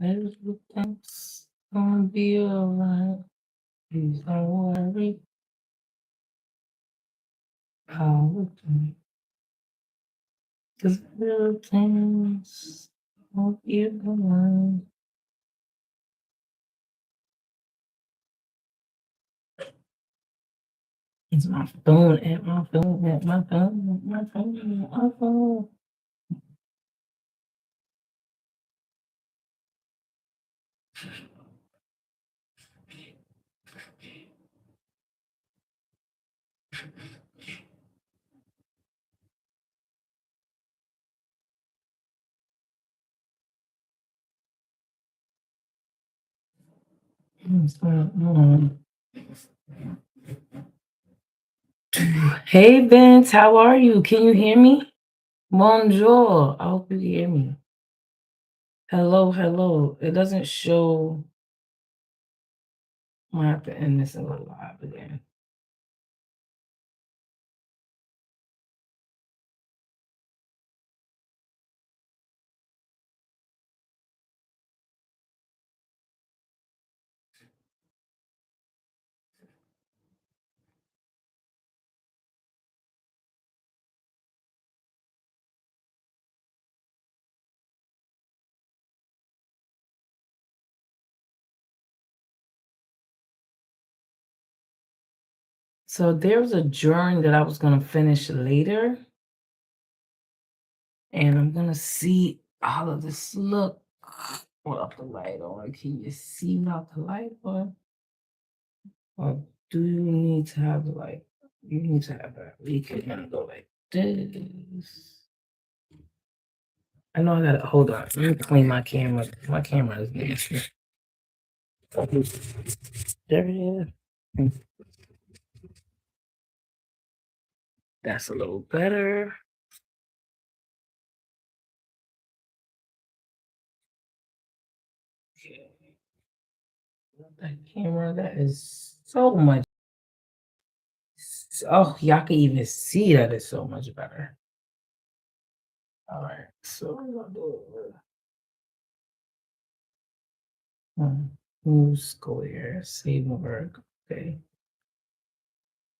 Everything's gonna be alright. Please don't worry about me. 'Cause everything's gonna be alright. It's my phone at my phone at my phone at my phone at my phone. What's going on? Hey Vince, how are you? Can you hear me? Bonjour. I hope you hear me. Hello, hello. It doesn't show. I have to end this in a live again. So there's a drawing that I was gonna finish later, and I'm gonna see how does this look without the light on. Can you see without the light on? Or do you need to have the light? You need to have that. We can go like this. I know I gotta hold on. Let me clean my camera. My camera is nasty. There it is. That's a little better. Okay. That camera, that is so much. Oh, y'all can even see that it's so much better. All right, so we're gonna do it. New square, save work. Okay.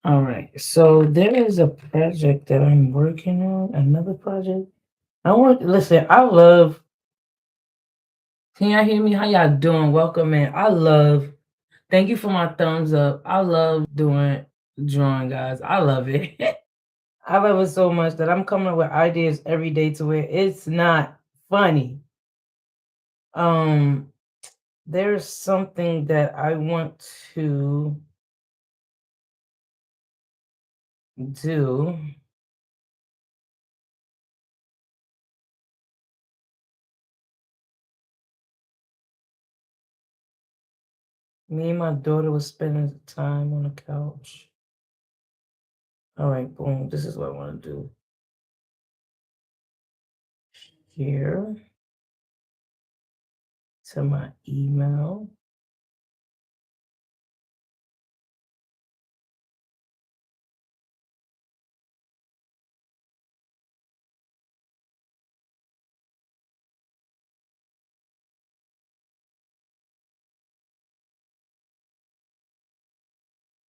All right. So there is a project that I'm working on. Another project. Listen, I love. Can y'all hear me? How y'all doing? Welcome in. Thank you for my thumbs up. I love doing drawing, guys. I love it. I love it so much that I'm coming up with ideas every day to where it's not funny. Um, there's something that I want to do. Me and my daughter was spending time on the couch. All right, boom. This is what I want to do. Here to my email.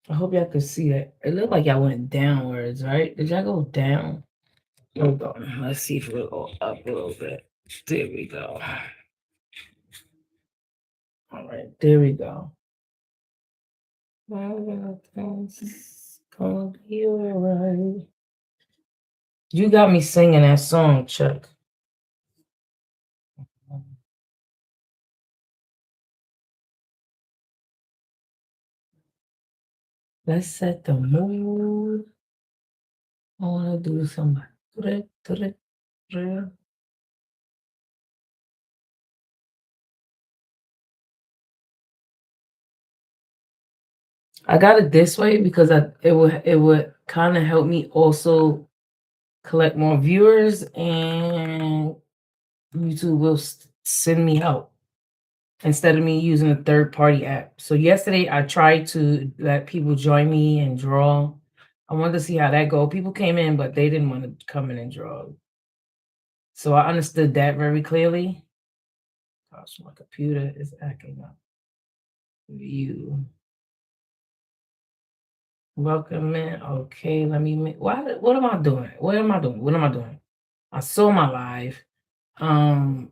I hope y'all could see that. It looked like y'all went downwards, right? Did y'all go down? Hold on. Let's see if it'll go up a little bit. There we go. All right, there we go. Everything's gonna be alright. You got me singing that song, Chuck. Let's set the mood. I wanna do some. I got it this way because it would kind of help me also collect more viewers, and YouTube will send me out instead of me using a third party app. So yesterday I tried to let people join me and draw. I wanted to see how that go. People came in, but they didn't want to come in and draw. So I understood that very clearly. Gosh, my computer is acting up. View. Welcome in. Okay, let me make what am I doing? What am I doing? What am I doing? I saw my live. Um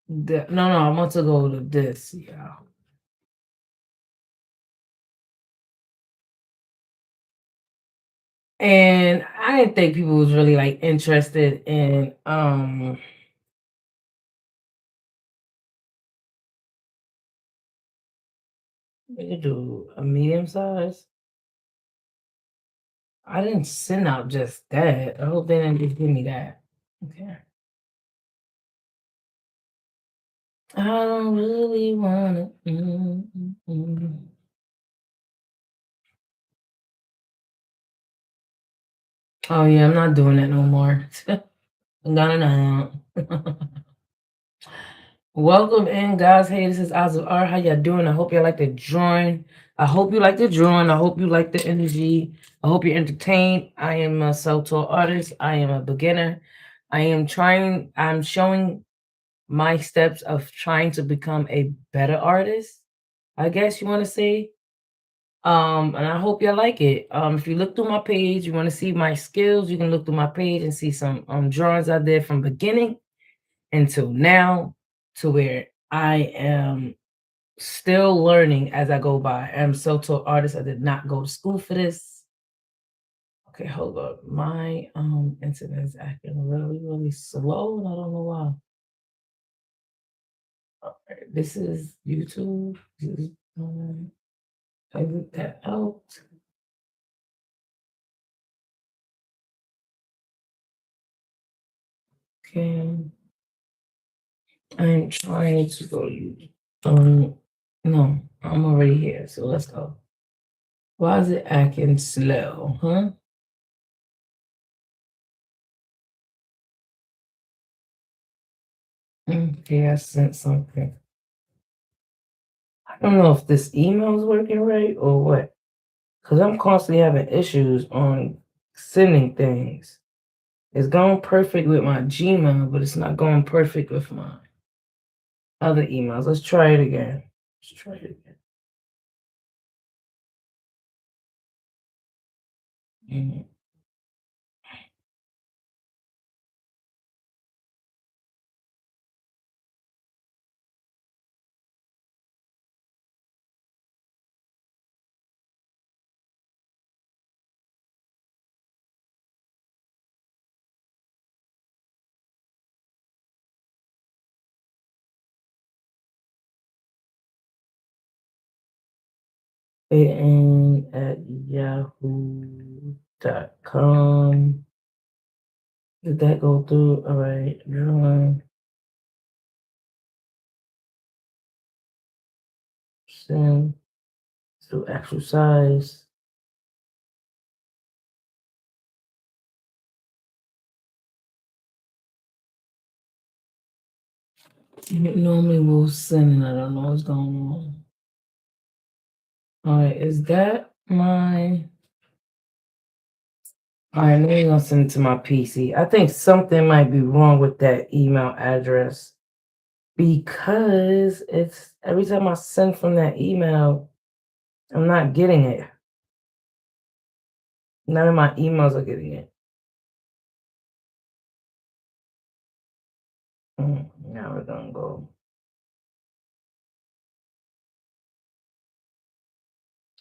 no, I want to go to this. Yeah. And I didn't think people was really like interested in we could do a medium size. I didn't send out just that. I hope they didn't just give me that. Okay. I don't really wanna. Oh yeah, I'm not doing that no more. No, no, no. Welcome in, guys. Hey, this is Eyez IS. How y'all doing? I hope y'all like to join. I hope you like to join. I hope you like the energy. I hope you're entertained. I am a self-taught artist. I am a beginner. I'm showing my steps of trying to become a better artist, I guess you want to say. And I hope y'all like it. If you look through my page, you want to see my skills, you can look through my page and see some drawings I did from beginning until now to where I am still learning as I go by. I'm self-taught artist. I did not go to school for this. Okay, hold up. My internet is acting really, really slow, and I don't know why. Okay, this is YouTube. This is, exit that out. Okay. I'm trying to go YouTube. No, I'm already here, so let's go. Why is it acting slow, huh? Okay, I sent something. I don't know if this email is working right or what, because I'm constantly having issues on sending things. It's going perfect with my Gmail, but it's not going perfect with my other emails. Let's try it again. Let's try it again. Mhm. AN at yahoo.com. Did that go through? All right, drawing, send to actual size. It normally will send, and I don't know what's going on. All right, is that my? All right, let me go send it to my PC. I think something might be wrong with that email address because it's every time I send from that email, I'm not getting it. None of my emails are getting it. Now we're gonna go.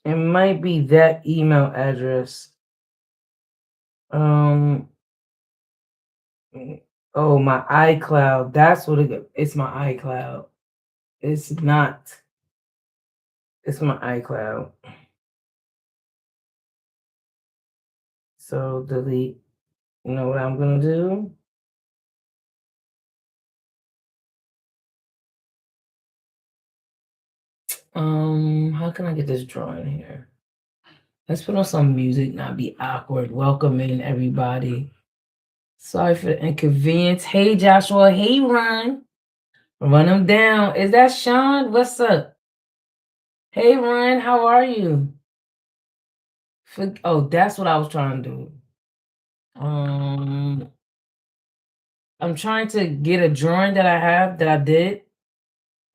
It might be that email address. Um. Oh, my iCloud. That's what it's my iCloud. It's not. It's my iCloud. So delete. You know what I'm gonna do? How can I get this drawing here? Let's put on some music, not be awkward. Welcome in everybody. Sorry for the inconvenience. Hey Joshua. Hey Ron. Run them down. Is that Sean? What's up? Hey Ron, how are you? Oh, that's what I was trying to do. Um, I'm trying to get a drawing that I have that I did.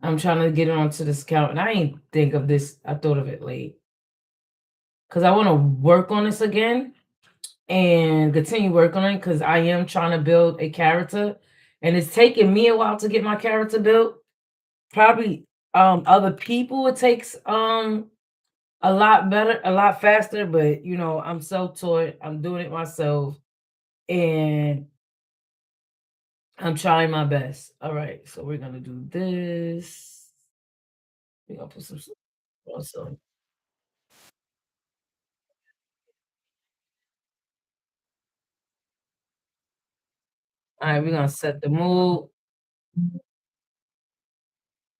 I'm trying to get onto this account, and I ain't think of this. I thought of it late because I want to work on this again and continue working on it because I am trying to build a character, and it's taking me a while to get my character built. Probably other people it takes a lot better, a lot faster, but I'm self-taught. I'm doing it myself, and I'm trying my best. All right, so we're gonna do this. We're gonna put some also. All right, we're gonna set the mood,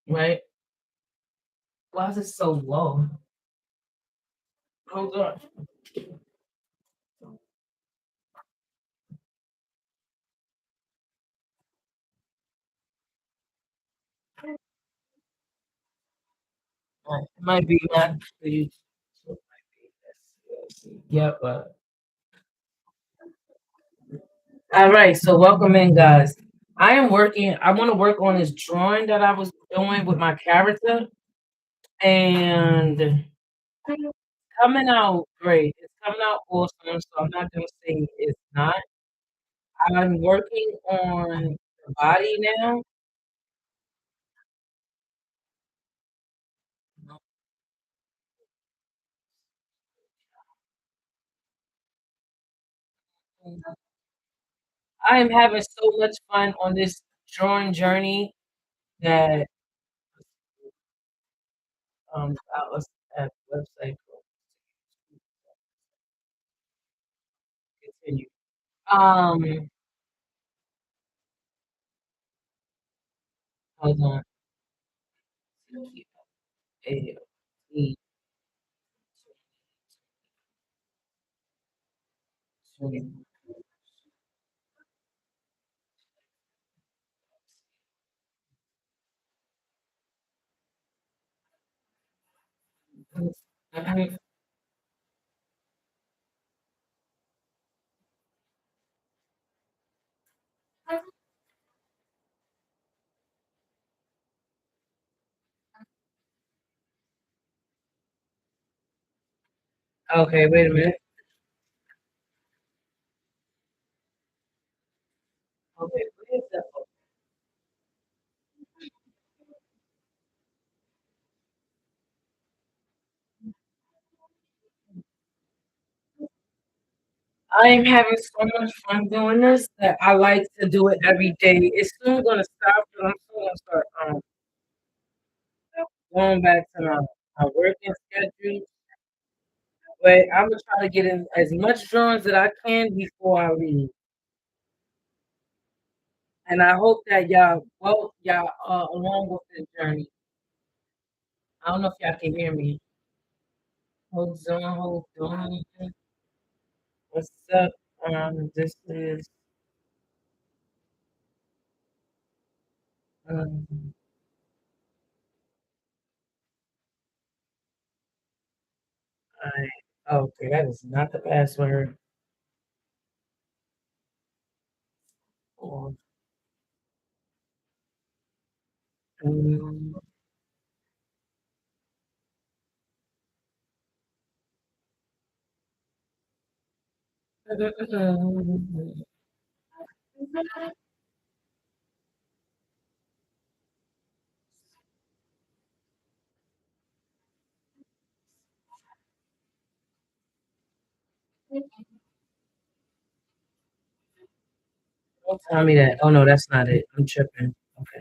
right? Why is it so low? Hold on. All right, it might be not for you. So it might be. Let's see. Yep. All right, so welcome in, guys. I am working. I want to work on this drawing that I was doing with my character, and coming out great. It's coming out awesome. So I'm not gonna say it's not. I'm working on the body now. I am having so much fun on this drawing journey that let's at website continue. Um, hold on. A, okay, wait a minute. Okay, where's the I am having so much fun doing this that I like to do it every day. It's soon gonna stop, but I'm still gonna start going back to my working schedule. But I'm gonna try to get in as much drawings that I can before I leave. And I hope that y'all along with this journey. I don't know if y'all can hear me. Hold on, hold on. What's up? This is um, okay, that is not the password. Or, um, don't tell me that. Oh no, that's not it. I'm tripping. Okay.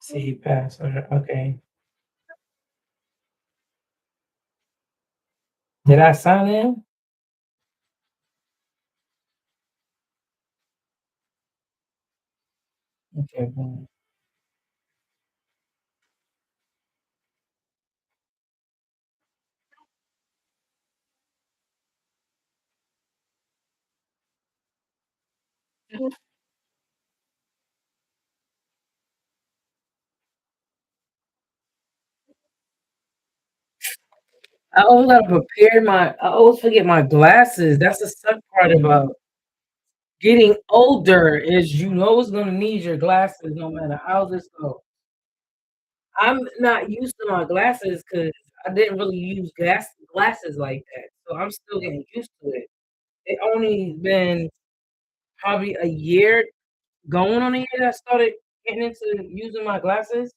See password. Okay. Did I sign in? Okay. Boom. I always gotta prepare my. I always forget my glasses. That's the suck part about getting older is you always gonna need your glasses no matter how this goes. I'm not used to my glasses because I didn't really use glasses like that, so I'm still getting used to it. It only been probably a year, going on a year that I started getting into using my glasses,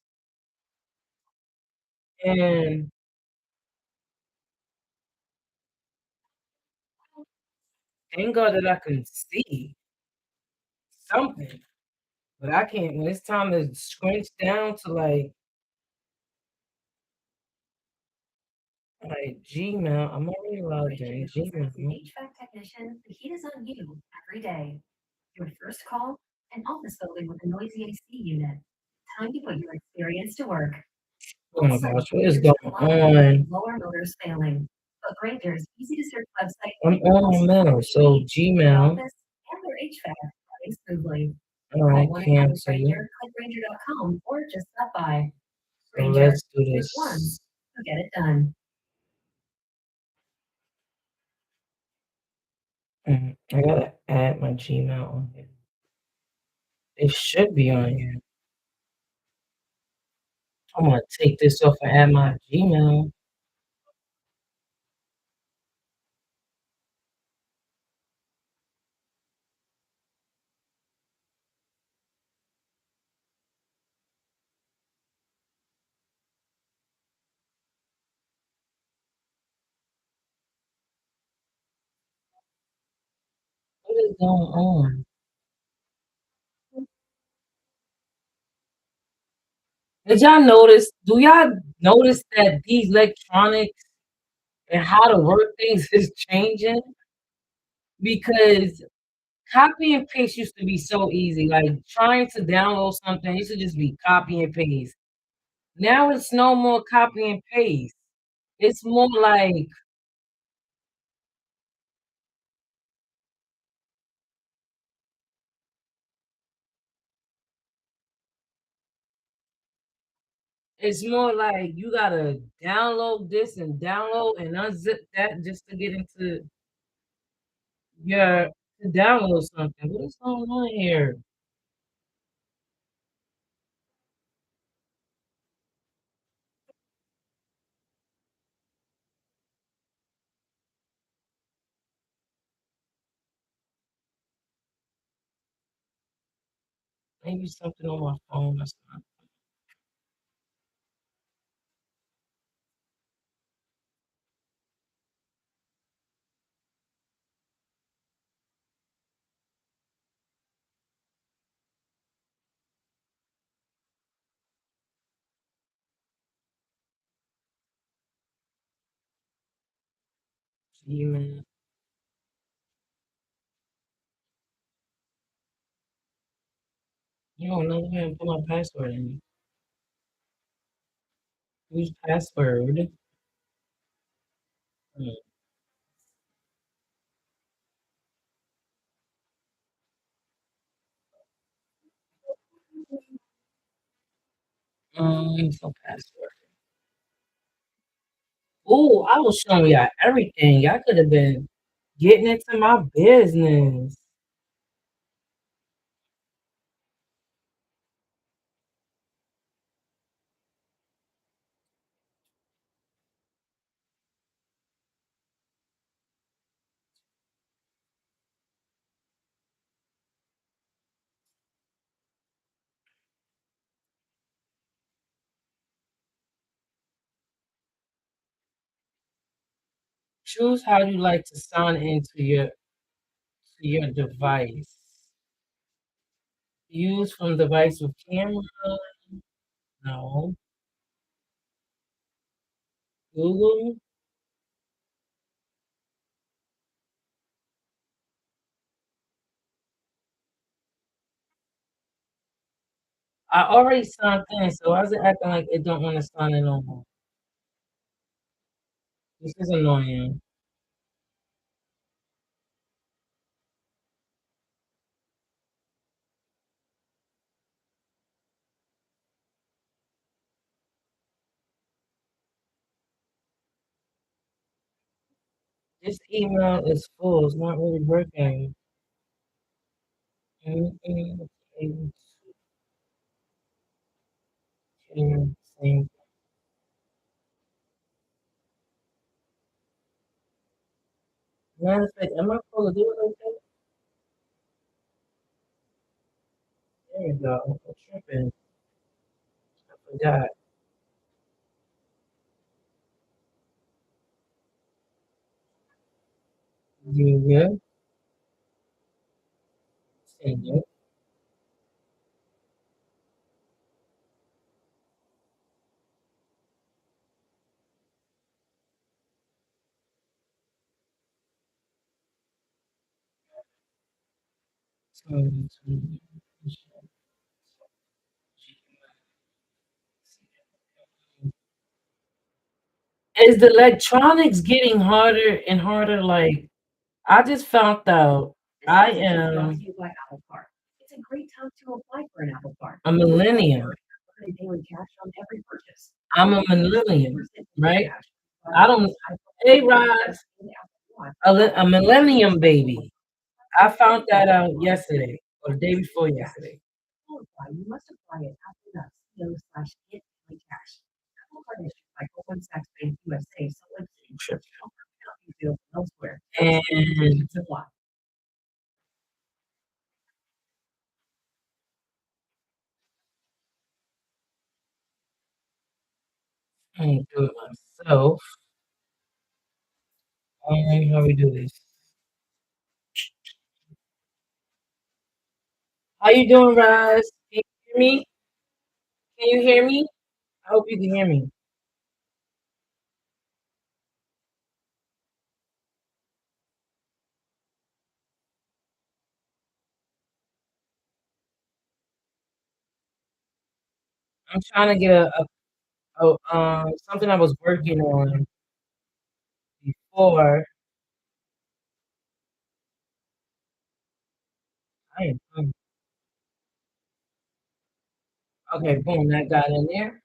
and thank God that I can see something, but I can't when it's time to scrunch down to, Gmail, I'm already logged in, Gmail. HVAC technician, the heat is on you every day. Your first call, an office building with a noisy AC unit. Time to put your experience to work. Oh my gosh, what is going on? Lower motors failing. But Granger's easy to search website. I'm on now, so Gmail. And their HVAC running smoothly. All right, cancel. Granger, click Granger.com or just stop by. So let's do this. One to get it done. I gotta add my Gmail on here. It should be on here. I'm gonna take this off and add my Gmail. What is going on? Did y'all notice? Do y'all notice that these electronics and how to work things is changing? Because copy and paste used to be so easy. Like trying to download something used to just be copy and paste. Now it's no more copy and paste. It's more like you gotta download this and download and unzip that just to get into your to download something. What is going on here? Maybe something on my phone or something. Gmail. You don't know how to put my password in. Use password. Hmm. So password. Oh, I was showing y'all everything. Y'all could have been getting into my business. Choose how you like to sign into your device. Use from device with camera. No. Google. I already signed in, so why is it acting like it don't want to sign in no more? This is annoying. This email is full. It's not really working. Mm-mm. Same. Matter of fact, am I supposed to do it like that? There we go. I'm tripping. I forgot. You good? Same good. Is the electronics getting harder and harder? Like, I just found out I am a millennium. I'm a millennium, right? I don't. Hey, Rod, a millennium baby. I found that out yesterday or the day before yesterday. Sure. And I'm gonna do it myself. How we do this? How you doing, Raz? Can you hear me? Can you hear me? I hope you can hear me. I'm trying to get something I was working on before. I am okay. Boom, that got in there.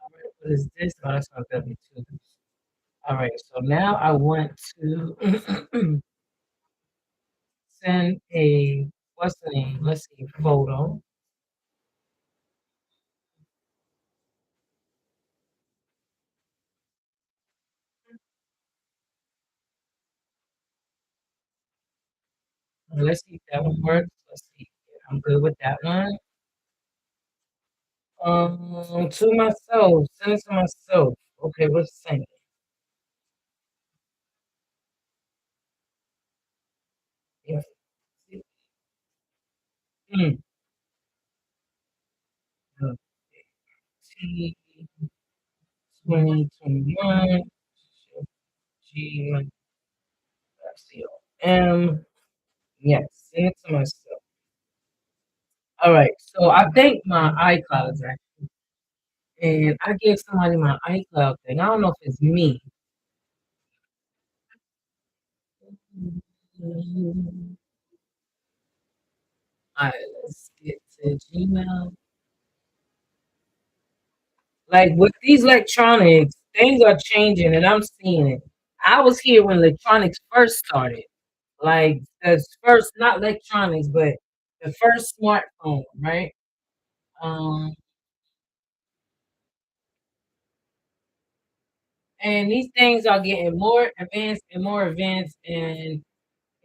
All right, what is this? Oh, that's not W2. All right, so now I want to send a what's the name? Let's see, photo. Let's see if that one works. Let's see. I'm good with that one. To myself. Send it to myself. Okay, what's saying? Yes. Mm. T 2021 G M. Yes, send it to myself. All right. So I think my iCloud is active, and I gave somebody my iCloud thing. I don't know if it's me. All right, let's get to Gmail. Like with these electronics, things are changing, and I'm seeing it. I was here when electronics first started. Like the first, not electronics, but the first smartphone, right? Um, and these things are getting more advanced, and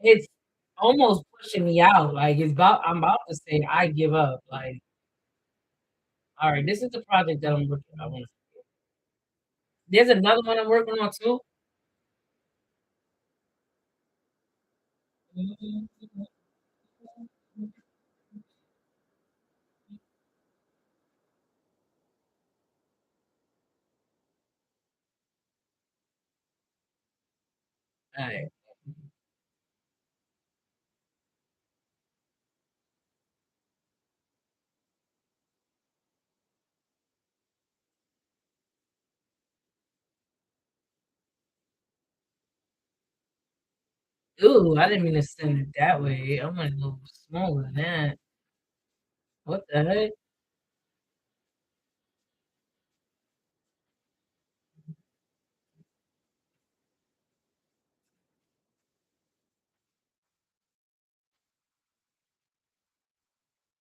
it's almost pushing me out. Like I'm about to say I give up. Like, all right, this is the project that I'm working on. There's another one I'm working on too. All right. Ooh, I didn't mean to send it that way. I want a little smaller than that. What the heck?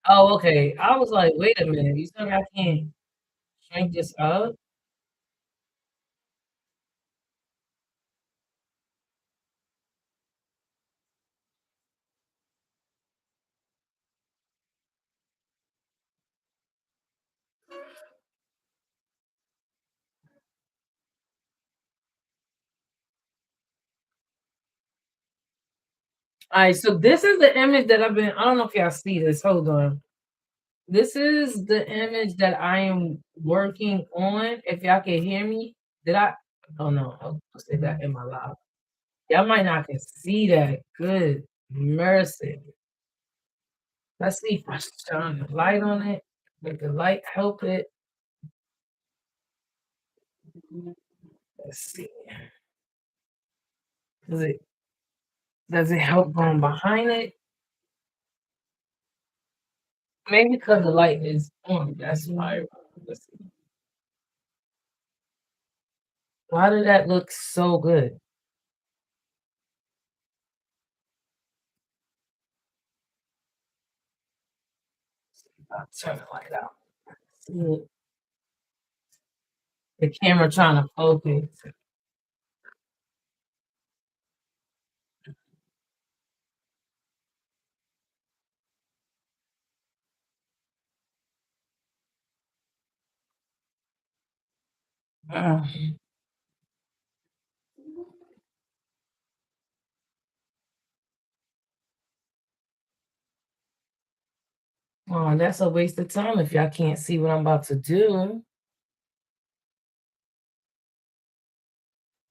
Oh, okay. I was like, wait a minute. You said I can't shrink this up? All right. So this is the image that I've been. I don't know if y'all see this. Hold on. This is the image that I am working on. If y'all can hear me, did I? Oh no, I'll say that in my live. Y'all might not can see that. Good mercy. Let's see if I shine the light on it. Make the light help it. Let's see. Does it does it help going behind it? Maybe because the light is on. That's why. Let's see. Why did that look so good? I'll turn the light out. See it? The camera trying to focus. Uh, oh, that's a waste of time if y'all can't see what I'm about to do.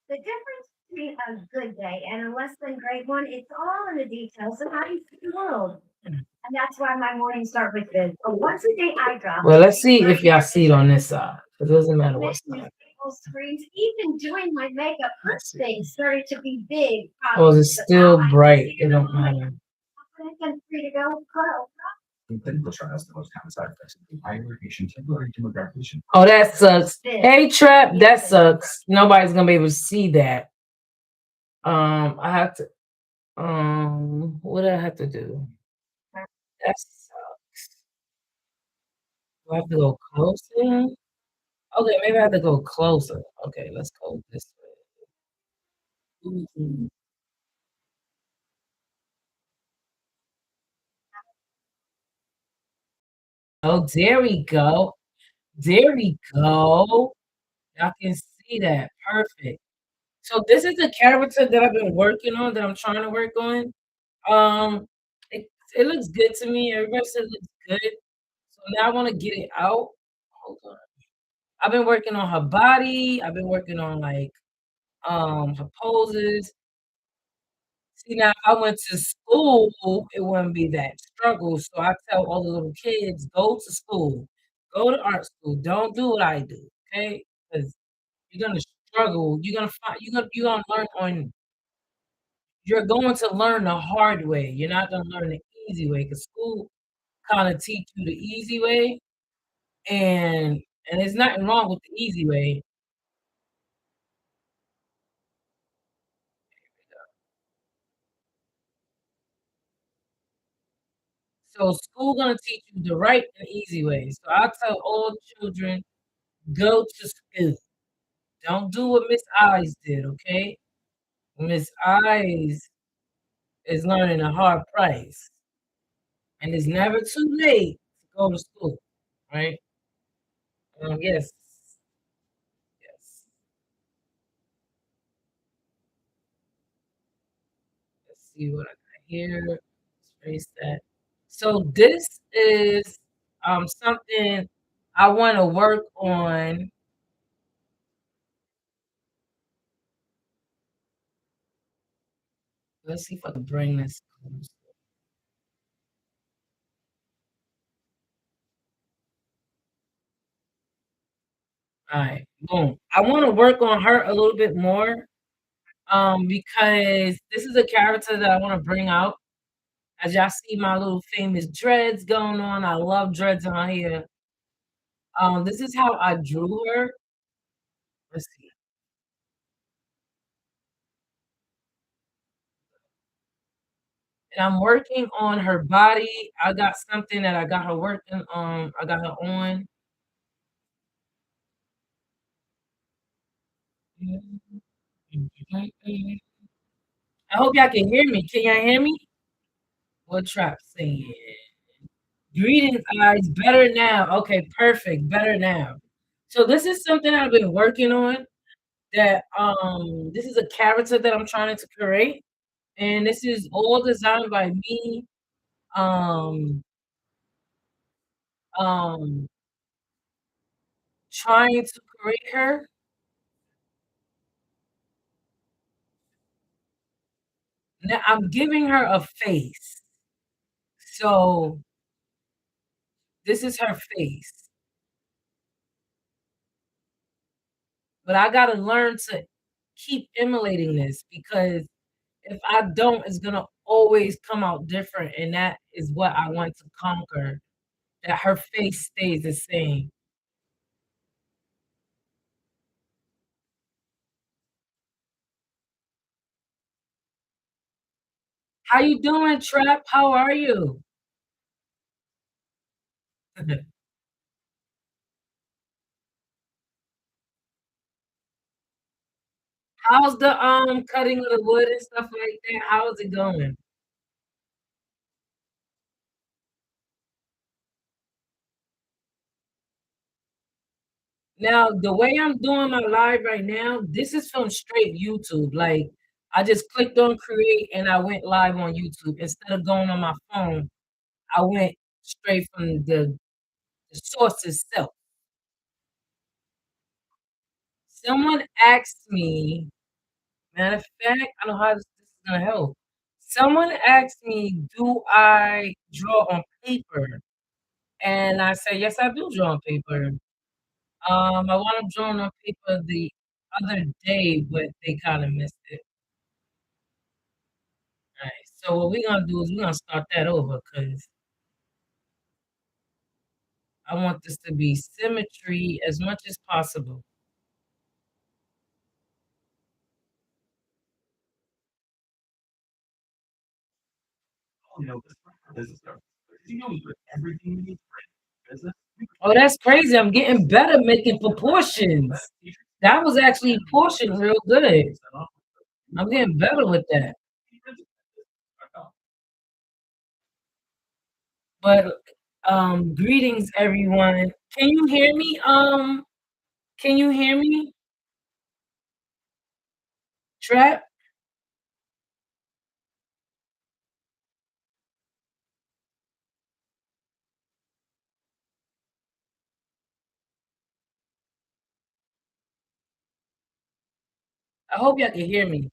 The difference between a good day and a less than great one, it's all in the details of how you see the world. And that's why my mornings start with this. A once a day eye drop. Well, let's see if y'all see it on this side. It doesn't matter what Makes me side. full screens. Even doing my makeup, first things started to be big Oh, problems. it's But now still I can bright. see It it don't all. matter. Confident and free to go. Go. Oh, that sucks. Hey, Trap, that sucks. Nobody's gonna be able to see that. I have to. What do I have to do? That sucks. Do I have to go closer? Okay, maybe I have to go closer. Okay, let's go this way. Mhm. Oh, there we go. There we go. Y'all can see that. Perfect. So this is a character that I've been working on, that I'm trying to work on. Um, it, it looks good to me. Everybody says it looks good. So now I want to get it out. Hold on. I've been working on her body. I've been working on like her poses. See, now if I went to school, it wouldn't be that struggle. So I tell all the little kids, go to school, go to art school. Don't do what I do, okay? Because you're gonna struggle. You're gonna learn on. You're going to learn the hard way. You're not gonna learn the easy way. Because school kind of teach you the easy way, and there's nothing wrong with the easy way. So school gonna teach you the right and easy way. So I tell all children, go to school. Don't do what Miss Eyes did, okay? Miss Eyes is learning a hard price, and it's never too late to go to school, right? Yes, yes. Let's see what I got here. Let's erase that. So this is something I want to work on. Let's see if I can bring this close. All right, boom. I want to work on her a little bit more, because this is a character that I want to bring out. As y'all see my little famous dreads going on. I love dreads on here. This is how I drew her. Let's see. and I'm working on her body. I got something that I got her working on. I got her on. I hope y'all can hear me. Can y'all hear me? What Trap saying? Greetings, eyes. Better now. Okay, perfect. Better now. So this is something I've been working on. That this is a character that I'm trying to create, and this is all designed by me. Um, um, trying to create her. Now I'm giving her a face. So this is her face. But I gotta learn to keep emulating this because if I don't, it's gonna always come out different. And that is what I want to conquer. That her face stays the same. How you doing, Trap? How are you? How's the cutting of the wood and stuff like that? How's it going? Now, the way I'm doing my live right now, this is from straight YouTube. Like, I just clicked on create and I went live on YouTube. Instead of going on my phone, I went straight from the source itself. Someone asked me, matter of fact, I don't know how this is gonna help. Someone asked me, do I draw on paper? And I said, yes, I do draw on paper. I want to draw on paper the other day, but they kind of missed it. Right. So what we're gonna do is we're gonna start that over because I want this to be symmetry as much as possible. Oh, that's crazy. I'm getting better making proportions. That was actually portioned real good. I'm getting better with that. But greetings everyone. Can you hear me? Can you hear me? Trap? I hope y'all can hear me.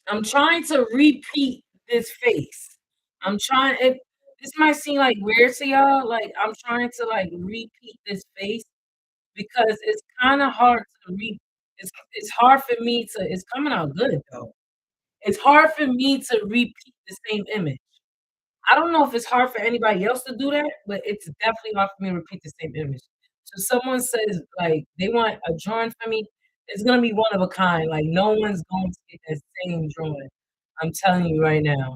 I'm trying to repeat this face. I'm trying it this might seem like weird to y'all. Like I'm trying to like repeat this face because it's kind of hard to it's hard for me to it's coming out good though. It's hard for me to repeat the same image. I don't know if it's hard for anybody else to do that, but it's definitely hard for me to repeat the same image. So someone says like they want a drawing for me, it's gonna be one of a kind. Like no one's going to get that same drawing. I'm telling you right now.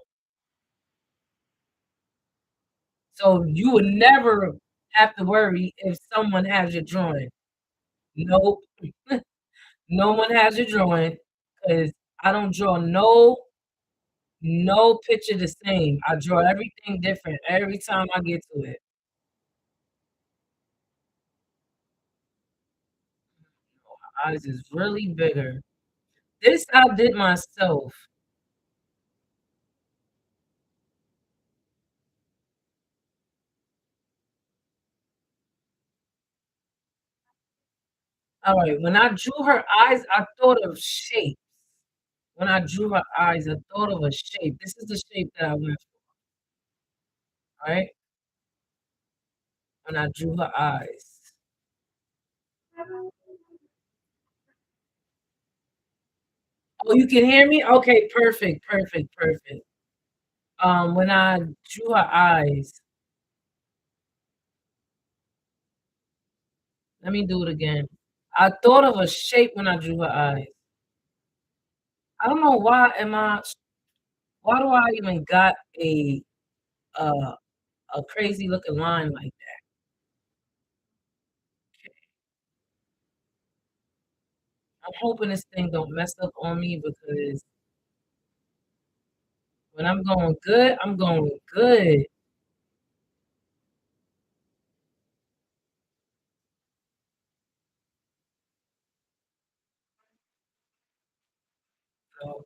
So you would never have to worry if someone has your drawing. Nope. No one has your drawing because I don't draw no picture the same. I draw everything different every time I get to it. Eyes is really bigger. This I did myself. All right, when I drew her eyes, I thought of shapes. When I drew her eyes, I thought of a shape. This is the shape that I went for, right? When I drew her eyes. Oh, you can hear me? Okay, perfect, perfect, perfect. When I drew her eyes, let me do it again. I thought of a shape when I drew her eyes. I don't know why do I even got uh a crazy looking line like that? I'm hoping this thing don't mess up on me because when I'm going good, I'm going good. So,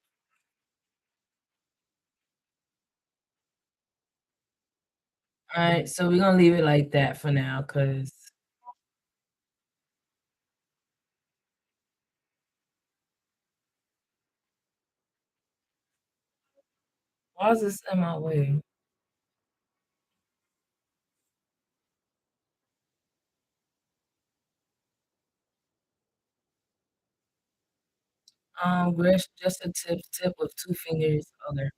all right, so we're gonna leave it like that for now, cause why is this in my way? Where's just a tip with two fingers. Okay.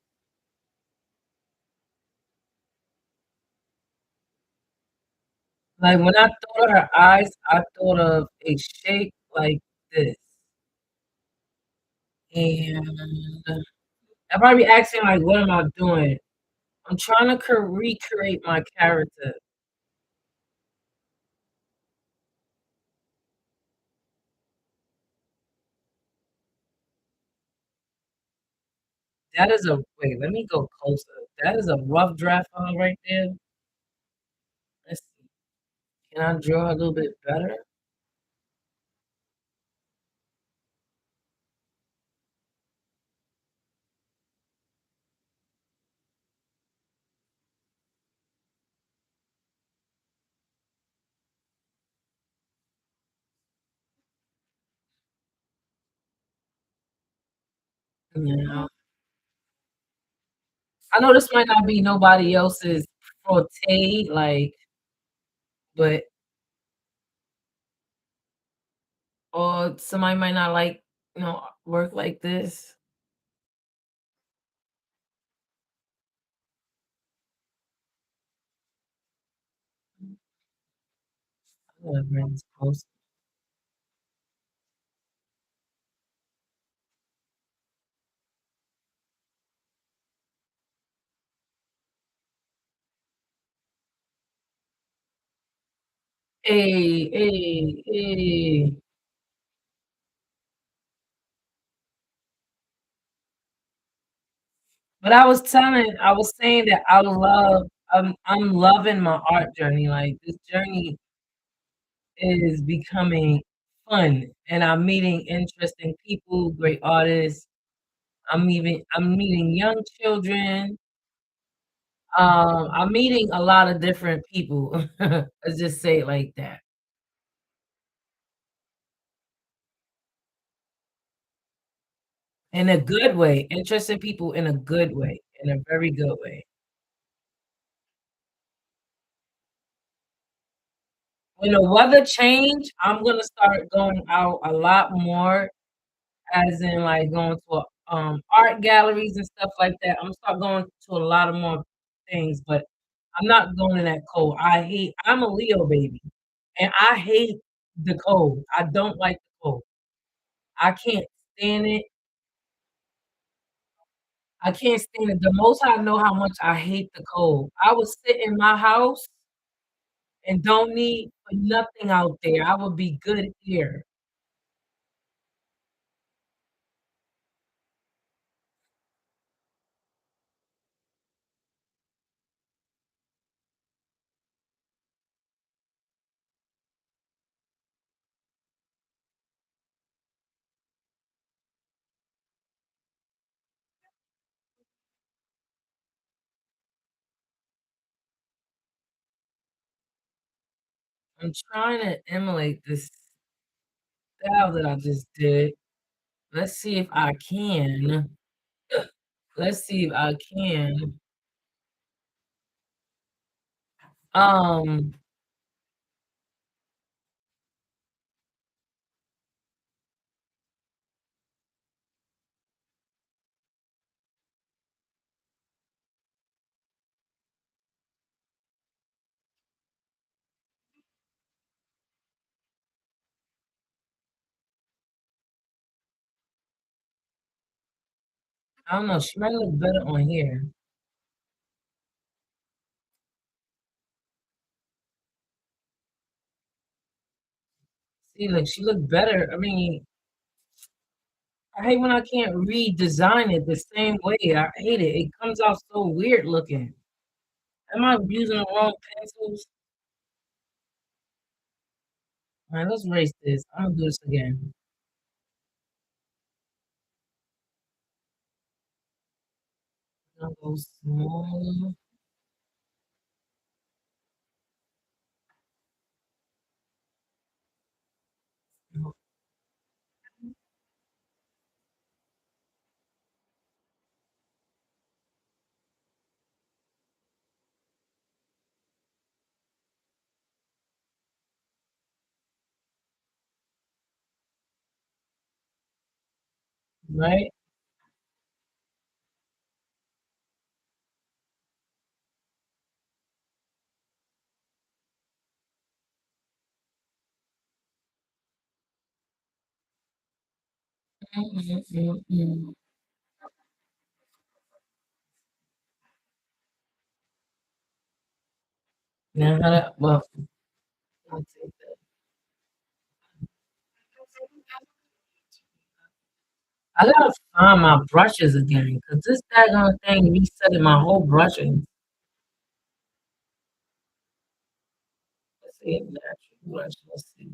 Like when I thought of her eyes, I thought of a shape like this. And I probably asking like, what am I doing? I'm trying to recreate my character. That is a wait. Let me go closer. That is a rough draft on right there. Let's see. Can I draw a little bit better? Yeah. I know this might not be nobody else's forte, like, but or somebody might not like, work like this. I'm gonna bring this close. Hey, hey, hey. But I was saying that I'm loving my art journey. Like this journey is becoming fun and I'm meeting interesting people, great artists. I'm meeting young children. I'm meeting a lot of different people. Let's just say it like that. In a good way. Interesting people in a good way. In a very good way. When the weather change, I'm gonna start going out a lot more, as in like going to art galleries and stuff like that. I'm gonna start going to a lot of more things, but I'm not going in that cold. I'm a Leo baby, and I hate the cold. I don't like the cold. I can't stand it. I can't stand it. The most I know how much I hate the cold. I would sit in my house and don't need for nothing out there. I would be good here. I'm trying to emulate this style that I just did. Let's see if I can. Let's see if I can. Um, I don't know. She might look better on here. See, look, she looked better. I mean, I hate when I can't redesign it the same way. I hate it. It comes out so weird looking. Am I using the wrong pencils? All right, let's erase this. I'm gonna do this again. I'm gonna go small. Right? Mm. Now, how to, well, let's see. I gotta find my brushes again because this daggone thing resetting my whole brushing. Let's see, natural brush. Let's see.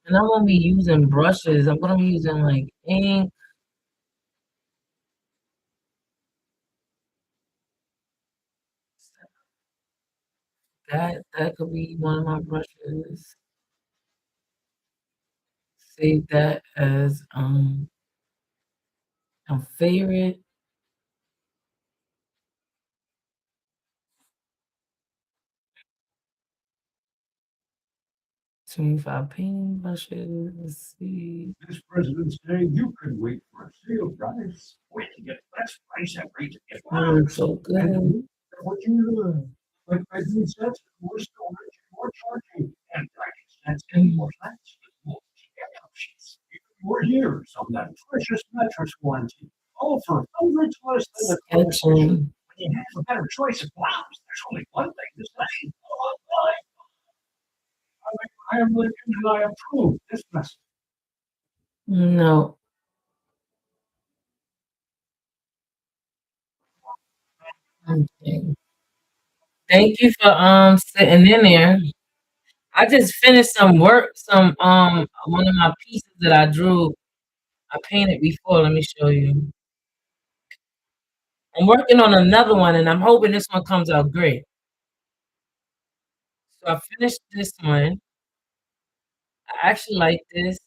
And I'm gonna be using brushes. I'm gonna be using like ink. That could be one of my brushes. Save that as a favorite. 25 painting brushes. Let's see. This President's Day, you could wait for a sale price. Wait to get best price at rate if So good. what you like 15 cents, we're still rich, more charging, and 90 cents and more cents. More options. More years on that precious mattress warranty. All for hundreds less than the competition. Sketching. When you have a better choice of clouds, there's only one thing to say. Oh, I am living and I approve this message. No. Okay. Thank you for sitting in there. I just finished some work, some one of my pieces that I drew. I painted before. Let me show you. I'm working on another one and I'm hoping this one comes out great. So I finished this one. I actually like this.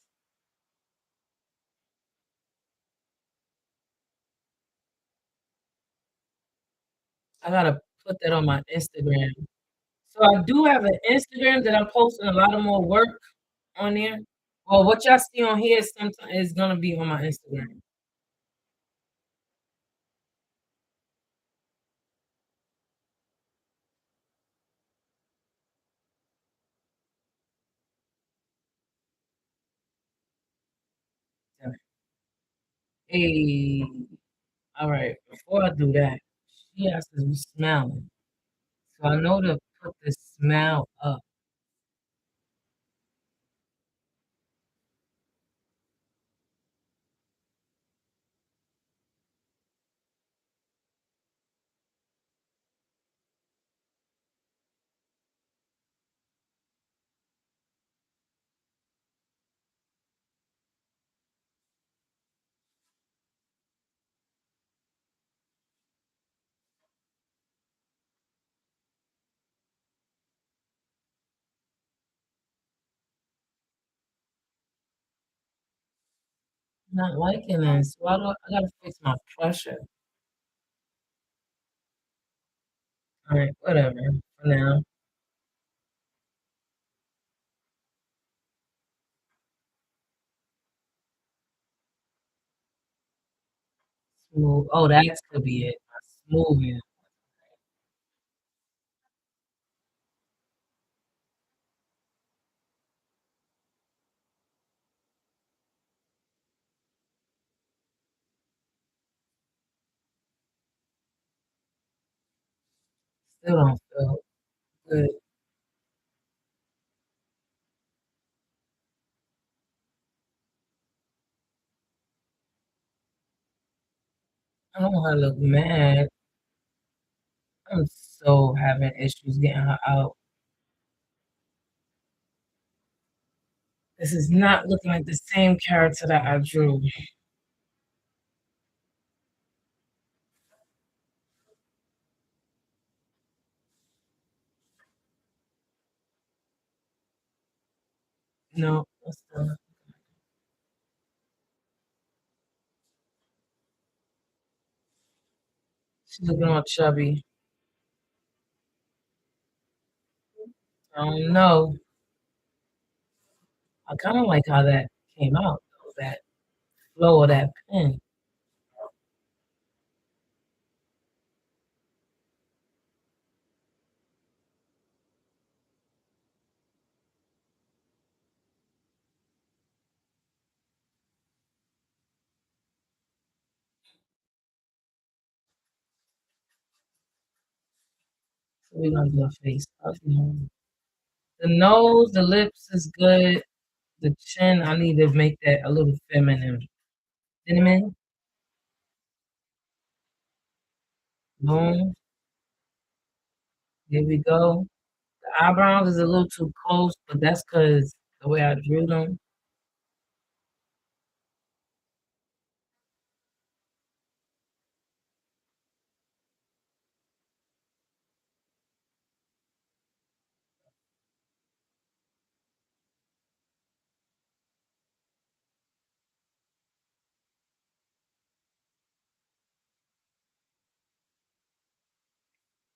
I gotta put that on my Instagram. So I do have an Instagram that I'm posting a lot of more work on there. Well, what y'all see on here sometimes is gonna be on my Instagram. Hey, all right. Before I do that, she has to be smiling. So I know to put the smile up. Not liking this. So I gotta fix my pressure. All right, whatever. For now. Smooth. Oh, that could be it. Smoothing. Still don't feel good. I don't want her to look mad. I'm so having issues getting her out. This is not looking like the same character that I drew. No, that's still, she's looking all chubby. I don't know. I kind of like how that came out, though, that flow of that pen. So we're gonna do a face. Okay. The nose, the lips is good. The chin, I need to make that a little feminine. Cinnamon, boom. Here we go. The eyebrows is a little too close, but that's because the way I drew them.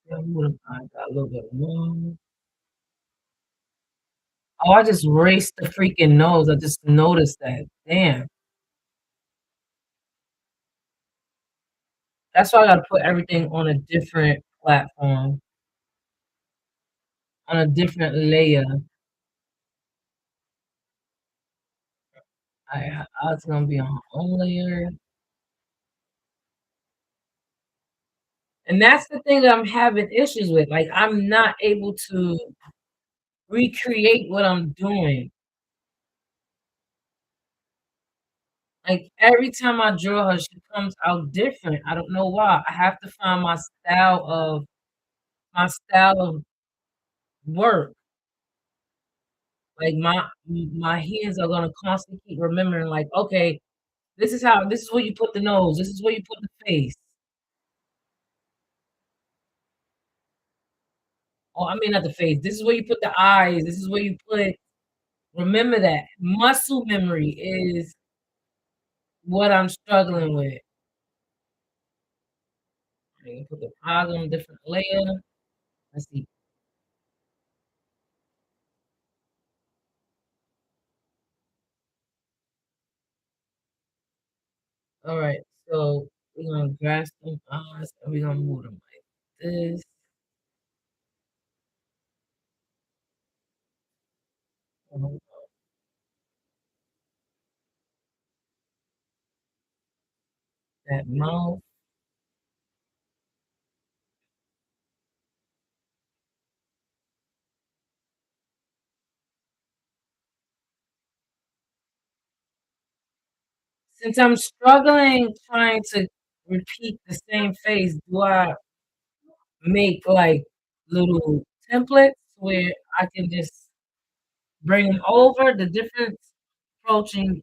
Yeah, I got a little bit more. Oh, I just raced the freaking nose. I just noticed that. Damn. That's why I gotta put everything on a different platform, on a different layer. I was gonna be on my own layer. And that's the thing that I'm having issues with. Like I'm not able to recreate what I'm doing. Like every time I draw her, she comes out different. I don't know why. I have to find my style of work. Like my hands are gonna constantly keep remembering, like, okay, this is where you put the nose, this is where you put the face. Oh, I mean not the face. This is where you put the eyes, this is where you put remember that. Muscle memory is what I'm struggling with. I can put the eyes on a different layer. Let's see. All right, so we're gonna grasp them eyes and we're gonna move them like this. um, That mouth. Since I'm struggling trying to repeat the same face, do I make like little templates where I can just bring them over? The difference approaching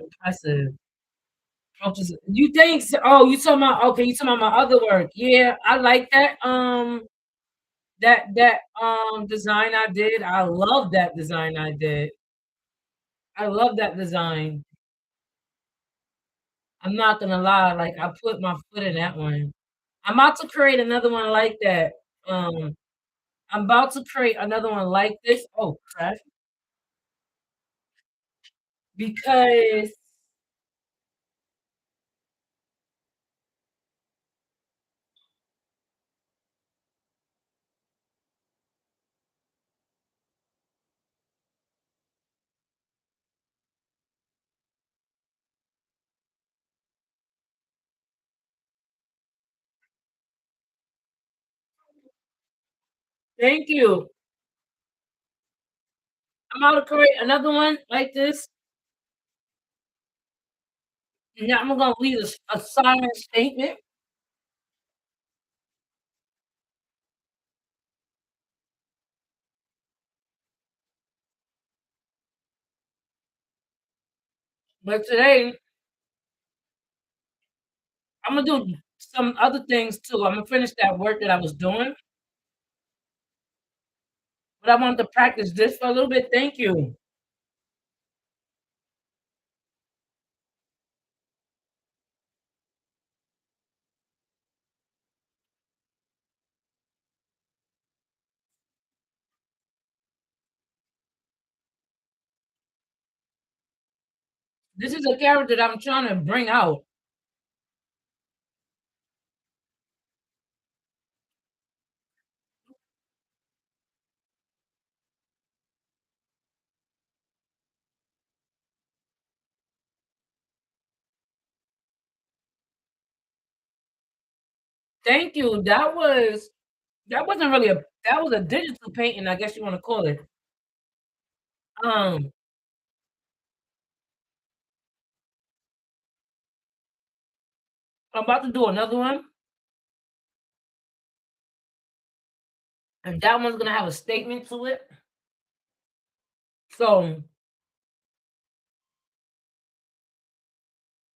impressive approaches. You think? Oh, you talking about? Okay, you talking about my other work? Yeah, I like that. That design I did. I love that design I did. I love that design. I'm not gonna lie. Like I put my foot in that one. I'm about to create another one like that. Um, I'm about to create another one like this. Oh crap! Because Thank you. I'm about to create another one like this. Now I'm gonna leave a silent statement. But today I'm gonna do some other things too. I'm gonna finish that work that I was doing, but I wanted to practice this for a little bit. Thank you. This is a character that I'm trying to bring out. Thank you. That wasn't really a that was a digital painting, I guess you want to call it. Um, I'm about to do another one, and that one's gonna have a statement to it. So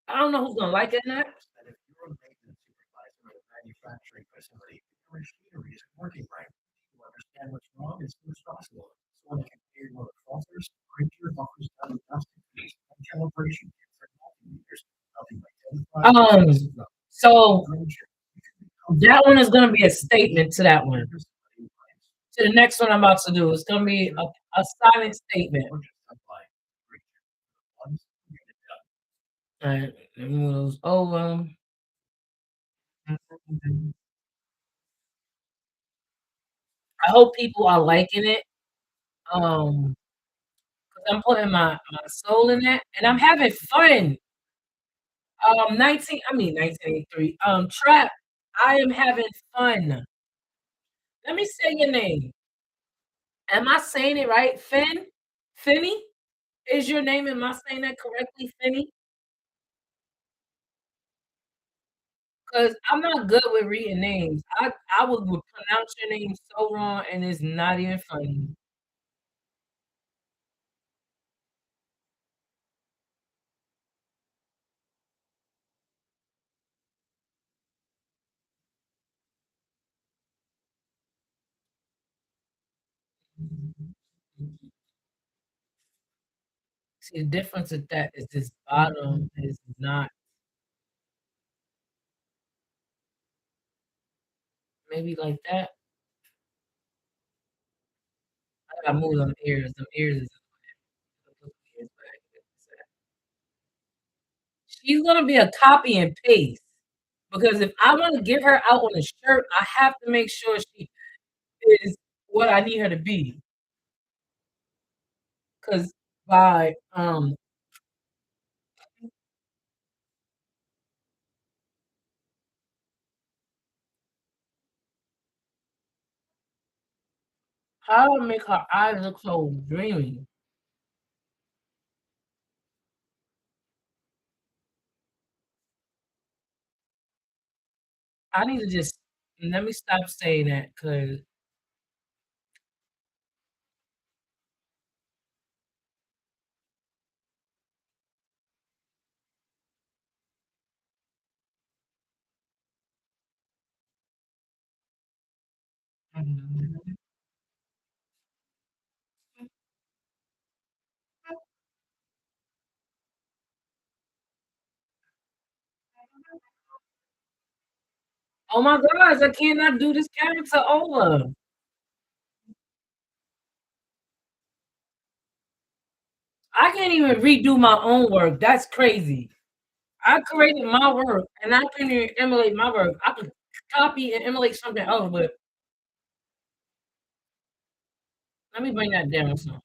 I don't know who's gonna like it or not. That if you're a maintenance supervisor at a manufacturing facility, your machinery isn't working right. You understand what's wrong as soon as possible. So when a conveyor falters, break your buffers down plastic fees and calibration kits and multimeters, nothing like 10 So that one is gonna be a statement to that one. To the next one I'm about to do, it's gonna be a silent statement. All right, let me move those over. I hope people are liking it. Um, because I'm putting my soul in it, and I'm having fun. 1983. Trap. I am having fun. Let me say your name. Am I saying it right? Finny? Is your name? Am I saying that correctly, Finny? Because I'm not good with reading names. I would pronounce your name so wrong, and it's not even funny. See, the difference with that is this bottom is not maybe like that. I gotta move them ears. Them ears is she's gonna be a copy and paste because if I want to get her out on a shirt, I have to make sure she is what I need her to be. Because by how do I make her eyes look so dreamy? I need to just let me stop saying that because oh my gosh, I cannot do this character over. I can't even redo my own work. That's crazy. I created my work and I couldn't even emulate my work. I could copy and emulate something else, but let me bring that down some.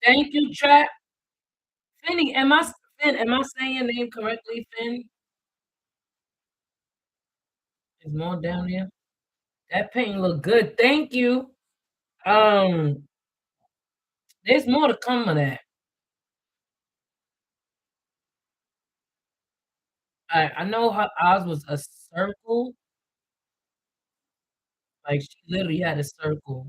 Thank you, Trap. Finny, Am I saying your name correctly? Finn is more down there. That paint look good. Thank you. Um, there's more to come of that. I know her eyes was a circle, like she literally had a circle.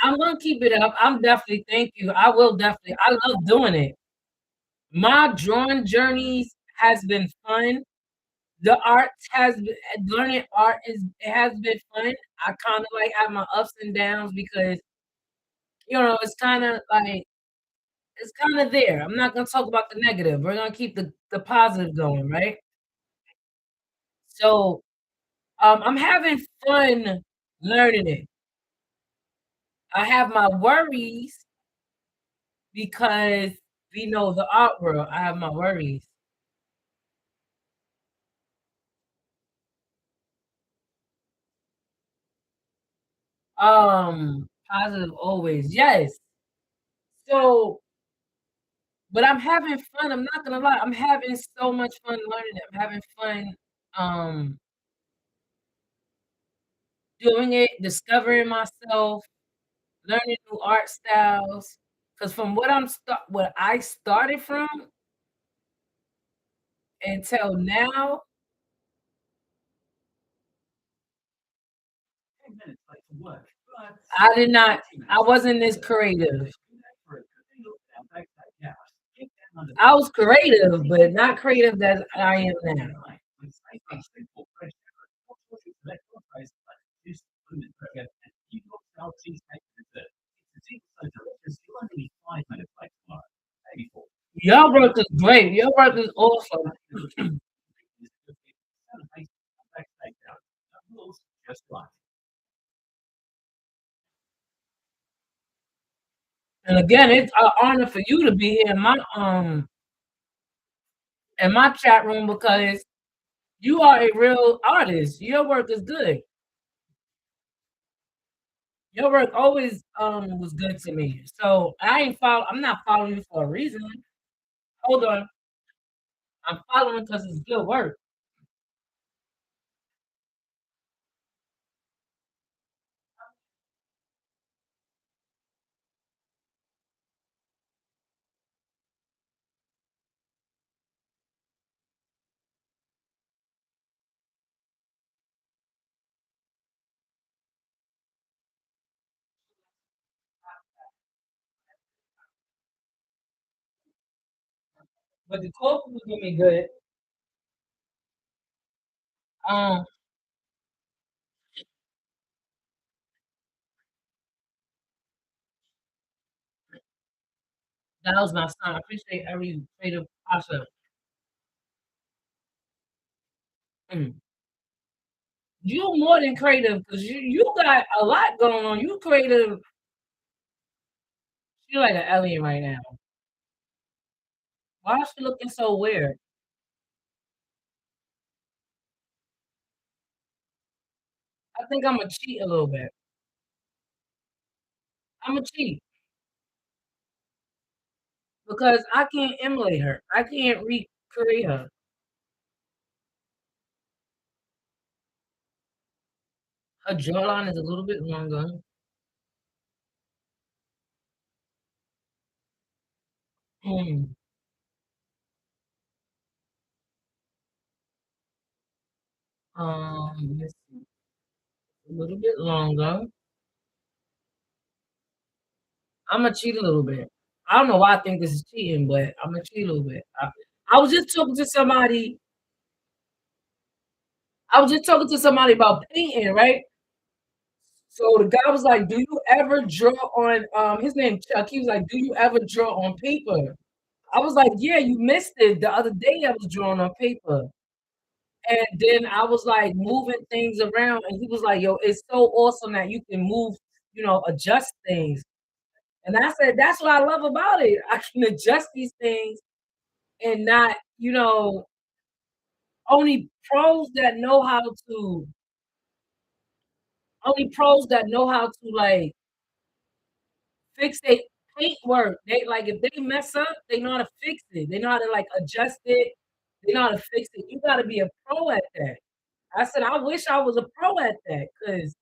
I'm gonna keep it up. I'm definitely thank you. I will definitely. I love doing it. My drawing journeys has been fun. The arts has been learning art is it has been fun. I kind of like have my ups and downs because it's kind of like it's kind of there. I'm not gonna talk about the negative. We're gonna keep the positive going, right? So I'm having fun learning it. I have my worries because we know the art world. I have my worries. Positive always, yes. So, but I'm having fun. I'm not gonna lie. I'm having so much fun learning it. I'm having fun um doing it, discovering myself, learning new art styles. Because from what I started from until now, 10 minutes late for work, but I did not. 30 I minutes wasn't this later, creative. for a good look down backside gas, kick down under I was creative, but not creative that I am now. with safety simple fresh effort, what was it that fries like this lemon burger and you got our cheesecake dessert? It's a so delicious, you'll only need 5 minutes late tomorrow. Maybe 4. Your work is great. Your work is awesome. Just right. And again, it's an honor for you to be here in my chat room because you are a real artist. Your work is good. Your work always was good to me. So I'm not following you for a reason. Hold on. I'm following because it's good work. But the coffee was gonna be good. Um, that was my son. I appreciate every creative process. Mm. You more than creative because you got a lot going on. You creative. You're like an alien right now. Why is she looking so weird? I think I'm gonna cheat a little bit. I'm gonna cheat because I can't emulate her. I can't recreate her. Her jawline is a little bit longer. Mm. Let's see, a little bit longer. I'm gonna cheat a little bit. I don't know why I think this is cheating, but I'm gonna cheat a little bit. I was just talking to somebody. I was just talking to somebody about painting, right? So the guy was like, "Do you ever draw on?" His name Chuck. He was like, "Do you ever draw on paper?" I was like, "Yeah, you missed it. The other day I was drawing on paper." And then I was like moving things around, and he was like, "Yo, it's so awesome that you can move, adjust things." And I said, "That's what I love about it. I can adjust these things and not, only pros that know how to." only pros that know how to like fix their paint work. They like if they mess up, they know how to fix it. They know how to like adjust it. They know how to fix it. You got to be a pro at that. I said, I wish I was a pro at that because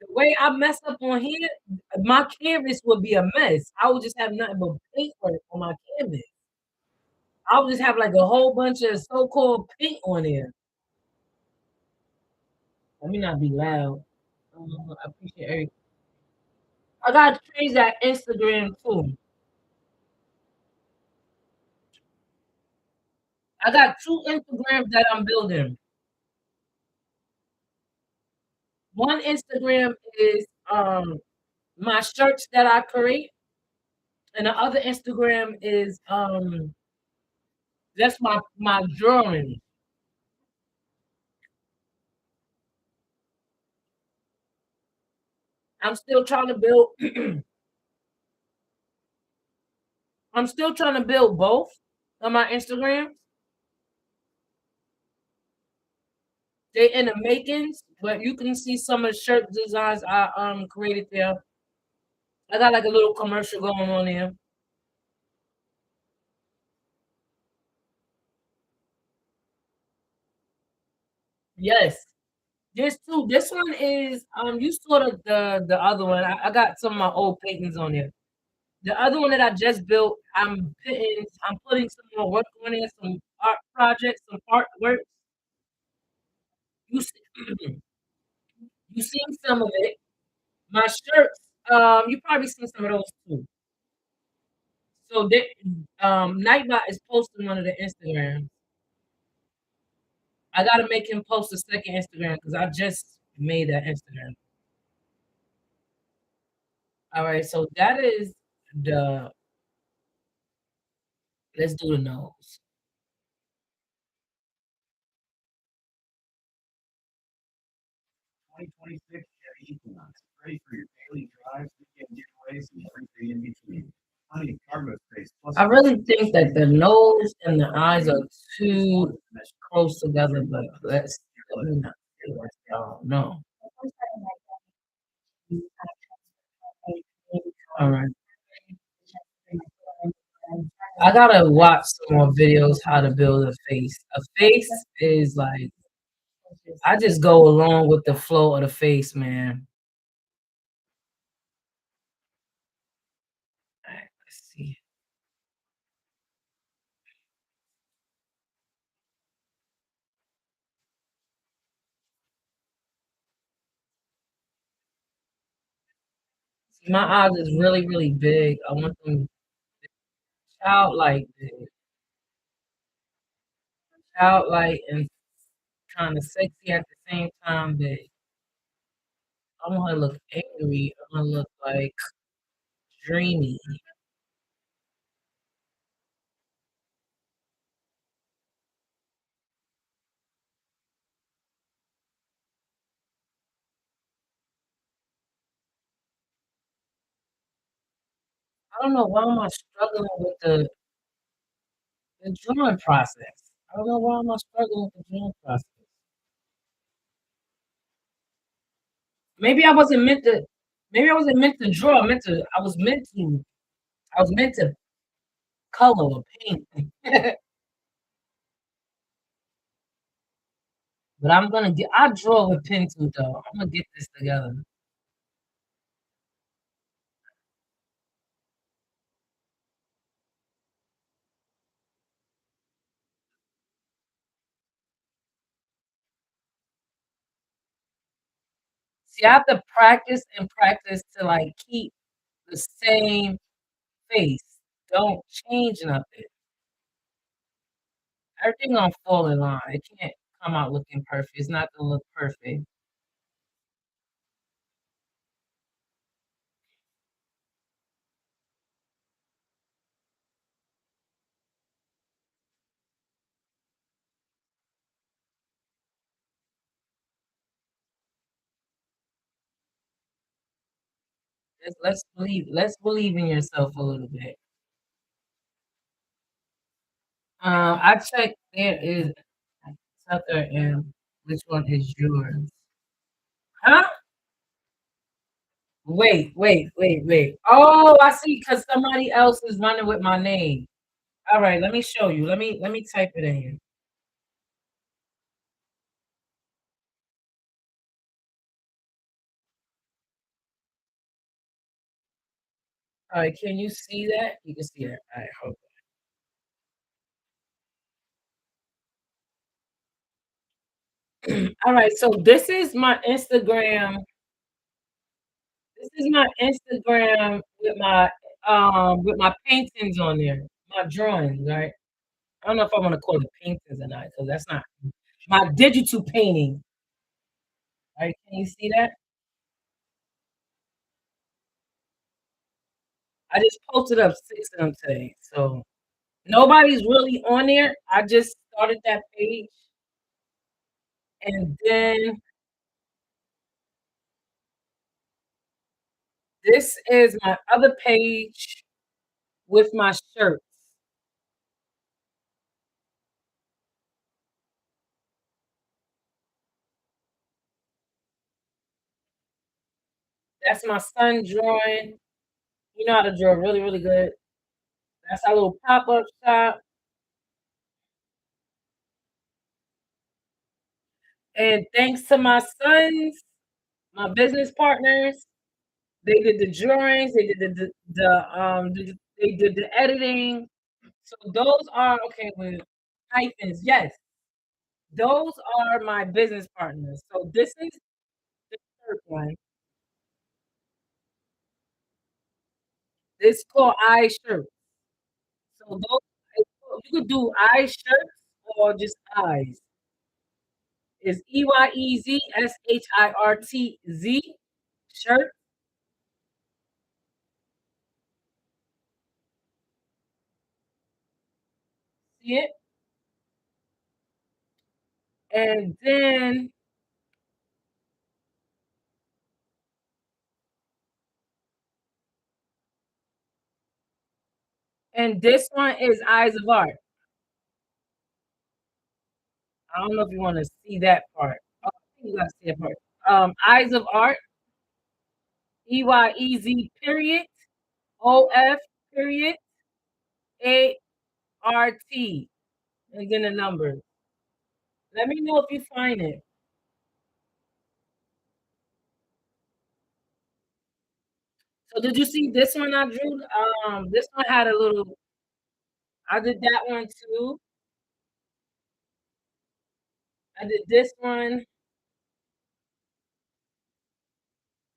the way I mess up on here, my canvas would be a mess. I would just have nothing but paint work on my canvas. I would just have like a whole bunch of so-called paint on there. Let me not be loud. I appreciate everything. I gotta change that Instagram too. I got two Instagrams that I'm building. One Instagram is my shirts that I create, and the other Instagram is that's my drawing. I'm still trying to build. I'm still trying to build both on my Instagrams. They're in the makings, but you can see some of the shirt designs I created there. I got like a little commercial going on there. Yes. There's two. This one is you saw the other one. I got some of my old paintings on there. The other one that I just built, I'm putting some more work on it, some art projects, some artwork. You see, you seen some of it. My shirts, you probably seen some of those too. So they, Nightbot is posting one of the Instagrams. I gotta make him post a second Instagram because I just made that Instagram. All right, so that is the. Let's do the nose. 2026 Chevy Equinox. Ready for your daily drives, weekend getaways, and everything in between. Plenty of cargo space. Plus, I really think that the nose and the eyes are too close together, but let me not say what y'all know. All right. I gotta watch some more videos how to build a face. A face is like I just go along with the flow of the face, man. All right, let's see. See, my eyes is really, really big. I want them childlike big, childlike and kind of sexy at the same time big. I want her to look angry. I want to look like dreamy. I don't know why am I struggling with the drawing process. I don't know why am I struggling with the drawing process. Maybe I wasn't meant to. Maybe I wasn't meant to draw. I meant to. I was meant to. I was meant to color or paint. But I'm gonna get. I draw with pencil though. I'm gonna get this together. See, I have to practice and practice to like keep the same face. Don't change nothing. Everything gonna fall in line. It can't come out looking perfect. It's not gonna look perfect. Let's believe in yourself a little bit. I checked there is Tucker and which one is yours? Huh? Wait. Oh, I see. Because somebody else is running with my name. All right, let me show you. Let me type it in here. All right, can you see that? You can see that. All right, hold on. All right, so this is my Instagram. This is my Instagram with my paintings on there, my drawings, right? I don't know if I want to call it paintings or not, because that's not my digital painting. Right? Can you see that? I just posted up 6 of them today. So nobody's really on there. I just started that page. And then this is my other page with my shirts. That's my son drawing. You know how to draw really, really good. That's our little pop-up shop. And thanks to my sons, my business partners, they did the drawings, they did they did the editing. So those are okay with hyphens. Yes, those are my business partners. So this is the third one. This is called eye shirt. So those you could do eye shirts or just eyes. It's EYEZSHIRTZ shirt. See it? And then this one is Eyes of Art. I don't know if you want to see that part. Oh, I think you gotta see that part. Eyes of Art, EYEZ period, OF period, ART. And then the numbers. Let me know if you find it. So did you see this one I drew? This one had a little. I did that one too. I did this one.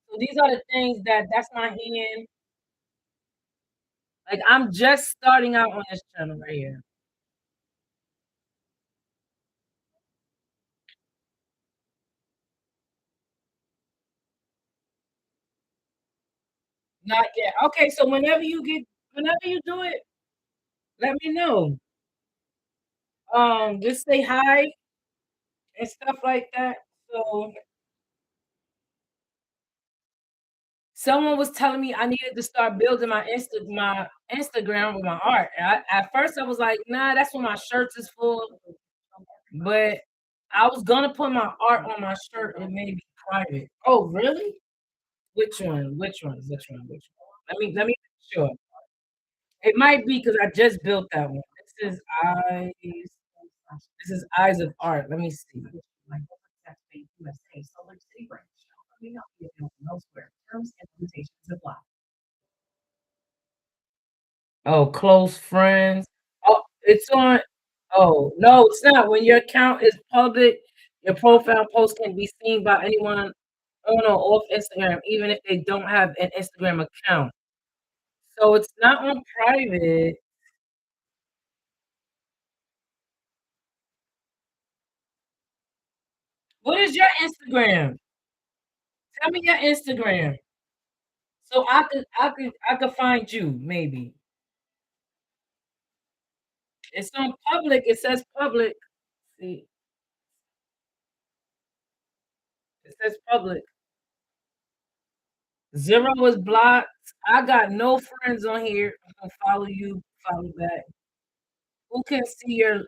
So these are the things that's my hand. Like I'm just starting out on this channel right here. Not yet. Okay, so whenever you do it, let me know. Just say hi and stuff like that. So someone was telling me I needed to start building my Instagram with my art. And at first I was like, nah, that's what my shirts is for. But I was gonna put my art on my shirt and maybe private. Oh, really? Which one? Which one? Which one? Which one? Let me make sure. It might be because I just built that one. This is eyes. This is eyes of art. Let me see. Oh, close friends. Oh, it's on. Oh, no, it's not. When your account is public, your profile post can be seen by anyone on or off Instagram, even if they don't have an Instagram account. So it's not on private. What is your Instagram? Tell me your Instagram. So I could find you, maybe. It's on public. It says public. See, it says public. Zero is blocked. I got no friends on here. I'm gonna follow you, follow back. Who can see your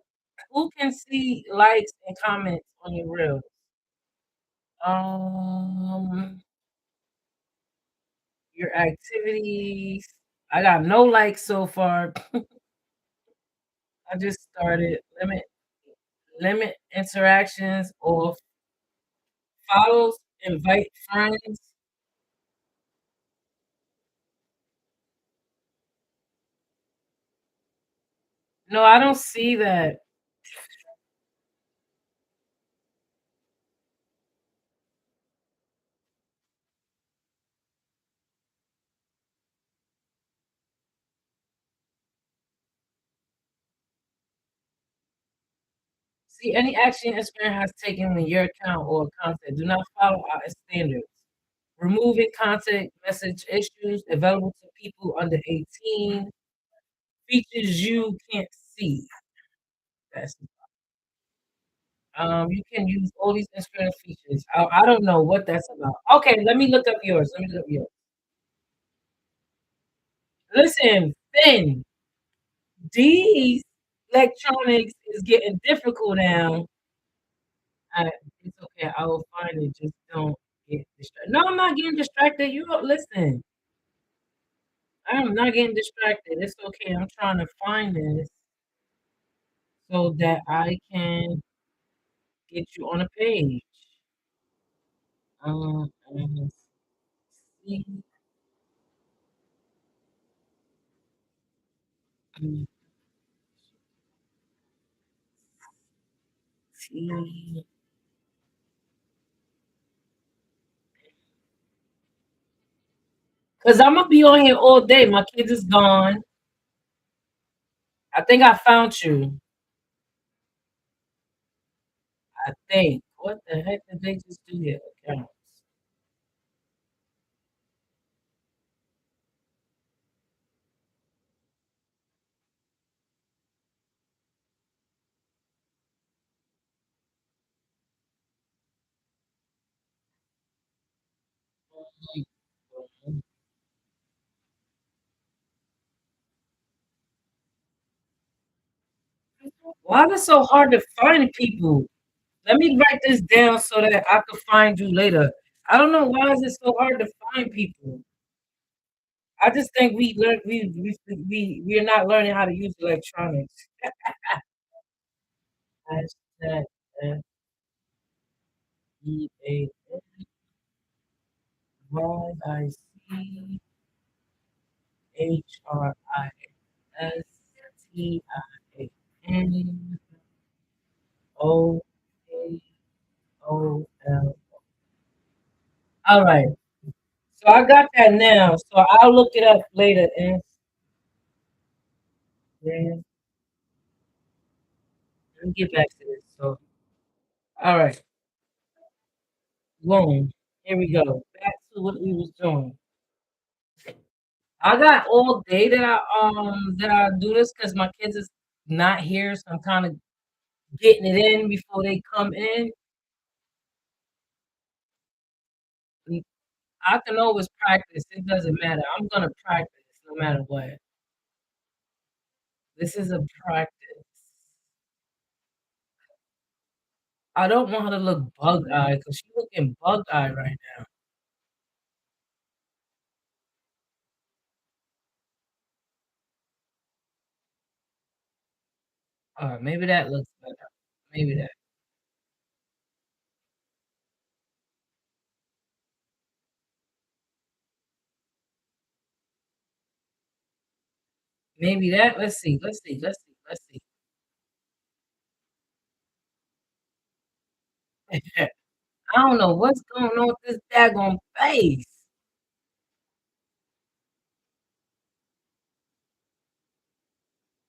who can see likes and comments on your reel? Um your activities. I got no likes so far. I just started limit interactions or follows, invite friends. No, I don't see that. See any action Instagram has taken in your account or content. Do not follow our standards. Removing content message issues available to people under 18. Features you can't see. That's you can use all these Instagram features. I don't know what that's about. Okay, let me look up yours. Let me look up yours. Listen, Finn, these electronics is getting difficult now. I, it's okay. I will find it. Just don't get distracted. No, I'm not getting distracted. You don't listen. I'm not getting distracted. It's okay. I'm trying to find this so that I can get you on a page. Let's see. Mm, see. Cause I'm gonna be on here all day. My kids is gone. I think I found you. I think. What the heck did they just do here? Accounts. Why is it so hard to find people? Let me write this down so that I can find you later. I don't know why is it so hard to find people. I just think we're not learning how to use electronics. Hashtag Eyes IS All right. So I got that now. So I'll look it up later. And let me get back to this. So all right, boom. Here we go. Back to what we was doing. I got all day that I do this because my kids is not here, so I'm kind of getting it in before they come in. I can always practice. It doesn't matter. I'm gonna practice no matter what. This is a practice. I don't want her to look bug eyed because she's looking bug eyed right now. Maybe that looks better. Maybe that. Maybe that. Let's see. Let's see. Let's see. Let's see. I don't know what's going on with this daggone face.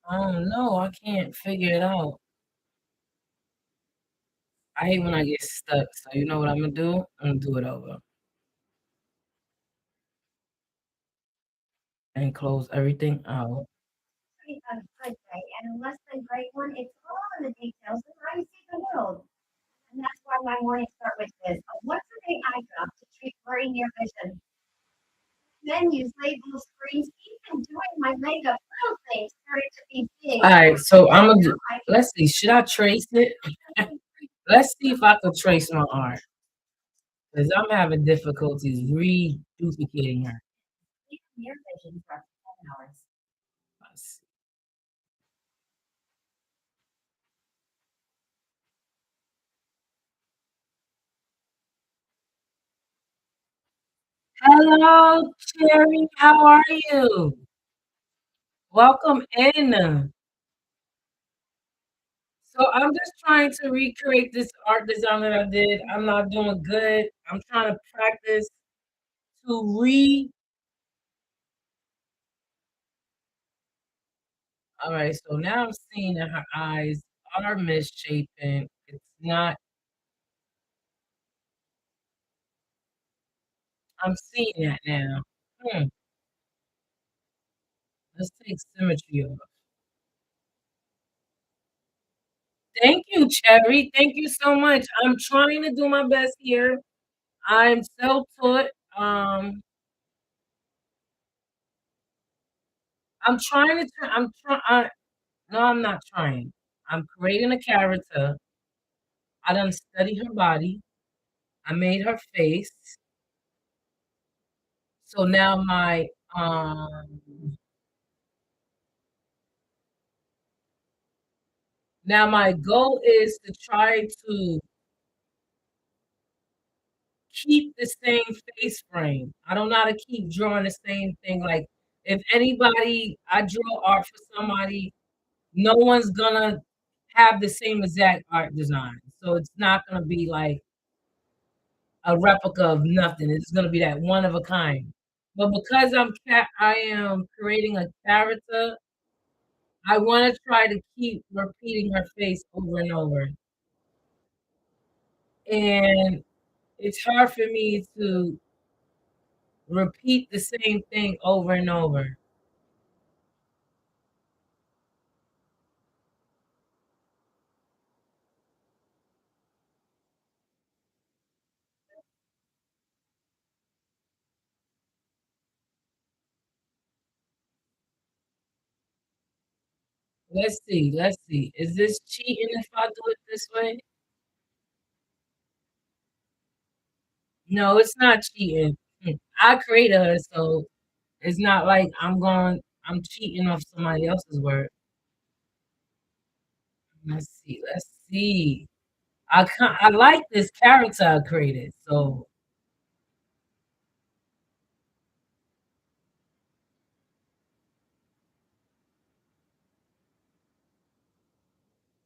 I don't know. I can't figure it out. I hate when I get stuck. So you know what I'm gonna do? I'm gonna do it over and close everything out. Pretty a good day and a less than great one. It's all in the details of how you see the world. And that's why my mornings start with this. A once a day eye drop to treat blurry near vision. Menus, labels, screens, even doing my makeup, little things started to be big. All right. So I'm gonna do. Let's see. Should I trace it? Let's see if I can trace my art because I'm having difficulties reduplicating her. even near vision for up to 10 hours. Let's see. Hello, Cherry. How are you? Welcome in. So I'm just trying to recreate this art design that I did. I'm not doing good. I'm trying to practice to re. All right, so now I'm seeing that her eyes are misshapen. It's not. I'm seeing that now. Hmm. Let's take symmetry off. Thank you, Cherry. Thank you so much. I'm trying to do my best here. I'm self-taught. I'm trying to. I'm trying. No, I'm not trying. I'm creating a character. I done studied her body. I made her face. So now my goal is to try to keep the same face frame. I don't know how to keep drawing the same thing. Like if anybody I draw art for somebody, no one's gonna have the same exact art design. So it's not gonna be like a replica of nothing. It's gonna be that one of a kind. But because I am creating a character, I want to try to keep repeating her face over and over. And it's hard for me to repeat the same thing over and over. Let's see. Let's see. Is this cheating if I do it this way? No, it's not cheating. I created her, so it's not like I'm cheating off somebody else's work. Let's see. Let's see. I like this character I created. So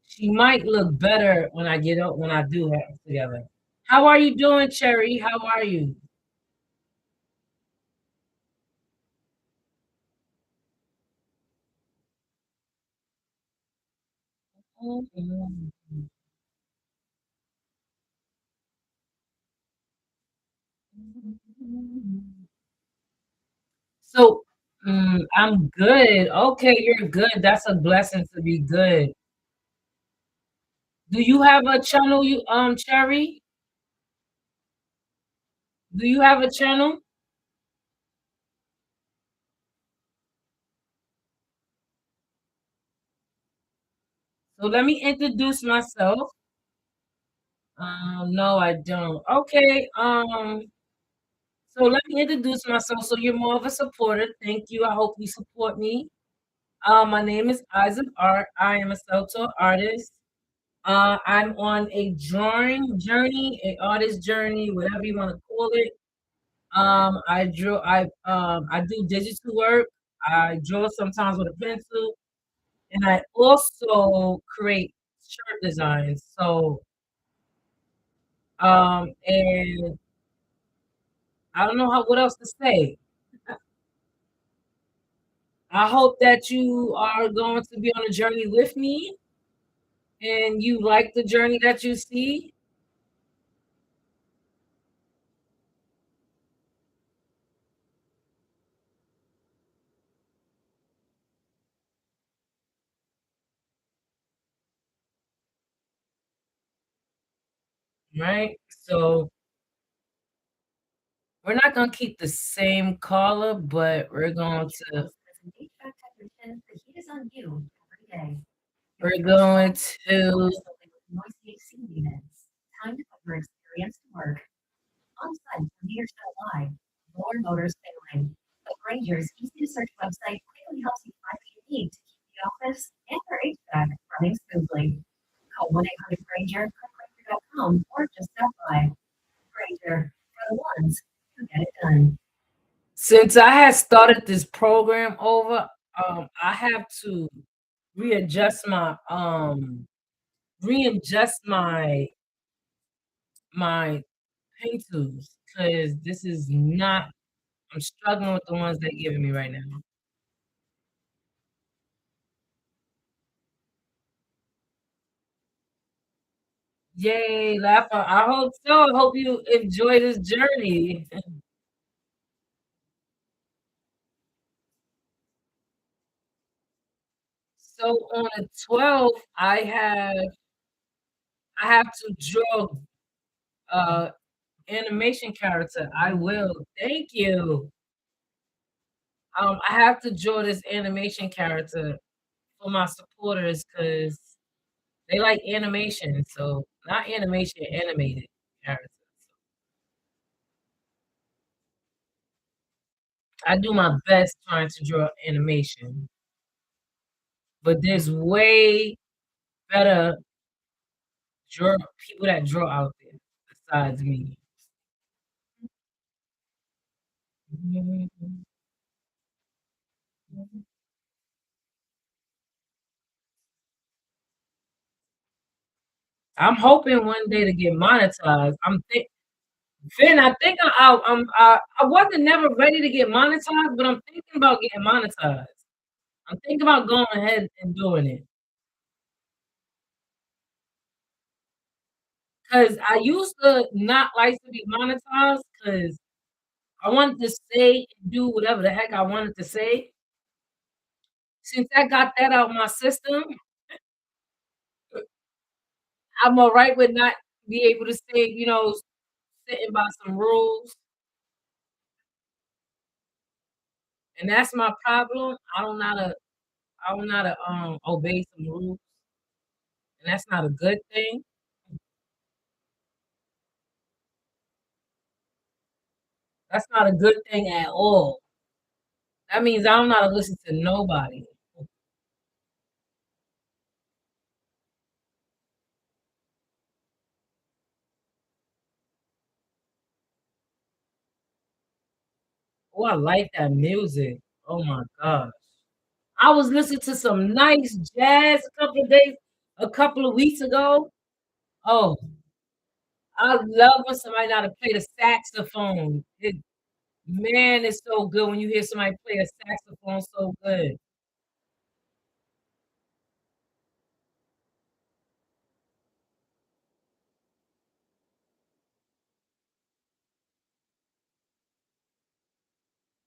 she might look better when I get up when I do have it together. How are you doing, Cherry? How are you? Mhm. So I'm good. Okay, you're good. That's a blessing to be good. Do you have a channel, you Cherry? Do you have a channel? So let me introduce myself. No, I don't. Okay. So let me introduce myself. So you're more of a supporter. Thank you. I hope you support me. My name is Eyes of Art. I am a self-taught artist. I'm on a drawing journey, a artist journey, whatever you want to call it. I do digital work. I draw sometimes with a pencil, and I also create shirt designs. So and I don't know what else to say. I hope that you are going to be on a journey with me and you like the journey that you see, right? So we're not gonna keep the same color, but As an HVAC technician, the heat is on you every day. Your we're first going step, to building with noisy AC units. Time to put your experience to work. On site, the meters don't lie. Blower motors failing. The Granger's easy-to-search website quickly helps you find what you need to keep the office and your HVAC running smoothly. Call 1-800-GRANGER, clickgranger.com, or just stop by. Granger, for the ones who get it done. Since I had started this program over, I have to readjust my readjust my paint tools because this is not. I'm struggling with the ones they're giving me right now. Yay, laugh! I hope so. I hope you enjoy this journey. So on the 12th, I have to draw uh animation character. I will. Thank you. I have to draw this animation character for my supporters because they like animation. So not animation, animated characters. I do my best trying to draw animation, but there's way better draw people that draw out there besides me. Mhm. I'm hoping one day to get monetized. Finn, I think I wasn't never ready to get monetized, but I'm thinking about getting monetized. I'm thinking about going ahead and doing it because I used to not like to be monetized because I wanted to say and do whatever the heck I wanted to say. Since I got that out my system, I'm all right with not be able to say, sitting by some rules, and that's my problem. I don't know how to obey some rules, and that's not a good thing. That's not a good thing at all. That means I don't know how to listen to nobody. Oh, I like that music. Oh my gosh. I was listening to some nice jazz a couple of weeks ago. Oh, I love when somebody know how to play the saxophone. Man, it's so good when you hear somebody play a saxophone so good.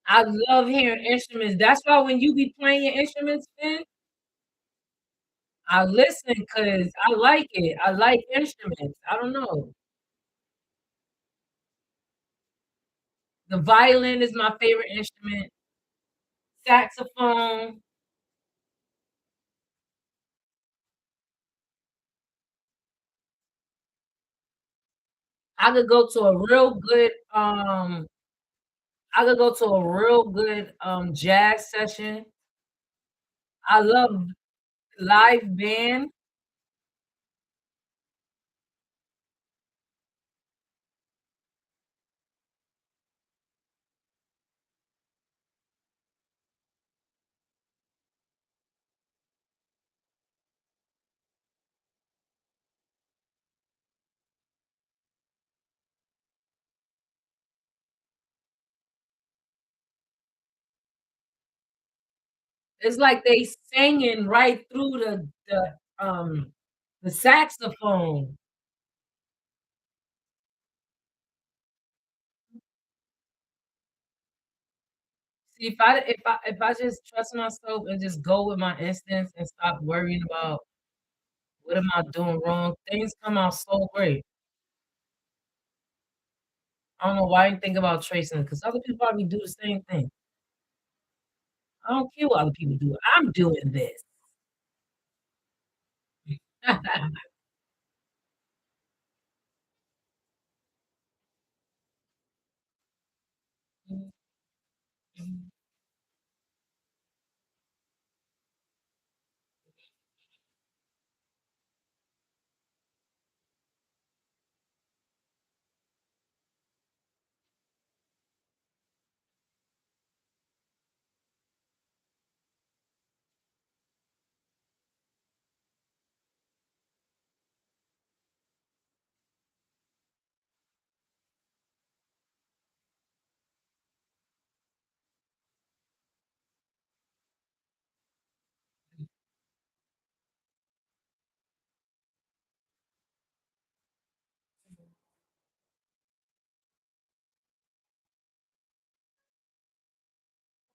I love hearing instruments. That's why when you be playing your instruments, Finn, I listen because I like it. I like instruments. I don't know. The violin is my favorite instrument. Saxophone. I could go to a real good I could go to a real good jazz session. I love live band. It's like they singing right through the saxophone. See, if I just trust myself and just go with my instincts and stop worrying about what am I doing wrong, things come out so great. I don't know why I didn't think about tracing it because other people probably do the same thing. I don't care what other people do. I'm doing this.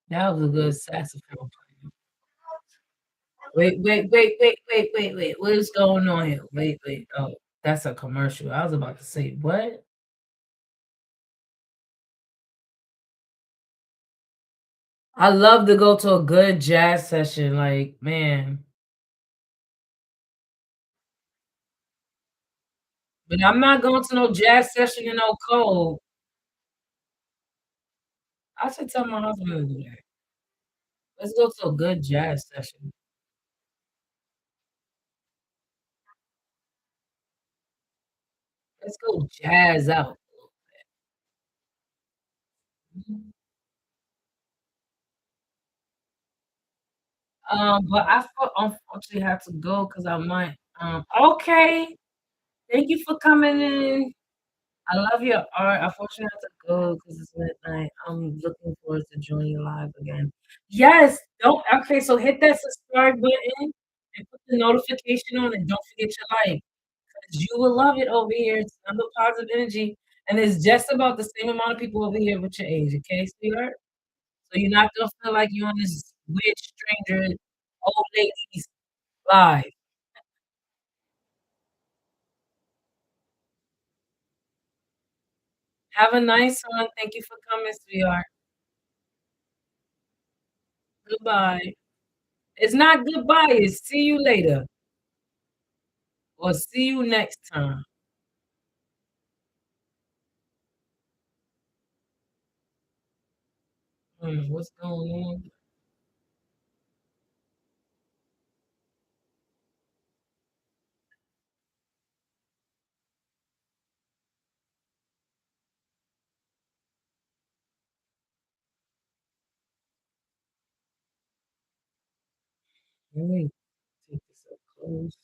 That was a good saxophone player. Wait. What is going on here? Wait. Oh, that's a commercial. I was about to say, what? I love to go to a good jazz session. Like, man, but I'm not going to no jazz session in no cold. I should tell my husband to do that. Let's go to a good jazz session. Let's go jazz out. Mhm. But I unfortunately have to go because I might. Okay. Thank you for coming in. I love your art. Unfortunately, I have to go because it's midnight. I'm looking forward to joining you live again. Yes. Don't. Okay. So hit that subscribe button and put the notification on, and don't forget your like. 'Cause you will love it over here. It's under positive energy, and it's just about the same amount of people over here with your age. Okay, sweetheart. So you're not gonna feel like you're on this weird stranger, old ladies live. Have a nice one. Thank you for coming, sweetheart. Goodbye. It's not goodbye, it's see you later or see you next time. What's going on? Let me take this up close.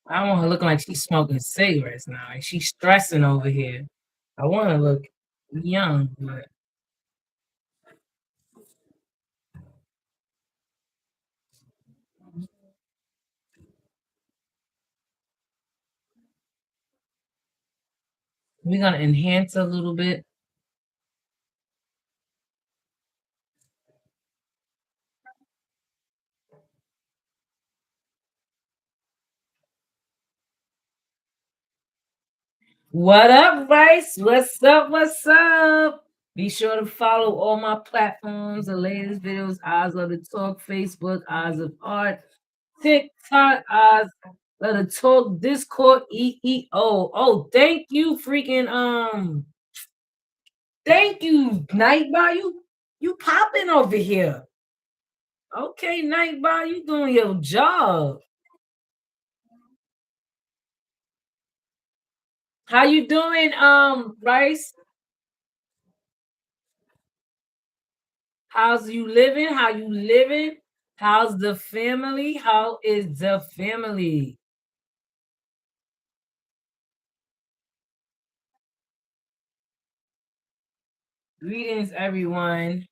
I want her looking like she's smoking cigarettes now. Like she's stressing over here. I want to look young, but we're gonna enhance a little bit. What up, Rice? What's up? What's up? Be sure to follow all my platforms, the latest videos, Eyes of the Talk, Facebook, Eyes of Art, TikTok, Eyes of the Talk, Discord, EEO. Oh, thank you, freaking thank you, Nightbot. You popping over here. Okay, Nightbot, you doing your job. How you doing, Rice? How's you living? How you living? How's the family? How is the family? Greetings, everyone.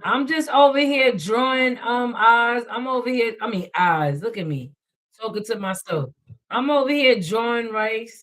I'm just over here drawing eyes. I'm over here. I mean eyes. Look at me. Talking to myself. I'm over here drawing rice.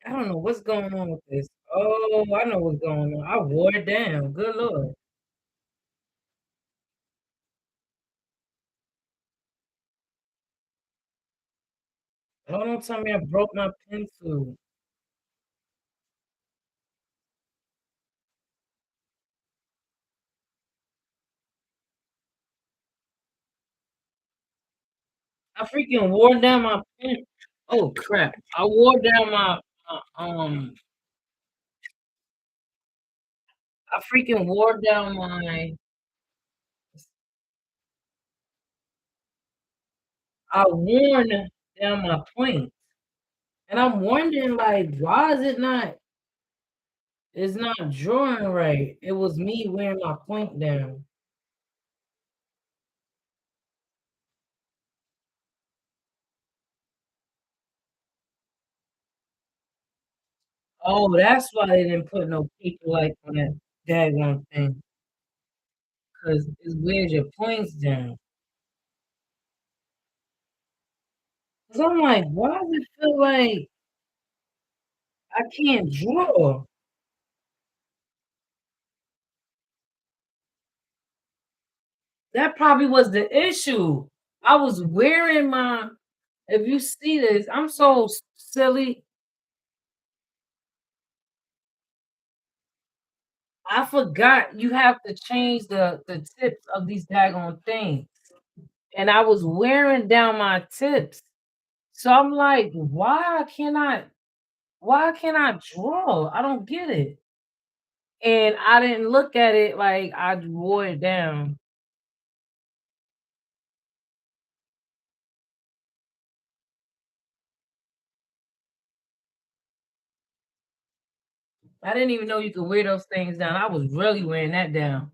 I don't know what's going on with this. Oh, I know what's going on. I wore it down. Good lord. Oh, don't tell me I broke my pencil. I freaking wore down my pen. Oh crap! I wore down I freaking wore down my. I worn down my point, and I'm wondering like, why is it not? It's not drawing right. It was me wearing my point down. Oh, that's why they didn't put no paper like on that daggone thing. Cause it wears your points down. Cause I'm like, why does it feel like I can't draw? That probably was the issue. I was wearing my. If you see this, I'm so silly. I forgot you have to change the tips of these daggone things, and I was wearing down my tips. So I'm like, why can't I draw? I don't get it. And I didn't look at it like I wore it down. I didn't even know you could wear those things down. I was really wearing that down.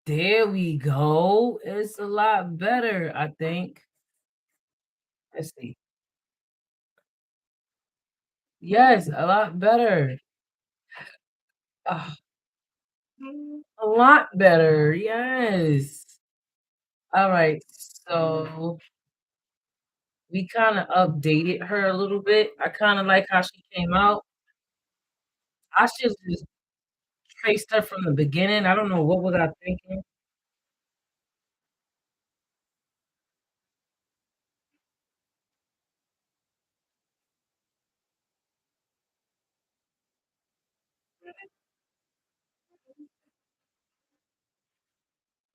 There we go. It's a lot better, I think. Let's see. Yes, a lot better. Ah, a lot better. Yes. All right. So we kind of updated her a little bit. I kind of like how she came out. I should just traced her from the beginning. I don't know what was I thinking.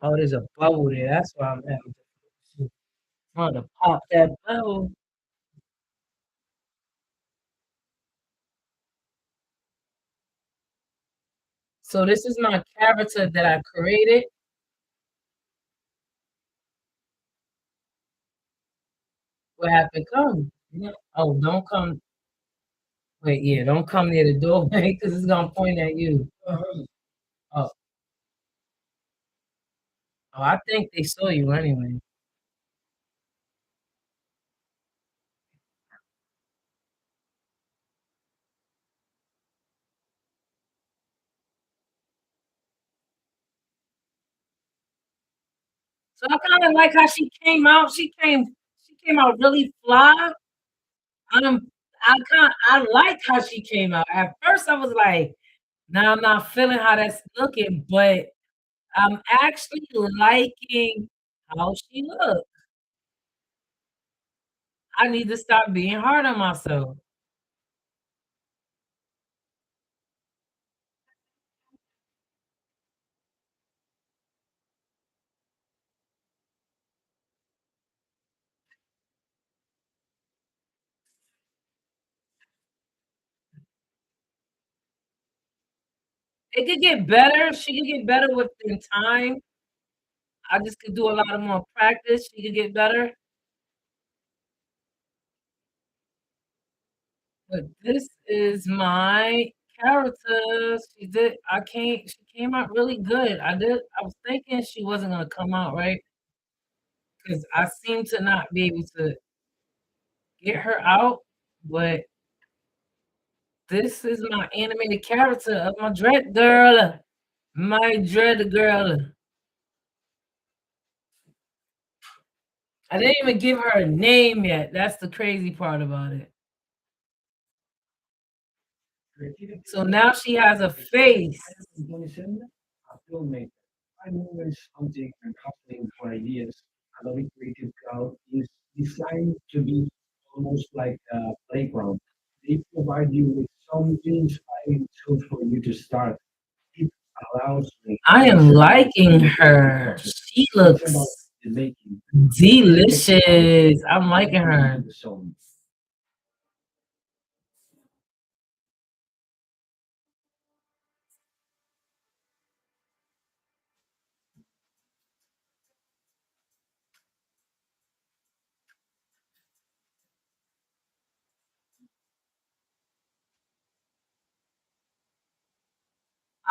Oh, there's a bubble there. That's why I'm having to trying to pop that bubble. So this is my character that I created. What happened? Come. Yeah. Oh, don't come. Wait, yeah, don't come near the doorway because it's gonna point at you. Oh, oh, I think they saw you anyway. So I kind of like how she came out. She came out really fly. I like how she came out. At first, I was like, "Nah, I'm not feeling how that's looking," but I'm actually liking how she looks. I need to stop being hard on myself. It could get better. She could get better within time. I just could do a lot of more practice. She could get better. But this is my character. She came out really good. I was thinking she wasn't gonna come out right because I seem to not be able to get her out, but this is my animated character of my dread girl. My dread girl. I didn't even give her a name yet. That's the crazy part about it. Creativity So now she has a is so face. in 27, a filmmaker. I'm always hunting and hustling for ideas. Adobe Creative Cloud is designed to be almost like a playground. They provide you with some inspiring tools for you to start. It allows me I less am about liking the creative her. process. She It's about looks the making. It gets you out of delicious. I'm liking getting into her. the zone.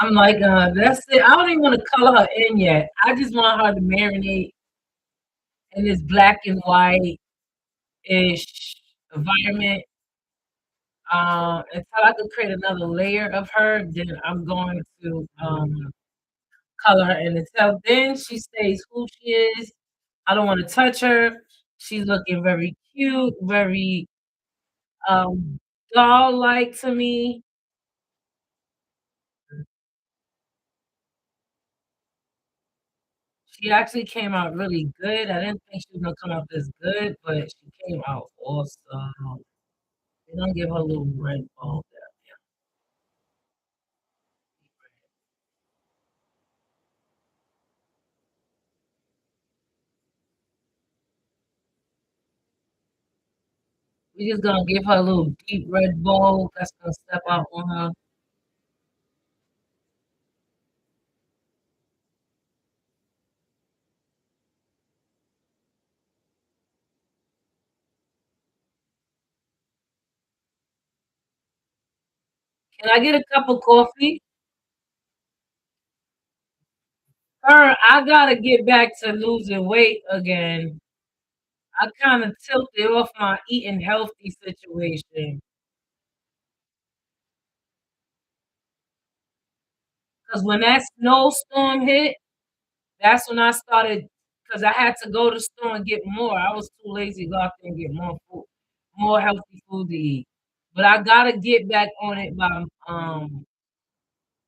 I'm liking her. That's it. I don't even want to color her in yet. I just want her to marinate in this black and white ish environment. Until I could create another layer of her, then I'm going to color her. And until then, she stays who she is. I don't want to touch her. She's looking very cute, very doll like to me. She actually came out really good. I didn't think she was gonna come out this good, but she came out awesome. They don't give her a little red ball there. We're just gonna give her a little deep red bowl that's gonna step out on her. Can I get a cup of coffee? I gotta get back to losing weight again. I kind of tilted off my eating healthy situation because when that snowstorm hit, that's when I started. Because I had to go to the store and get more. I was too lazy to go out there and get more food, more healthy food to eat. But I gotta get back on it by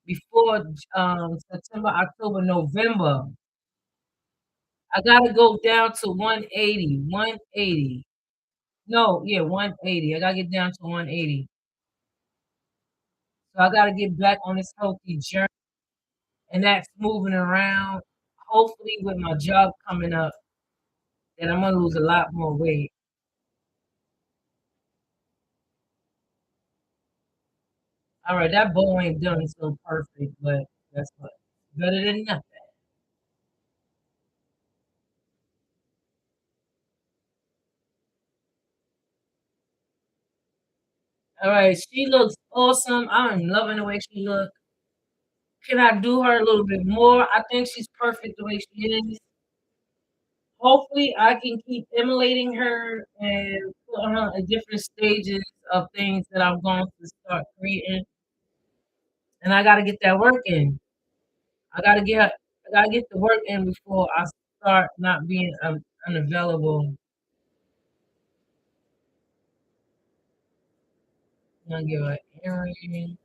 before September, October, November. I gotta go down to 180, 180. No, yeah, 180. I gotta get down to 180. So I gotta get back on this healthy journey, and that's moving around. Hopefully, with my job coming up, then I'm gonna lose a lot more weight. All right, that bowl ain't done so perfect, but that's what better than nothing. All right, she looks awesome. I'm loving the way she looks. Can I do her a little bit more? I think she's perfect the way she is. Hopefully, I can keep emulating her and put her in different stages of things that I'm going to start creating. And I got to get that work in. I got to get I got to get the work in before I start not being unavailable. I'm gonna give her an earring.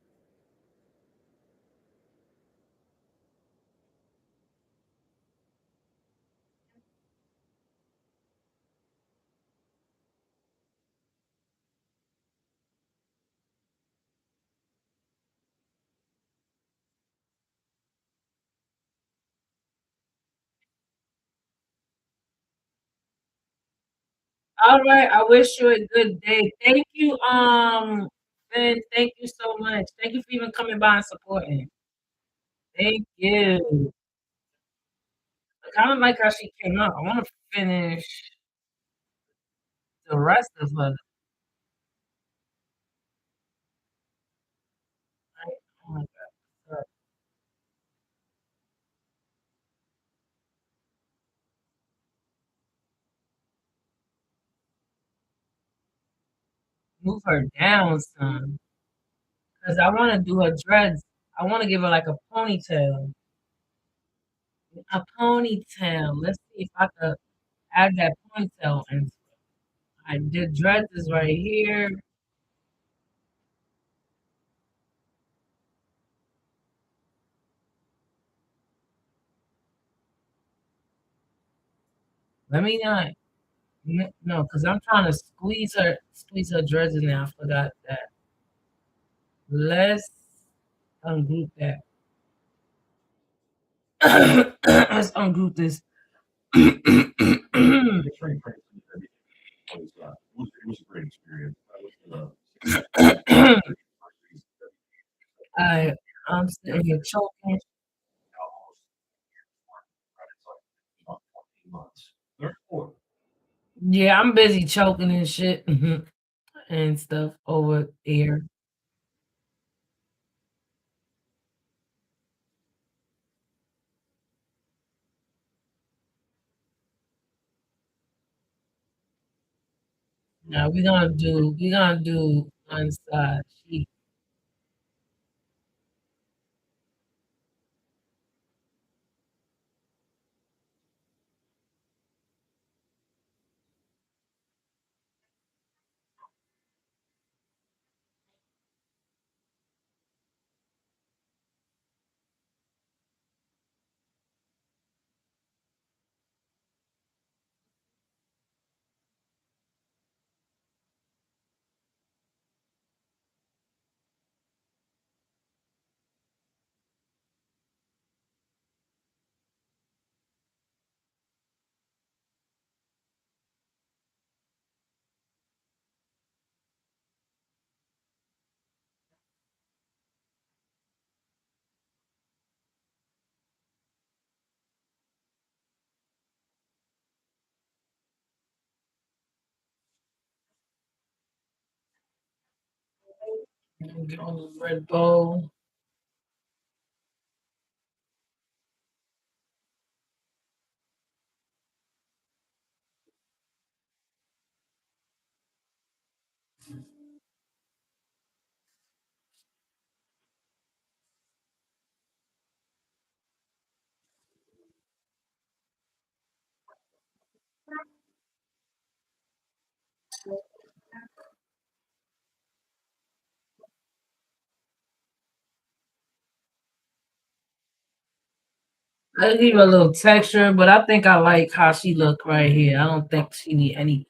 All right. I wish you a good day. Thank you, Ben. Thank you so much. Thank you for even coming by and supporting. Thank you. I kind of like how she came out. I want to finish the rest of her. Right? Oh my God. Move her down some. Because I want to do her dreads. I want to give her like a ponytail. A ponytail. Let's see if I could add that ponytail. And I did dreads is right here. Let me not. No, because I'm trying to squeeze her dreads in there. I forgot that. Let's ungroup that. Let's ungroup this. The train Franklin and everything was a great experience. I was in a 60 I I'm sitting here choking. almost right, it's like about 14 months. Therefore, Yeah, I'm busy choking and shit and stuff over here. Now we're gonna do one side cheek. Get on the red bowl. I give her a little texture, but I think I like how she look right here. I don't think she need any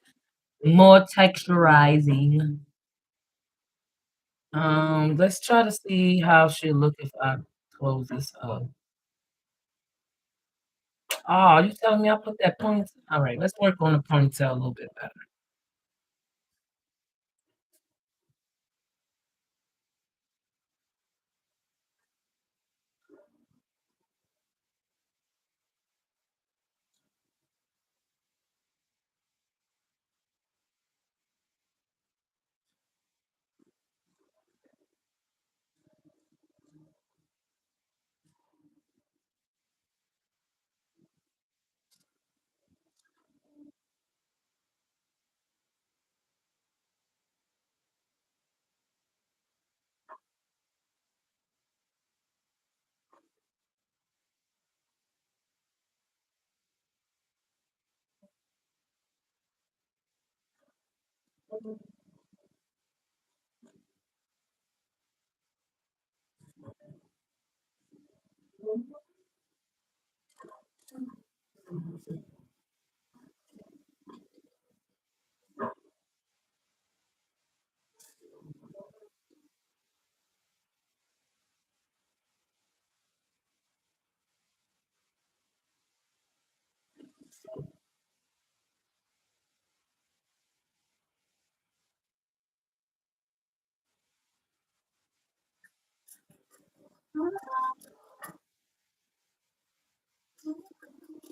more texturizing. Let's try to see how she look if I close this up. Oh, you telling me I put that ponytail? All right, let's work on the ponytail a little bit better.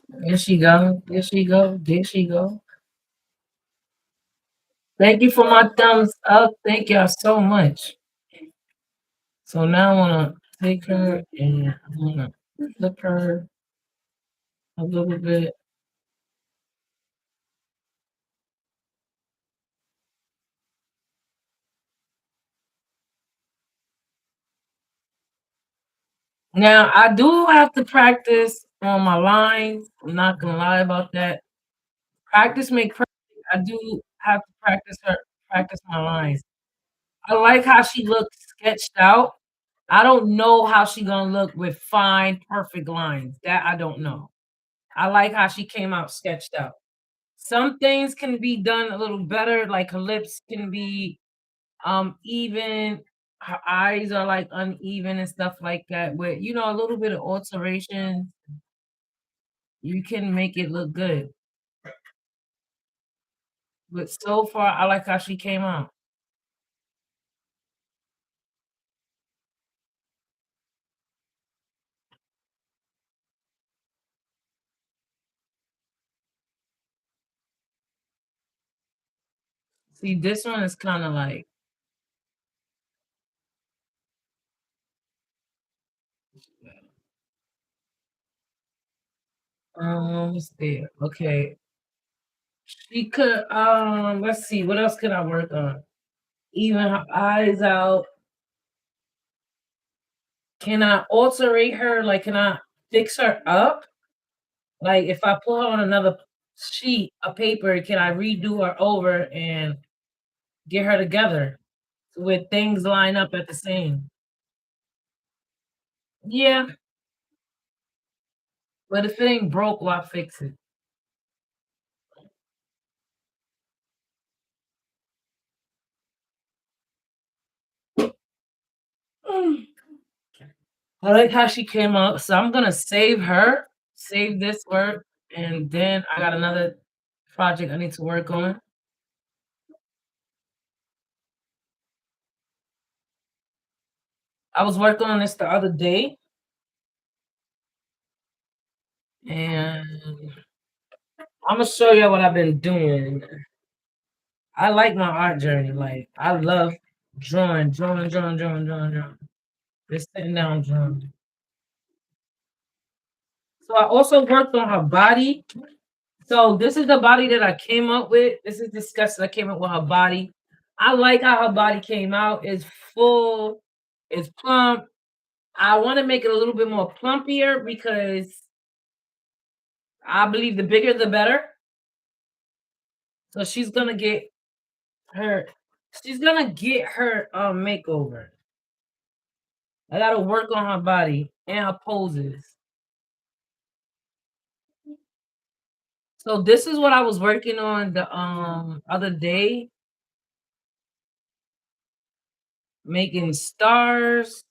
There she go. There she go. There she go. Thank you for my thumbs up. Thank y'all so much. So now I wanna take her and I'm gonna flip her a little bit. Now I do have to practice on my lines. I'm not gonna lie about that. Practice make perfect. I do have to practice my lines. I like how she looks sketched out. I don't know how she gonna look with fine, perfect lines. That I don't know. I like how she came out sketched out. Some things can be done a little better, like her lips can be even, her eyes are like uneven and stuff like that. With a little bit of alteration, you can make it look good. But so far, I like how she came out. See, this one is kind of like, let's see. Okay, she could, let's see, what else can I work on? Even her eyes out. Can I alterate her? Like, can I fix her up? Like, if I put her on another sheet of paper, can I redo her over and get her together with things line up at the same? Yeah, but if it ain't broke, why fix it? Mm. I like how she came up, so I'm gonna save her, save this work, and then I got another project I need to work on. I was working on this the other day, and I'm gonna show you what I've been doing. I like my art journey. Like I love drawing. Just sitting down drawing. So I also worked on her body. So this is the body that I came up with. This is the sketch that I came up with her body. I like how her body came out. It's full, it's plump. I want to make it a little bit more plumpier because I believe the bigger the better. So her she's gonna get her makeover. I gotta work on her body and her poses. So this is what I was working on the other day, making stars.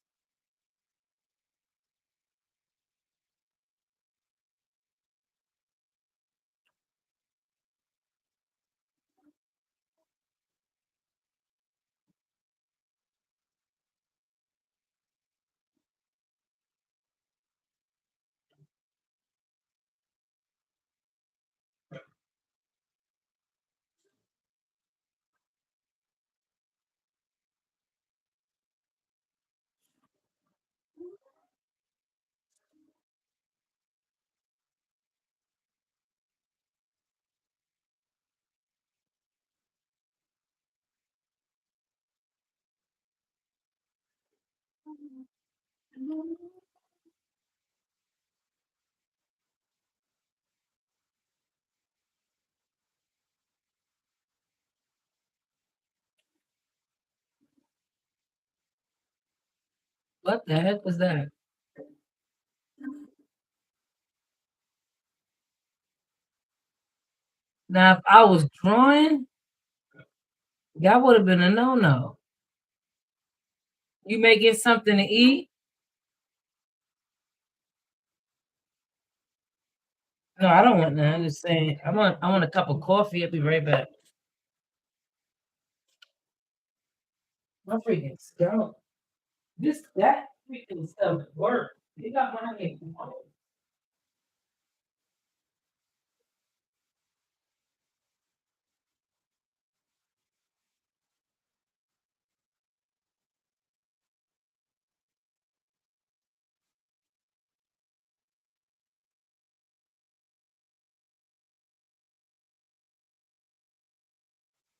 What the heck was that? Now, if I was drawing, that would have been a no-no. You making something to eat? No, I don't want that. I'm just saying. I want a cup of coffee. I'll be right back. My freaking scalp. That freaking stuff work. They got money.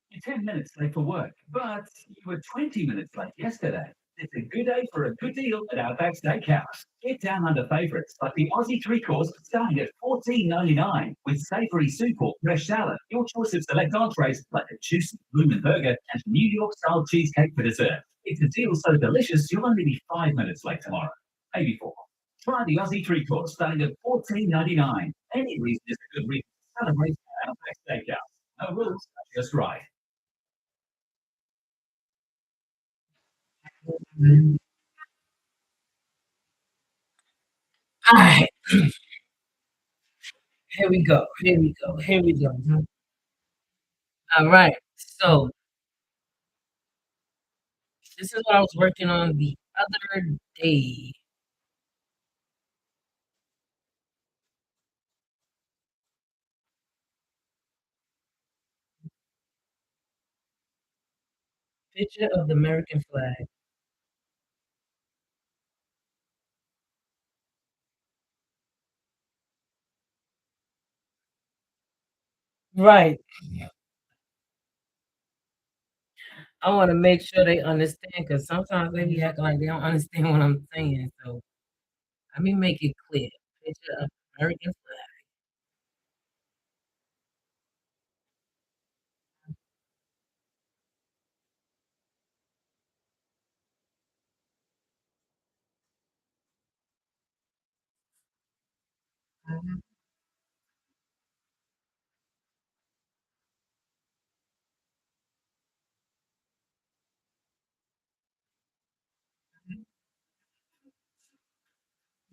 You're 10 minutes late for work, but you were 20 minutes late yesterday. It's a good day for a good deal at Outback Steakhouse. Get down under favourites like the Aussie three-course starting at $14.99 with savoury soup or fresh salad. Your choice of select entrees like a juicy bloomin' burger and New York-style cheesecake for dessert. It's a deal so delicious you'll only be 5 minutes late tomorrow, maybe 4. Try the Aussie three-course starting at $14.99. Any reason is a good reason to celebrate Steakhouse. No rules, just right. Mhm. All right, here we go. Here we go. Here we go. All right. So this is what I was working on the other day. Picture of the American flag. Right. I want to make sure they understand because sometimes they be acting like they don't understand what I'm saying. So let me make it clear. Picture of American flag. Mhm.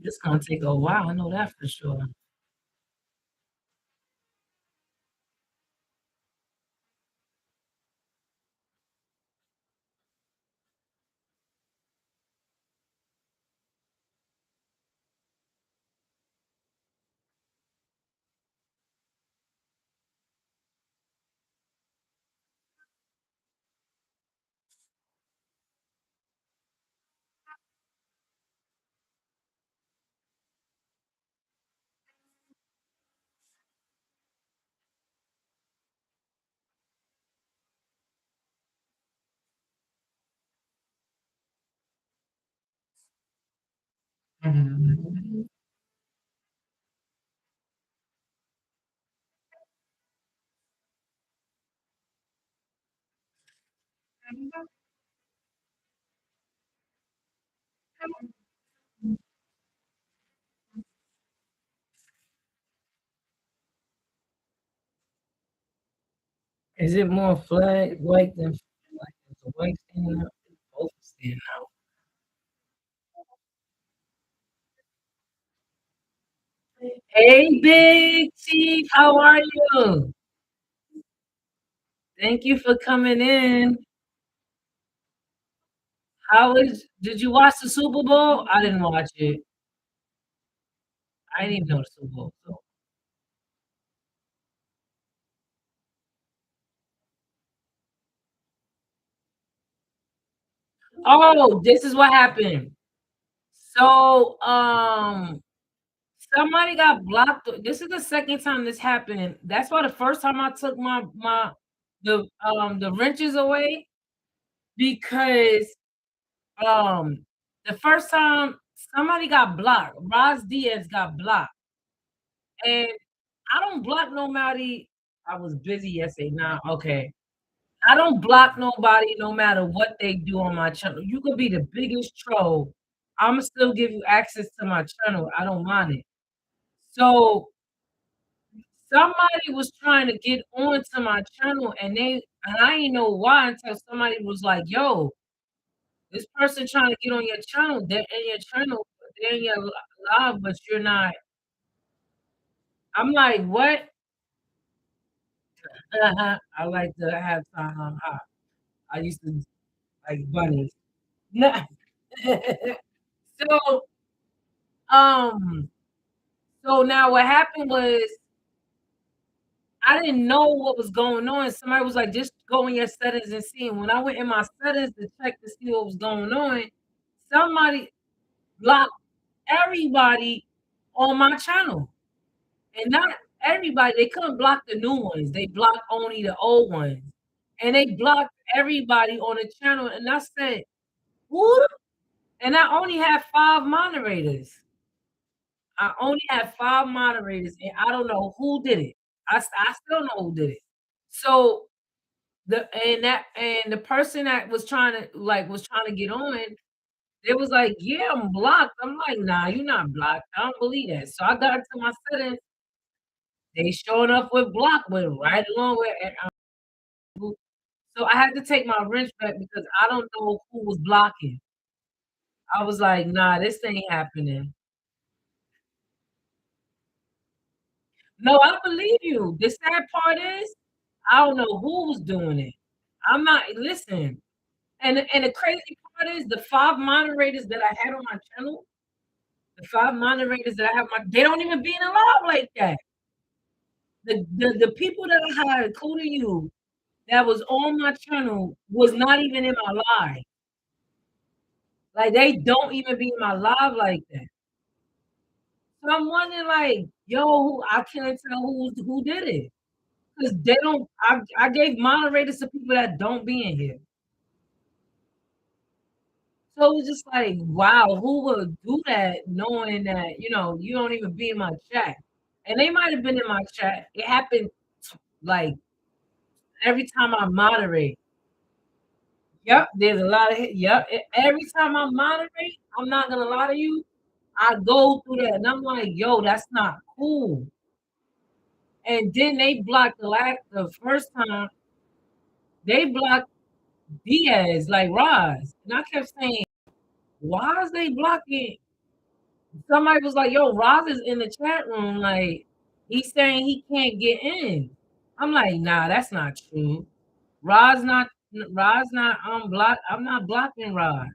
It's gonna take a while. I know that for sure. Mhm. Is it more flag white than like is the white standing out? Both standing out. Hey, Big Chief, how are you? Thank you for coming in. How is? Did you watch the Super Bowl? I didn't watch it. I didn't even know the Super Bowl. So. Oh, this is what happened. So, somebody got blocked. This is the second time this happened. That's why the first time I took the wrenches away because the first time somebody got blocked. Roz Diaz got blocked, and I don't block nobody. I was busy yesterday. Now, okay. I don't block nobody no matter what they do on my channel. You could be the biggest troll. I'ma still give you access to my channel. I don't mind it. So somebody was trying to get onto my channel and I didn't know why until somebody was like, yo, this person trying to get on your channel. They're in your channel, they're in your live, but you're not. I'm like, what? I like to have time. I used to like bunnies. No. So Um, so now what happened was I didn't know what was going on. Somebody was like, just go in your settings and see. And when I went in my settings to check to see what was going on, somebody blocked everybody on my channel. And not everybody, they couldn't block the new ones. They blocked only the old ones. And they blocked everybody on the channel. And I said, who? And I only had 5 moderators. I only have 5 moderators, and I don't know who did it. I still know who did it. So the person that was trying to get on, they was like, "Yeah, I'm blocked." I'm like, "Nah, you're not blocked. I don't believe that." So I got into my settings. They showing up with block with right along with so I had to take my wrench back because I don't know who was blocking. I was like, "Nah, this ain't happening." No, I believe you. The sad part is, I don't know who was doing it. I'm not listen, and the crazy part is the 5 moderators that I had on my channel, the 5 moderators that I have my they don't even be in a live like that. The people that I had, including you, that was on my channel was not even in my live. Like, they don't even be in my live like that. So I'm wondering, like, yo, I can't tell who did it. Because they don't I gave moderators to people that don't be in here. So it was just like, wow, who would do that knowing that, you don't even be in my chat? And they might have been in my chat. It happened like every time I moderate. Yep, there's a lot of yep. Every time I moderate, I'm not gonna lie to you, I go through that and I'm like, yo, that's not cool. And then they blocked the first time they blocked Diaz like Roz. And I kept saying, why is they blocking? Somebody was like, yo, Roz is in the chat room. Like, he's saying he can't get in. I'm like, nah, that's not true. Roz not Roz not block. I'm not blocking Roz.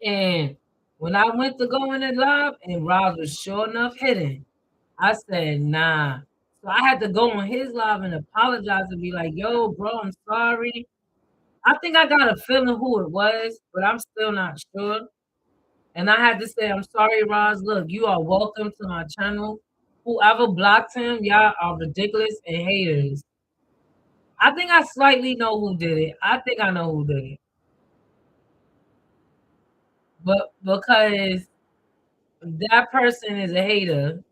And when I went to go in the live and Roz was sure enough hidden, I said, nah. So I had to go on his live and apologize and be like, yo, bro, I'm sorry. I think I got a feeling who it was, but I'm still not sure. And I had to say, I'm sorry, Roz. Look, you are welcome to my channel. Whoever blocked him, y'all are ridiculous and haters. I think I slightly know who did it. I think I know who did it. But because that person is a hater,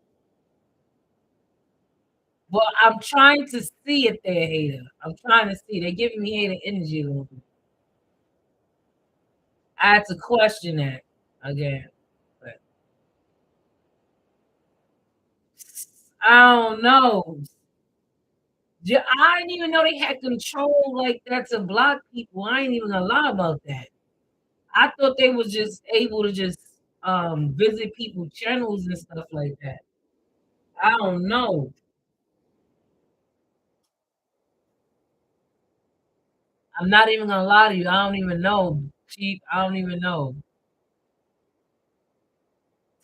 well, I'm trying to see if they're a hater. I'm trying to see. They're giving me hater energy a little bit. I had to question that again. But I don't know. I didn't even know they had control like that to block people. I ain't even gonna lie about that. I thought they was just able to just visit people's channels and stuff like that. I don't know. I'm not even gonna lie to you. I don't even know, Chief. I don't even know.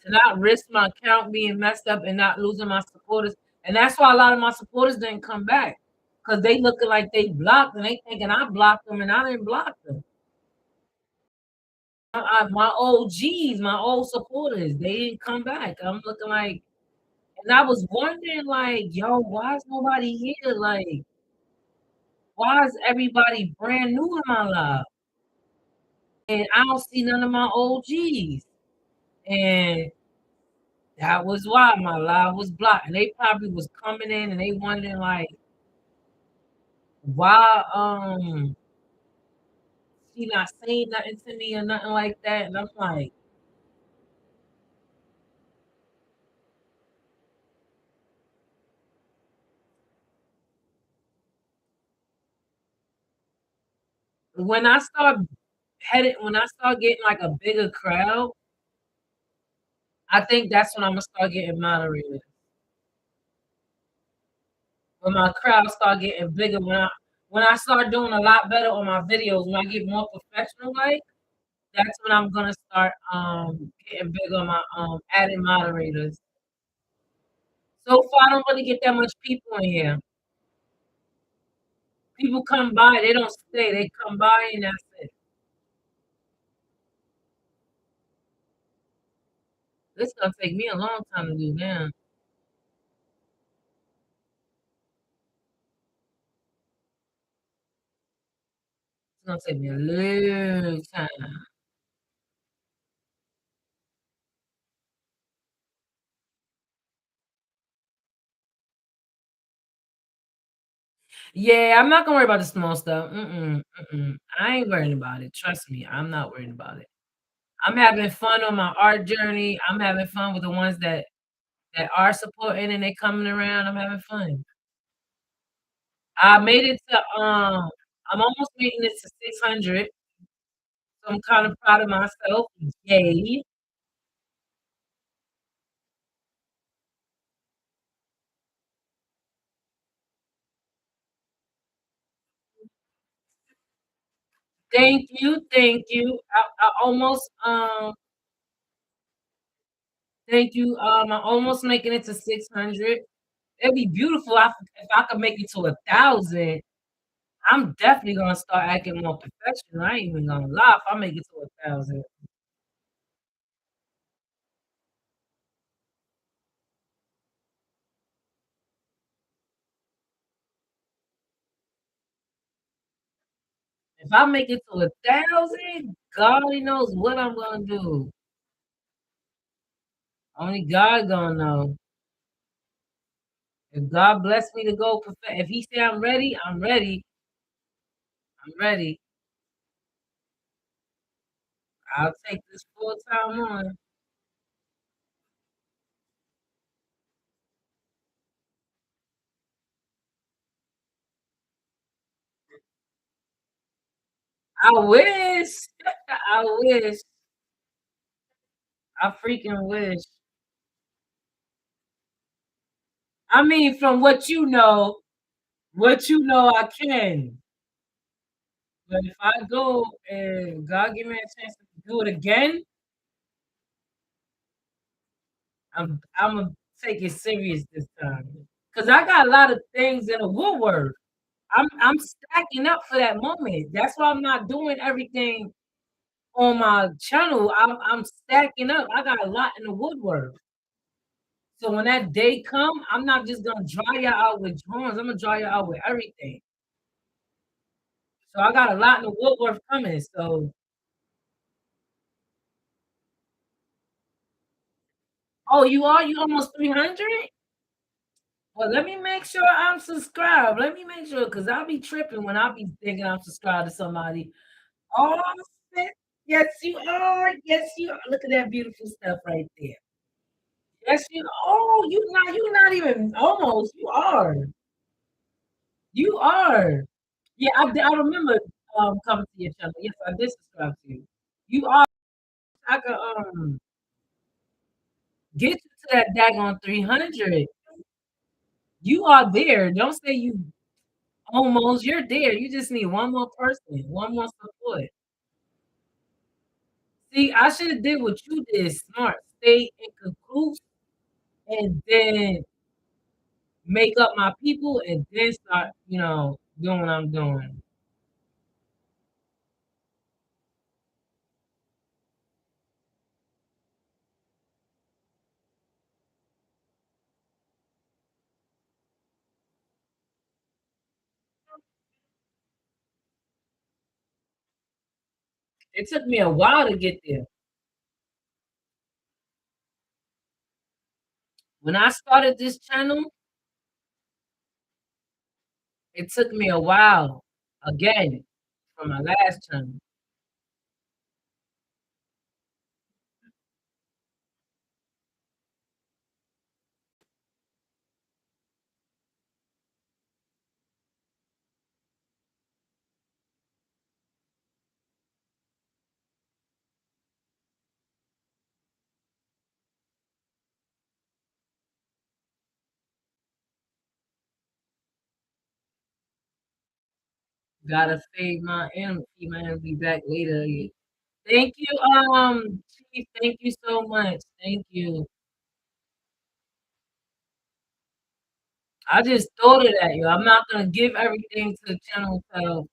To not risk my account being messed up and not losing my supporters. And that's why a lot of my supporters didn't come back. Because they looking like they blocked and they thinking I blocked them and I didn't block them. My old G's, my old supporters, they didn't come back. I'm looking like, and I was wondering, like, yo, why is nobody here? Like, why is everybody brand new in my life? And I don't see none of my old G's. And that was why my live was blocked. And they probably was coming in and they wondering, like, why she not saying nothing to me or nothing like that. And I'm like, when I start when I start getting like a bigger crowd, I think that's when I'm gonna start getting moderated. When my crowd start getting bigger, when I start doing a lot better on my videos, when I get more professional like, that's when I'm gonna start getting bigger on my adding moderators. So far I don't really get that much people in here. People come by, they don't stay, they come by and that's it. This gonna take me a long time to do now. It's gonna take me a long time. Yeah, I'm not gonna worry about the small stuff. Mm-mm, mm-mm. I ain't worrying about it. Trust me, I'm not worrying about it. I'm having fun on my art journey. I'm having fun with the ones that are supporting and they coming around. I'm having fun. I made it to I'm almost making it to 600. So I'm kind of proud of myself. Yay. Thank you. Thank you. I almost thank you. I'm almost making it to 600. It'd be beautiful if I could make it to 1,000. I'm definitely gonna start acting more professional. I ain't even gonna lie. If I make it to 1,000, if I make it to 1,000, God only knows what I'm gonna do. Only God gonna know. If God bless me to go, if He say I'm ready, I'm ready. I'm ready. I'll take this full time on. I wish. I wish. I freaking wish. I mean, from what you know, I can. But if I go and God give me a chance to do it again, I'm gonna take it serious this time. Cause I got a lot of things in the woodwork. I'm stacking up for that moment. That's why I'm not doing everything on my channel. I'm stacking up. I got a lot in the woodwork. So when that day come, I'm not just gonna dry y'all out with drawings. I'm gonna dry y'all out with everything. So I got a lot in the woodwork coming. So oh, you are? You almost 300? Well, let me make sure I'm subscribed. Let me make sure, cause I'll be tripping when I be thinking I'm subscribed to somebody. Oh, shit. Yes, you are. Yes, you are. Look at that beautiful stuff right there. Yes, you. Oh, you not even almost. You are. You are. Yeah, I remember coming to your channel. Yes, I did subscribe to you. You are. I could get you to that daggone 300. You are there. Don't say you almost. You're there. You just need one more person, one more support. See, I should have did what you did. Smart. Stay in cahoots and then make up my people and then start, doing what I'm doing. It took me a while to get there. When I started this channel, it took me a while again from my last channel. Gotta feed my energy, man. Be back later. Thank you, Chief. Thank you so much. Thank you. I just thought of that, yo. I'm not gonna give everything to the channel until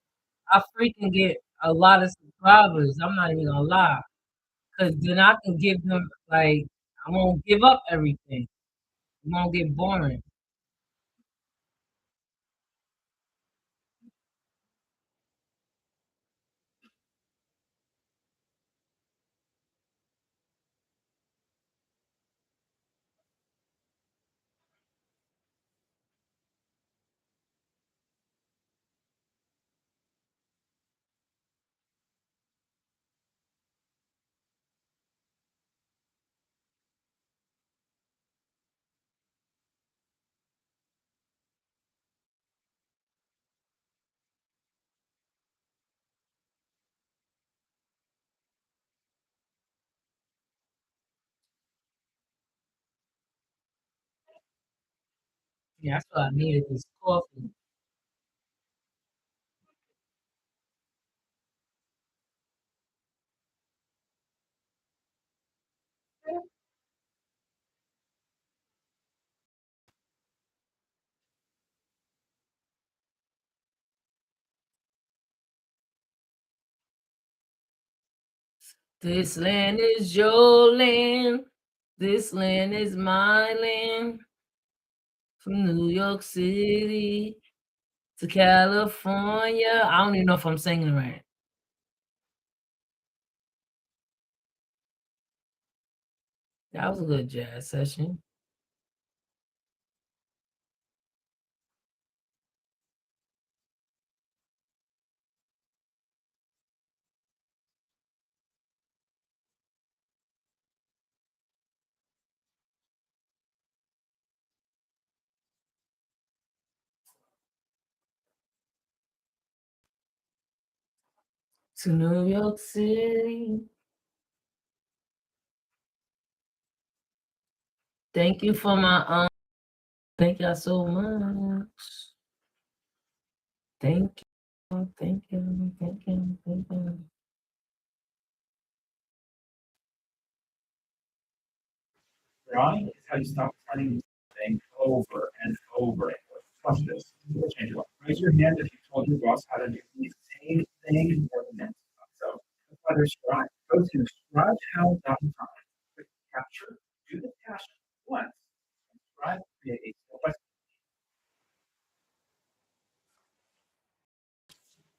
I freaking get a lot of subscribers. I'm not even gonna lie. Cause then I can give them like I won't give up everything. It won't get boring. Yeah, that's what I needed, this coffee. This land is your land. This land is my land. From New York City to California. I don't even know if I'm singing right. That was a good jazz session. To New York City. Thank you for my thank y'all so much. Thank you, thank you, thank you, thank you. Drawing is how you stop turning thing over and over and over. Watch this. We'll change it up. Raise your hand if you told your boss how to do the same thing more than once. So that's why there's scribe. Go to scribe.how.time. Click capture, do the task once, and scribe create a step by.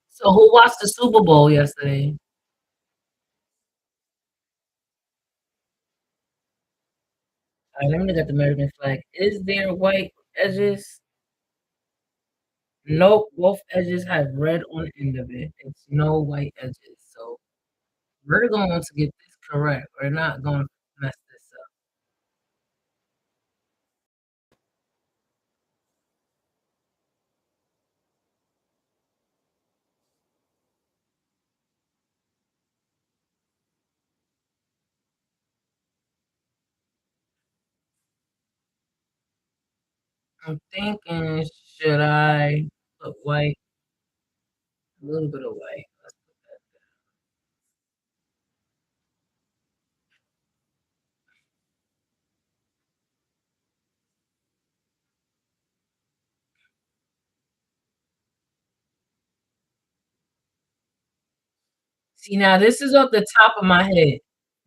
So who watched the Super Bowl yesterday? Let me look at the American flag. Is there white edges? Nope, both edges have red on the end of it. It's no white edges. So we're going to get this correct. We're not going to mess this up. I'm thinking, should I put white? A little bit of white. Let's put that. See, now this is off the top of my head.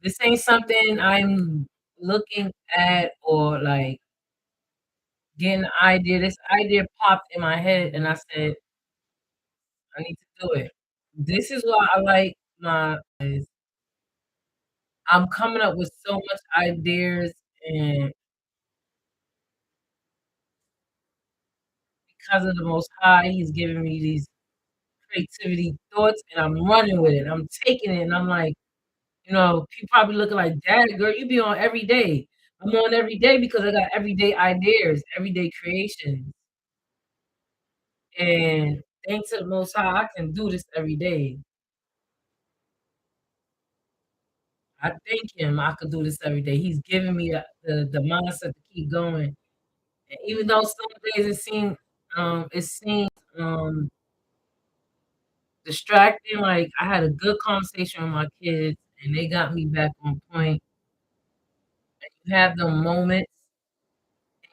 This ain't something I'm looking at or like getting an idea. This idea popped in my head and I said, I need to do it. This is why I like my is I'm coming up with so much ideas and because of the most high, he's giving me these creativity thoughts and I'm running with it. I'm taking it and I'm like, people probably looking like, Dad, girl, you be on every day. I'm on every day because I got everyday ideas, everyday creations. And thanks to the most high, I can do this every day. I thank him I could do this every day. He's giving me the mindset to keep going. And even though some days it seems distracting, like I had a good conversation with my kids and they got me back on point. You have the moments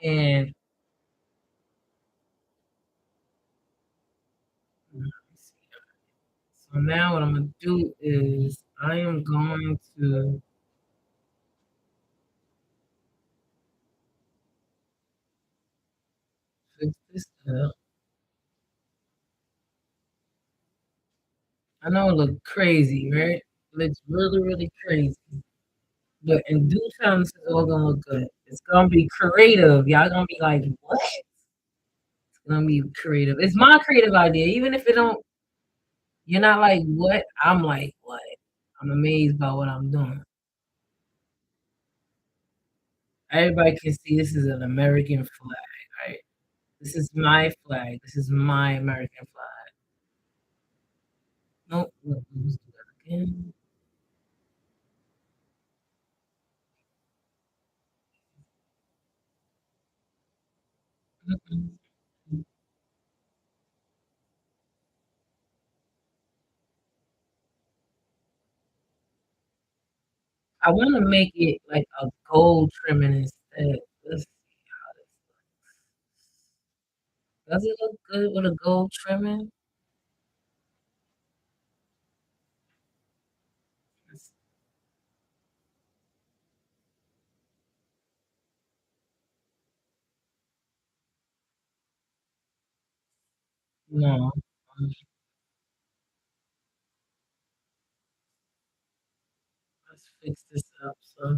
and let me see. So now what I'm gonna do is I am going to fix this up. I know it looks crazy, right? It looks really, really crazy. But in due time, this is all gonna look good. It's gonna be creative. Y'all gonna be like, what? It's gonna be creative. It's my creative idea. Even if it don't, you're not like, what? I'm like, what? I'm amazed by what I'm doing. Everybody can see this is an American flag, right? This is my flag. This is my American flag. Nope. Let's do that again. I want to make it like a gold trimming instead. Let's see how this does. It look good with a gold trimming? Let's- No. Let's fix this up so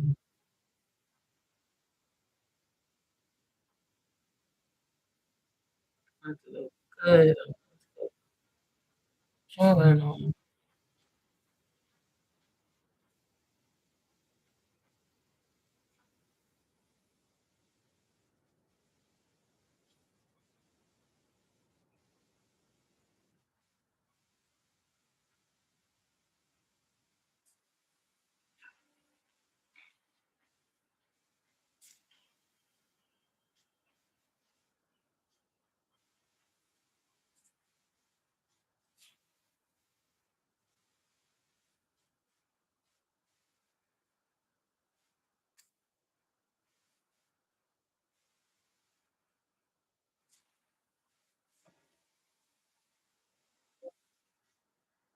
it look good. Drawing on.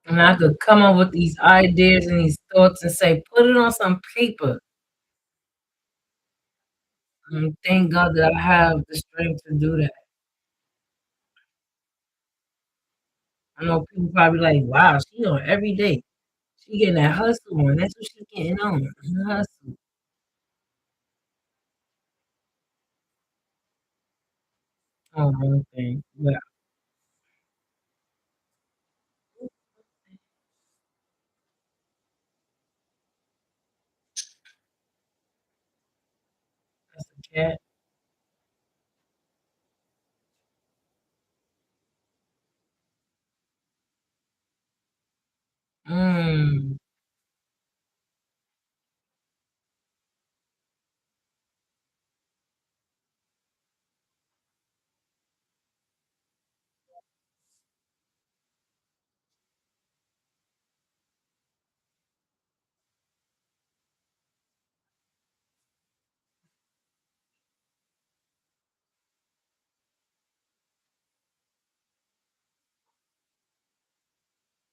And I could come up with these ideas and these thoughts and say, put it on some paper. And thank God that I have the strength to do that. I know people probably like, wow, she on every day. She getting that hustle on. That's what she getting on. Hustle. Oh, wrong thing. But that's a cat. Mm.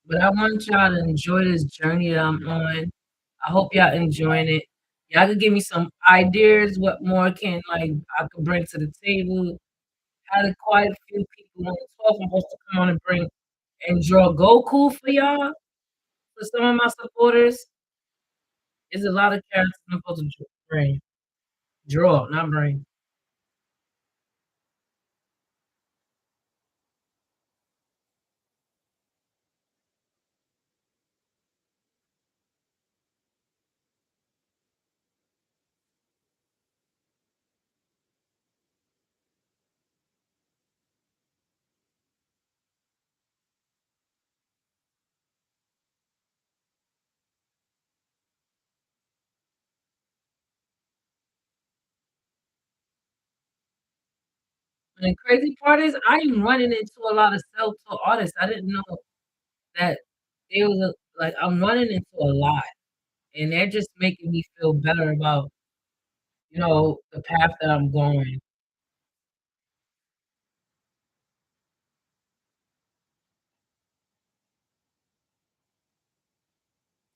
But I want y'all to enjoy this journey that I'm on. I hope y'all enjoying it. Y'all could give me some ideas. What more can like I could bring to the table? Had a quite a few people on the 12th. I'm supposed to come on and bring and draw Goku for y'all. For some of my supporters, there's a lot of characters I'm supposed to bring. Draw, not bring. And the crazy part is I am running into a lot of self-taught artists. I didn't know that it was like I'm running into a lot, and they're just making me feel better about the path that I'm going.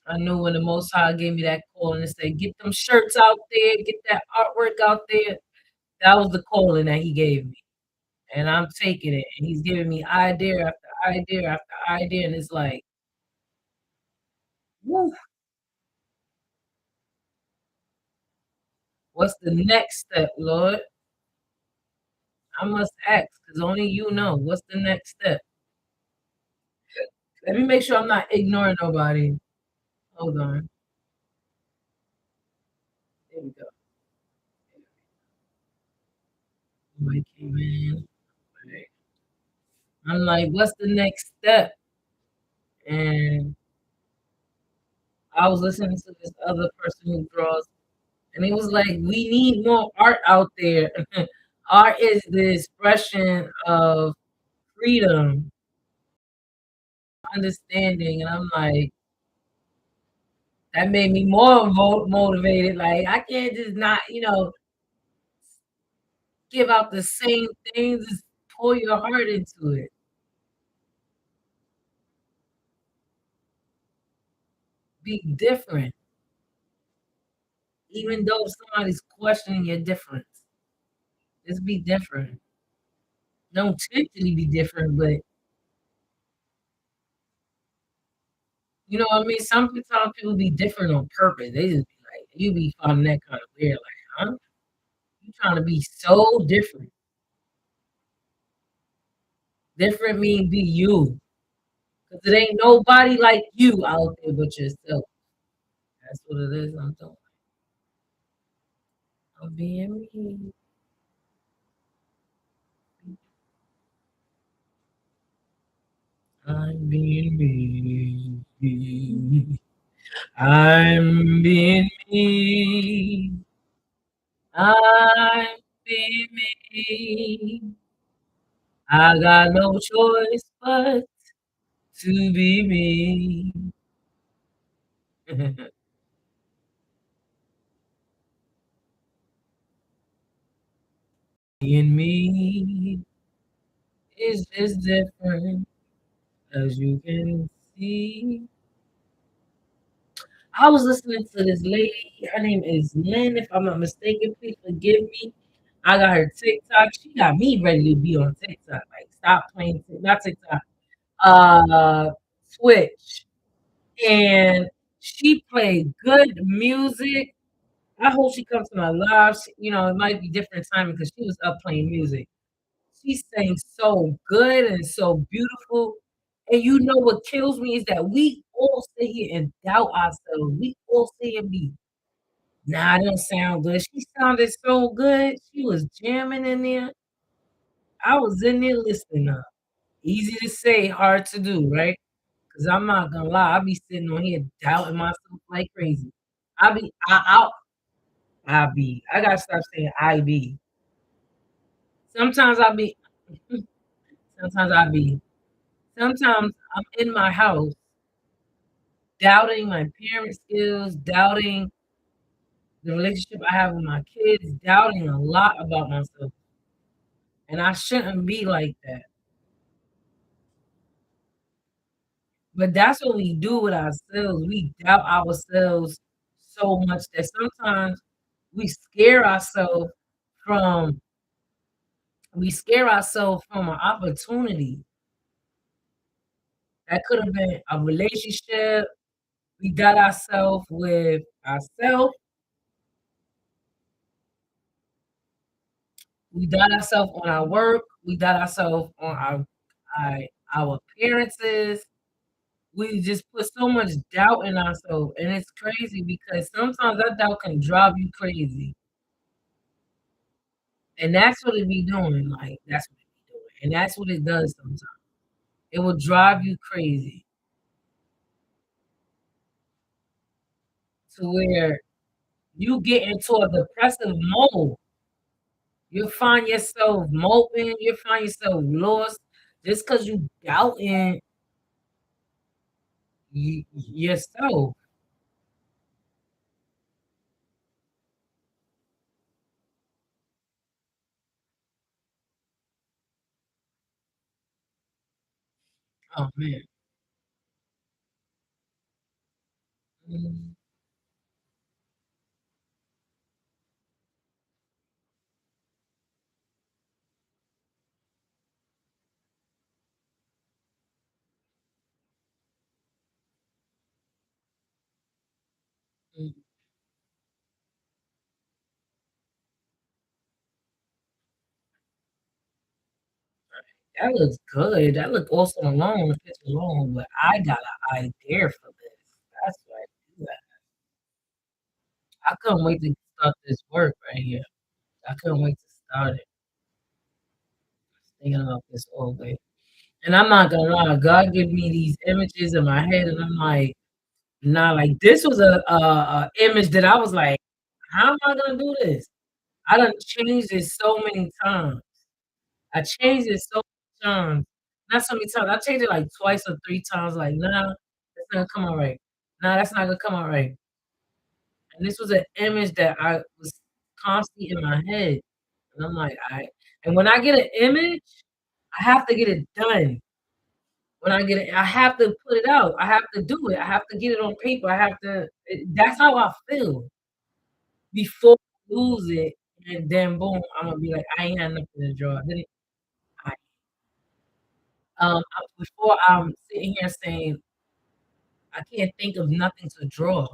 I knew when the Most High gave me that call and said, "Get them shirts out there, get that artwork out there." That was the calling that He gave me, and I'm taking it. And He's giving me idea after idea after idea, and it's like, woo, what's the next step, Lord? I must ask, because only you know what's the next step. Let me make sure I'm not ignoring nobody. Hold on. There we go. Somebody came in. Right. I'm like, what's the next step? And I was listening to this other person who draws, and it was like, we need more art out there. Art is the expression of freedom, understanding. And I'm like, That made me more motivated. Like I can't just not, give out the same things. Just pour your heart into it. Be different, even though somebody's questioning your difference. Just be different. Don't intentionally be different, but you know what I mean. Sometimes people be different on purpose. They just be like, you be finding that kind of weird. Like, huh? You trying to be so different. Different mean be you. Because it ain't nobody like you out there but yourself. That's what it is. I'm doing. I'm being me. I'm being me. I'm being me. I'm being me. I got no choice but to be me. Being me is just different, as you can see. I was listening to this lady. Her name is Lynn, if I'm not mistaken. Please forgive me. I got her TikTok. She got me ready to be on TikTok. Like, stop playing, not TikTok, uh, Twitch. And she played good music. I hope she comes to my live. It might be different timing because she was up playing music. She sang so good and so beautiful. And you know what kills me is that we all sit here and doubt ourselves. We all sit here and be, nah, I don't sound good. She sounded so good. She was jamming in there. I was in there listening to her. Easy to say, hard to do, right? Because I'm not gonna lie, I be sitting on here doubting myself like crazy. I be, I gotta stop saying I be. Sometimes I be, sometimes I be. Sometimes I'm in my house doubting my parent skills, doubting the relationship I have with my kids, doubting a lot about myself. And I shouldn't be like that. But that's what we do with ourselves. We doubt ourselves so much that sometimes we scare ourselves from an opportunity that could have been a relationship. We doubt ourselves with ourselves. We doubt ourselves on our work. We doubt ourselves on our our appearances. We just put so much doubt in ourselves, and it's crazy because sometimes that doubt can drive you crazy, and that's what it be doing. Like that's what it be doing, and that's what it does sometimes. It will drive you crazy to where you get into a depressive mode. You find yourself moping. You find yourself lost just because you doubting yourself. Oh man. Mhm. Mhm. That looks good. That look awesome alone, the picture alone, but I got an idea for this. That's what I do that. I couldn't wait to start this work right here. I couldn't wait to start it. Thinking about this all day. And I'm not gonna lie, God give me these images in my head, and I'm like, nah, like this was a image that I was like, how am I gonna do this? I done changed it so many times. I changed it so many times. Not so many times. I changed it like twice or three times. Like, nah, it's not come out right. Nah, that's not gonna come out right. And this was an image that I was constantly in my head. And I'm like, I and when I get an image, I have to get it done. When I get it, I have to put it out. I have to do it. I have to get it on paper. I have to. That's how I feel before I lose it, and then boom, I'm gonna be like, I ain't had nothing to draw. Then I, before I'm sitting here saying I can't think of nothing to draw.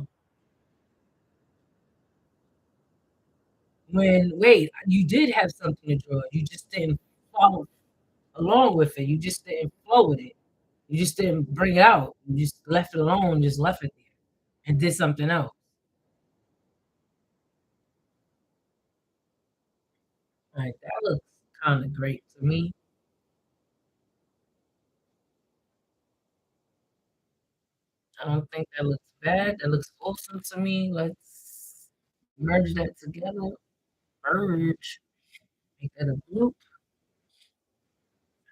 When wait, you did have something to draw. You just didn't follow along with it. You just didn't flow with it. You just didn't bring it out. You just left it alone, just left it there and did something else. Like that looks kind of great to me. I don't think that looks bad. That looks awesome to me. Let's merge that together. Merge. Make that a group.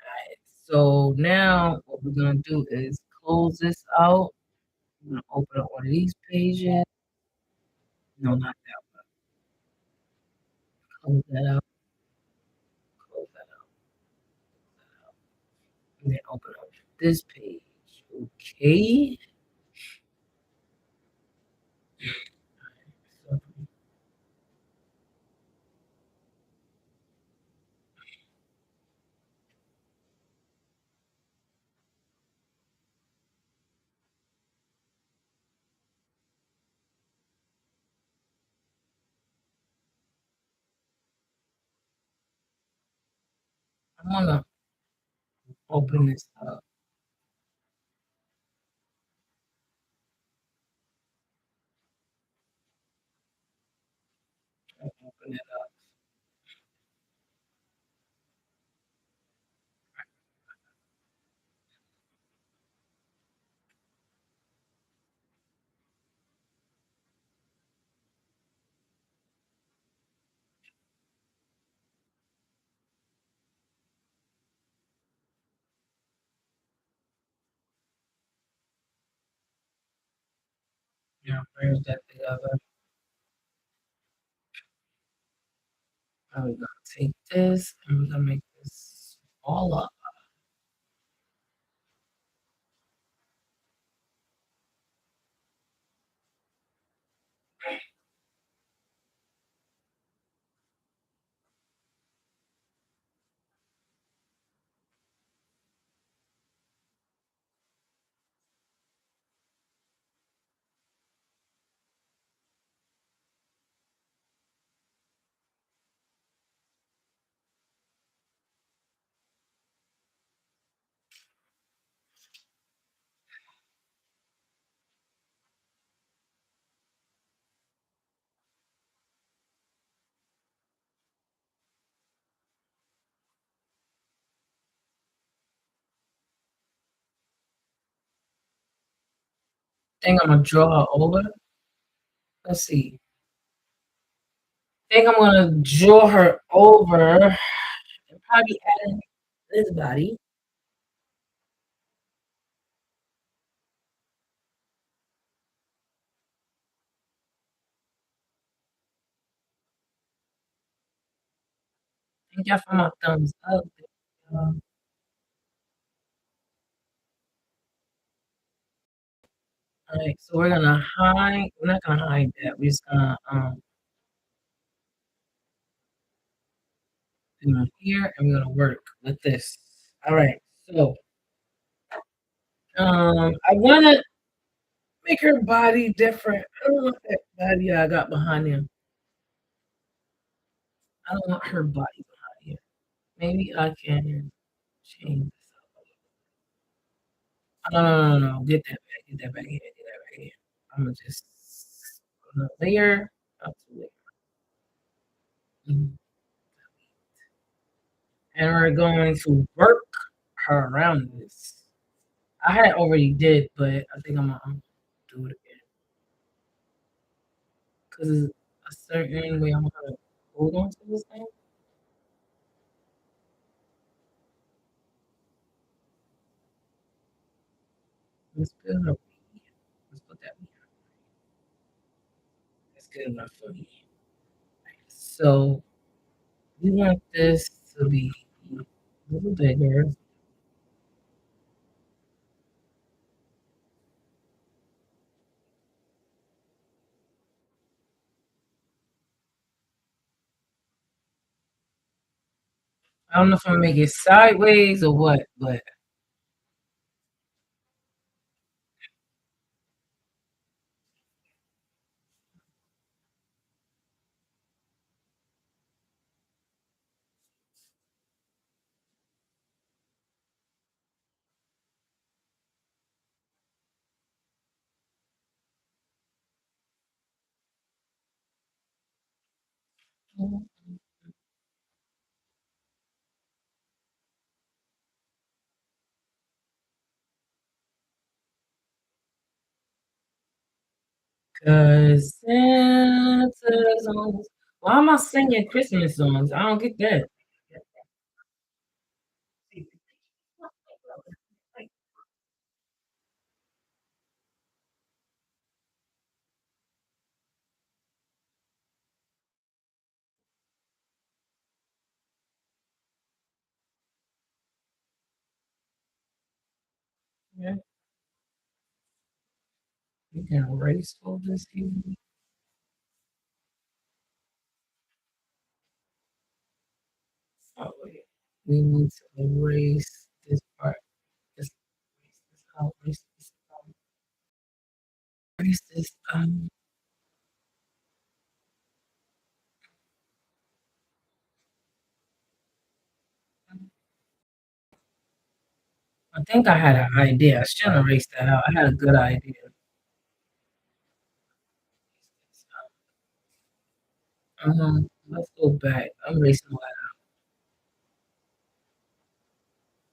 Alright. So now what we're gonna do is close this out. I'm gonna open up one of these pages. No, not that one. Close that out. Close that out. And then open up this page. Okay. So I'm gonna open this up. Open it up. Yeah, merge that together. Now we're gonna take this and we're gonna make this all up. Think I'm gonna draw her over. Let's see. Think I'm gonna draw her over and probably add in this body. Thank y'all for my thumbs up. All right, so we're gonna hide. We're not gonna hide that. We're just gonna do it here, and we're gonna work with this. All right. So I wanna make her body different. I don't want that body I got behind him. I don't want her body behind here. Maybe I can change this up. No, no, no, no, no. Get that back. Get that back here. Get that back here. I'm gonna just put a layer up to layer. Mhm. And we're going to work her around this. I had already did, but I think I'm gonna do it again because it's a certain way I'm gonna hold on to this thing. Let's put her. Let's put that. good enough for me. So we want this to be a little bigger. I don't know if I'm gonna make it sideways or what, but cause Santa's on. Why am I singing Christmas songs? I don't get that. Yeah, we can erase all this here. Oh wait, we need to erase this part. Just erase this out. Erase this out. Erase this. I think I had an idea. I shouldn't erase that out. I had a good idea. Let's go back. I'm erasing all that.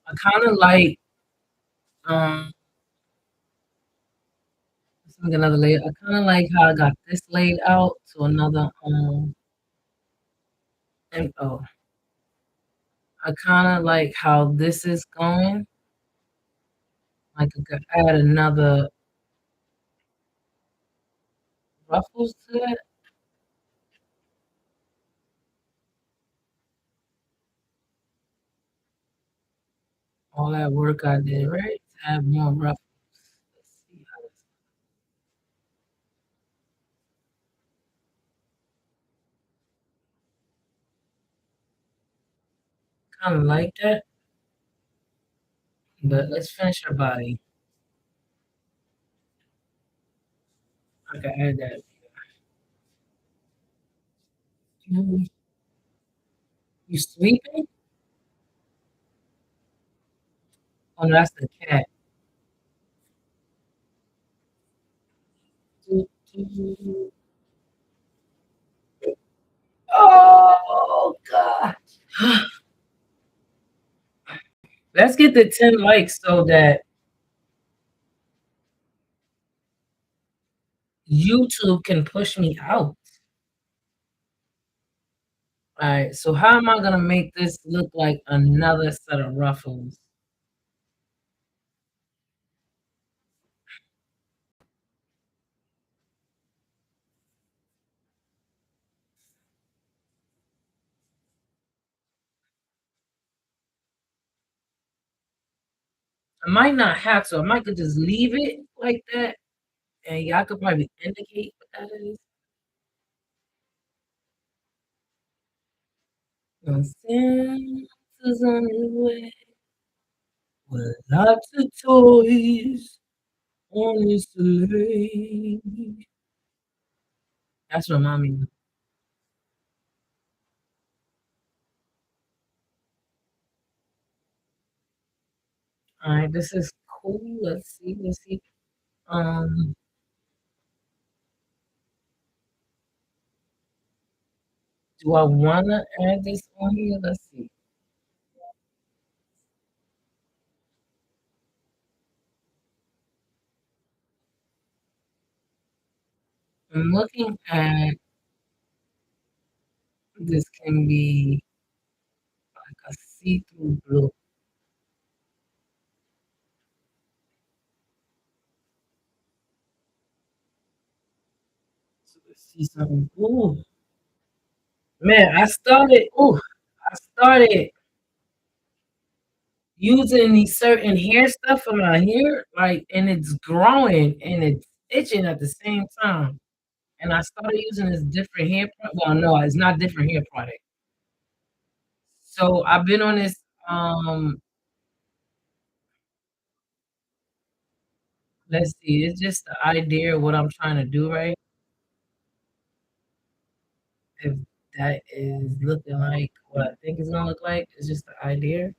I kind of like um. Let's make another layer. I kind of like how I got this laid out to another and oh, I kind of like how this is going. Like I could add another ruffles to it. All that work I did, right? To add more ruffles. Let's see how this kind of like that. But let's finish her body. I can add that. You, you sleeping? Oh, no, that's the cat. Oh God. Let's get the 10 likes so that YouTube can push me out. All right. So how am I gonna make this look like another set of ruffles? I might not have to. I might could just leave it like that, and y'all could probably indicate what that is. Santa's on his way with lots of toys on his sleigh. That's what mommy. All right, this is cool. Let's see. Let's see. Um, do I wanna add this on here? Let's see. I'm looking at this can be like a see-through blue. So let's see something. Ooh, man, I started using these certain hair stuff for my hair, like, and it's growing and it's itching at the same time. And I started using this different hair product. Well, no, it's not different hair product. So I've been on this. Let's see. It's just the idea of what I'm trying to do, right? If that is looking like what I think it's gonna look like, it's just the idea.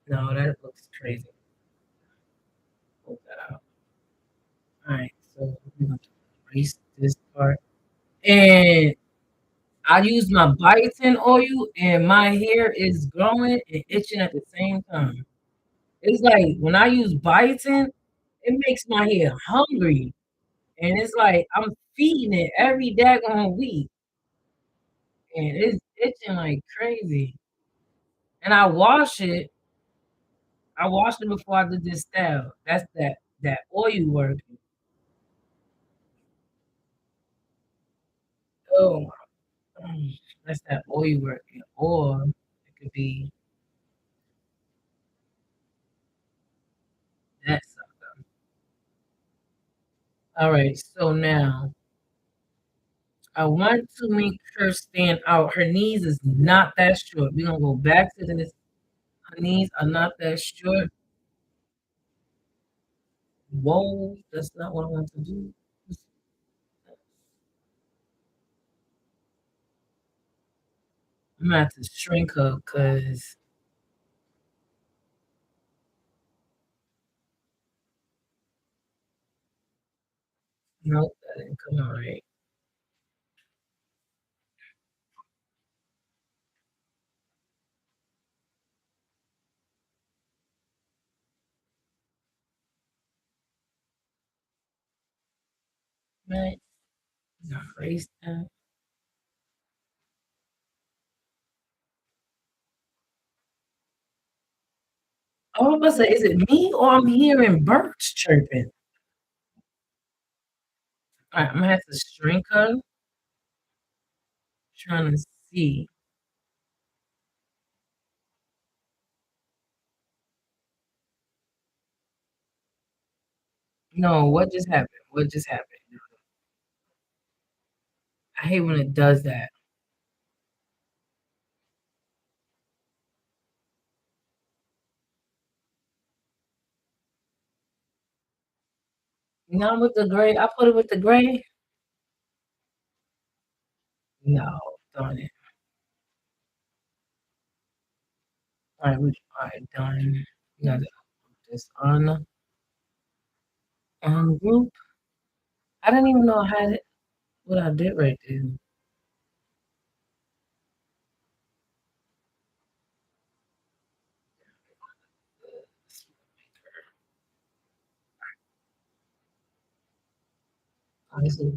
No, that looks crazy. Pull that out. All right, so we're gonna erase this part. And I use my biotin oil, and my hair is growing and itching at the same time. It's like when I use biotin, it makes my hair hungry, and it's like I'm feeding it every daggone week, and it's itching like crazy. And I wash it. I washed it before I did this style. That's that oil work. Oh, that's that oil work. Or it could be that stuff. All right, so now I want to make her stand out. Her knees is not that short. We're gonna go back to this. Her knees are not that short. Whoa, that's not what I want to do. I'm gonna have to shrink her because nope, that didn't come out right. Right, erase that. Oh, I'm about to say, is it me or I'm hearing birds chirping? All right, I'm gonna have to shrink her. Trying to see. No, what just happened? What just happened? I hate when it does that. Not with the gray. I put it with the gray. No, darn it. All right, all right, done. We gotta put this on group. I didn't even know I had it. What I did right there. This is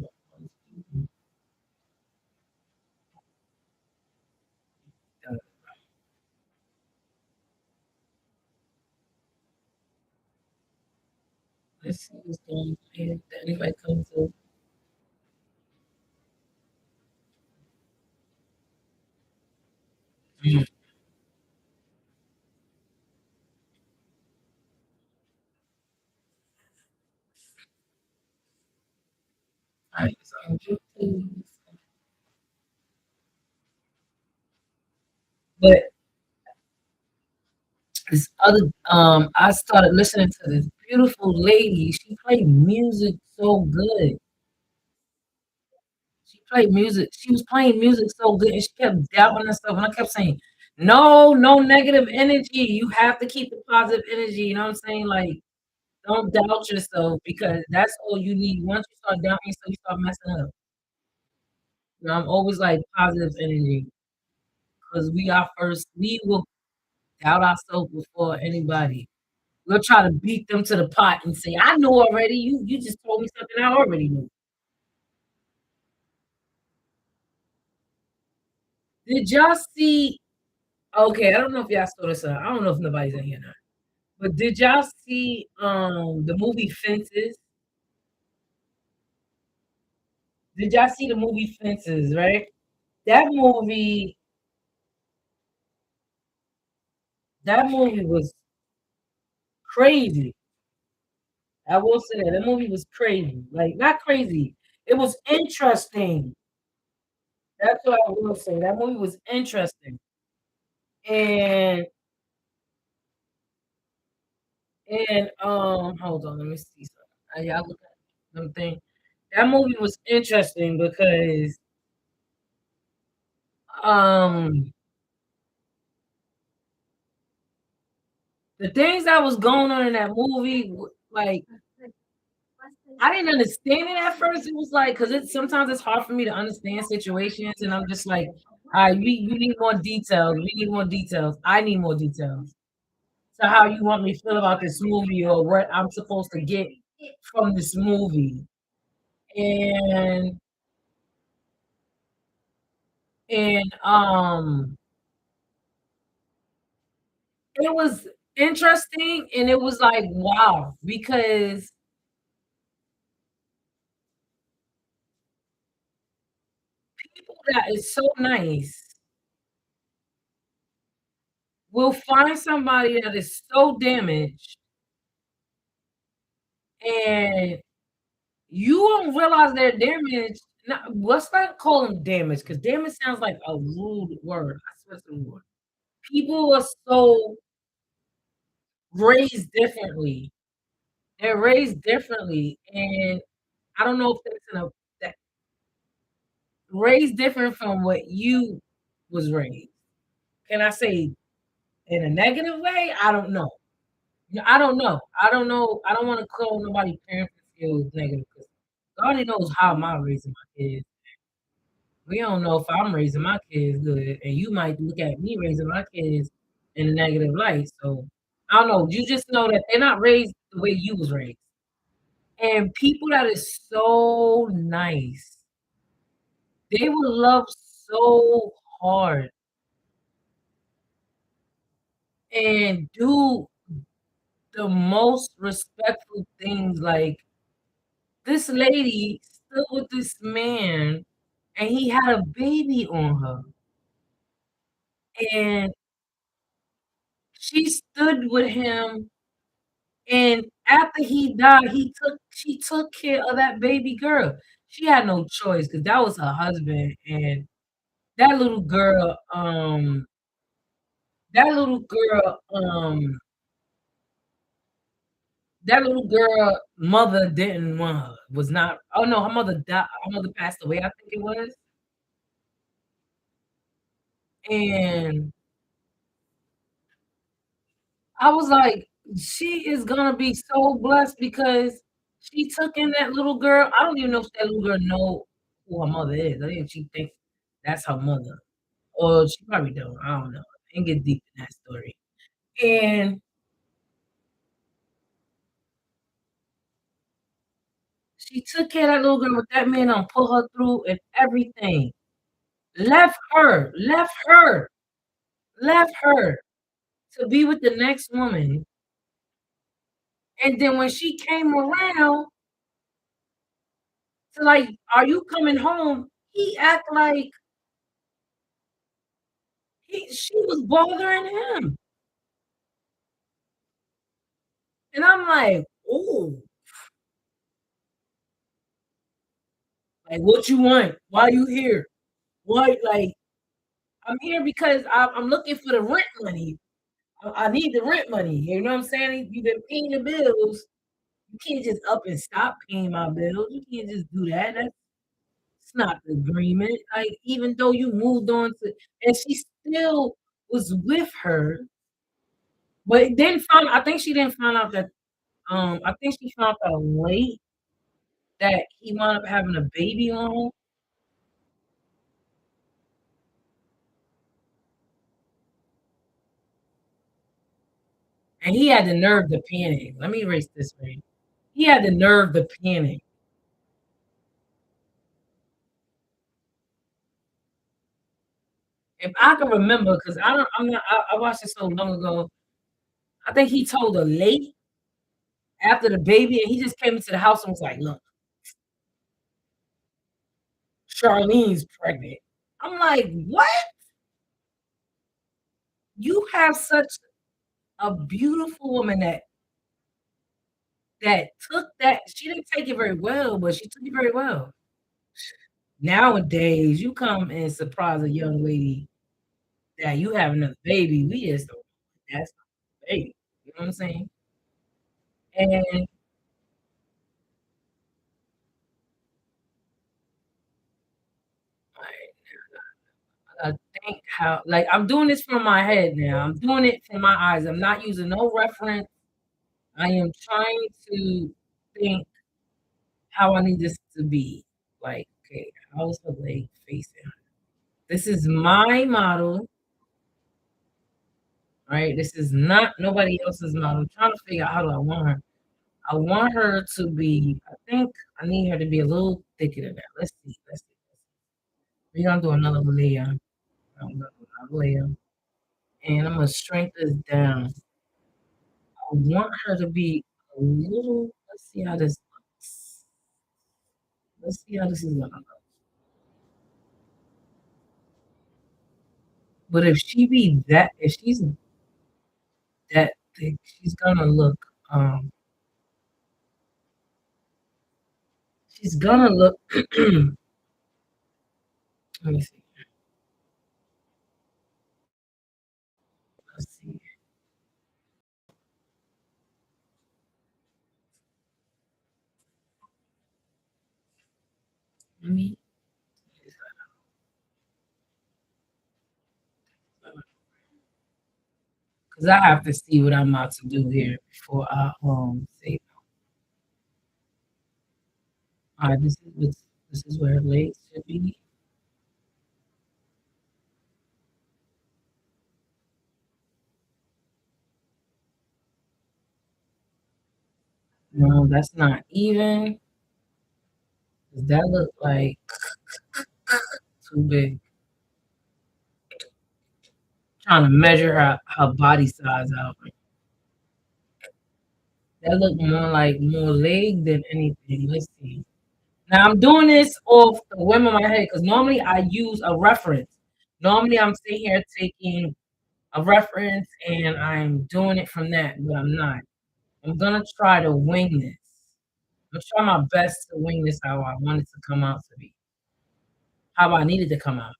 let's see what's going on here. Did anybody come to? Mm. All right, so I'm group two. But this other, I started listening to this beautiful lady. She played music so good. She played music. She was playing music so good, and she kept doubting herself. And I kept saying, "No, no negative energy. You have to keep the positive energy." You know what I'm saying? Like, don't doubt yourself because that's all you need. Once you start doubting yourself, you start messing up. You know, I'm always like positive energy because we are first. We will doubt ourselves before anybody. We'll try to beat them to the pot and say, "I know already. You just told me something I already knew." Did y'all see? Okay, I don't know if y'all saw this. I don't know if nobody's in here now. But did y'all see the movie Fences? Did y'all see the movie Fences? Right, that movie, that movie was crazy. I will say that movie was crazy. Like not crazy. It was interesting. That's what I will say. That movie was interesting. And hold on, let me see something. Y'all look at something. That movie was interesting because um the things that was going on in that movie, like I didn't understand it at first. It was like because it's sometimes it's hard for me to understand situations, and I'm just like, all right, you need more details. We need more details. I need more details. So how you want me to feel about this movie or what I'm supposed to get from this movie. And and it was interesting and it was like wow because people that is so nice will find somebody that is so damaged and you won't realize they're damaged. Now, let's not call them damage because damage sounds like a rude word. I swear to the Lord. People are so raised differently. They're raised differently, and I don't know if that's that raised different from what you was raised. Can I say in a negative way? I don't know. Yeah, I don't know. I don't know. I don't want to call nobody parenting skills negative because God only knows how am I raising my kids. We don't know if I'm raising my kids good, and you might look at me raising my kids in a negative light. So I don't know. You just know that they're not raised the way you was raised. And people that is so nice, they will love so hard and do the most respectful things. Like this lady stood with this man and he had a baby on her. And she stood with him and after he died, she took care of that baby girl. She had no choice because that was her husband and that little girl, that little girl, that little girl mother didn't want her, was not oh no, her mother died, her mother passed away, I think it was. And I was like, she is gonna be so blessed because she took in that little girl. I don't even know if that little girl know who her mother is. I think she thinks that's her mother. Or she probably don't. I don't know. I didn't get deep in that story. And she took care of that little girl with that man and put her through and everything. Left her, left her, left her to be with the next woman. And then when she came around to like, are you coming home? He act like she was bothering him. And I'm like, oh, like what you want? Why you here? Why like I'm here because I'm looking for the rent money. I need the rent money. You know what I'm saying? You've been paying the bills. You can't just up and stop paying my bills. You can't just do that. That's not the agreement. Like even though you moved on to, and she still was with her, but then found. I think she didn't find out that. I think she found out late that he wound up having a baby on her, and he had the nerve to panic. Let me erase this way. He had the nerve to panic. If I can remember, because I don't, I'm not. I watched it so long ago. I think he told her late after the baby, and he just came into the house and was like, "Look, Charlene's pregnant. I'm like, what? You have such a beautiful woman that took that. She didn't take it very well, but she took it very well. Nowadays, you come and surprise a young lady that you have another baby. We just don't. That's not a baby. You know what I'm saying? And I think how like I'm doing this from my head now. I'm doing it from my eyes. I'm not using no reference. I am trying to think how I need this to be. Like, okay, how's the leg facing? This is my model, right? This is not nobody else's model. I'm trying to figure out how do I want her. I want her to be, I think I need her to be a little thicker than that. Let's see. Let's see. We're gonna do another layer. I'm gonna do another layer. And I'm gonna shrink this down. I want her to be a little, let's see how this looks. Let's see how this is gonna look. But if she be that, if she's that thick, she's gonna look, she's gonna look, let me see, let's see. Let me, because I have to see what I'm about to do here before I say, all right, this is where her legs should be. No, that's not even. Does that look like too big? Trying to measure her body size out. That look more like more leg than anything. Let's see. Now I'm doing this off the whim of my head because normally I use a reference. Normally I'm sitting here taking a reference and I'm doing it from that, but I'm not. I'm gonna try to wing this. I'm trying my best to wing this how I want it to come out to be, how I need it to come out.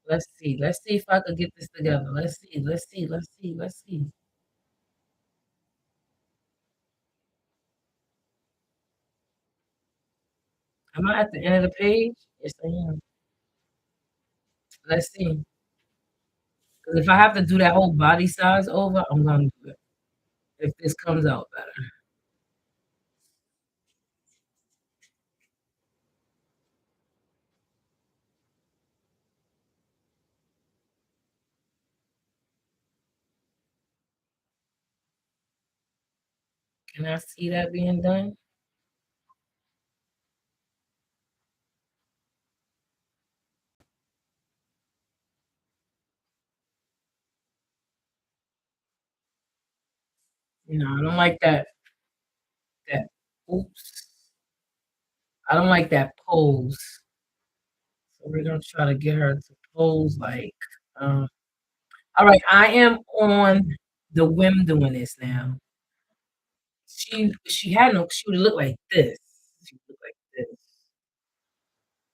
Let's see. Let's see if I could get this together. Let's see. Let's see. Let's see. Let's see. Am I at the end of the page? Yes, I am. Let's see. 'Cause if I have to do that whole body size over, I'm gonna do it. If this comes out better. Can I see that being done? I don't like that oops. I don't like that pose. So we're gonna try to get her to pose like um all right, I am on the whim doing this now. She had no she would look like this. She would look like this.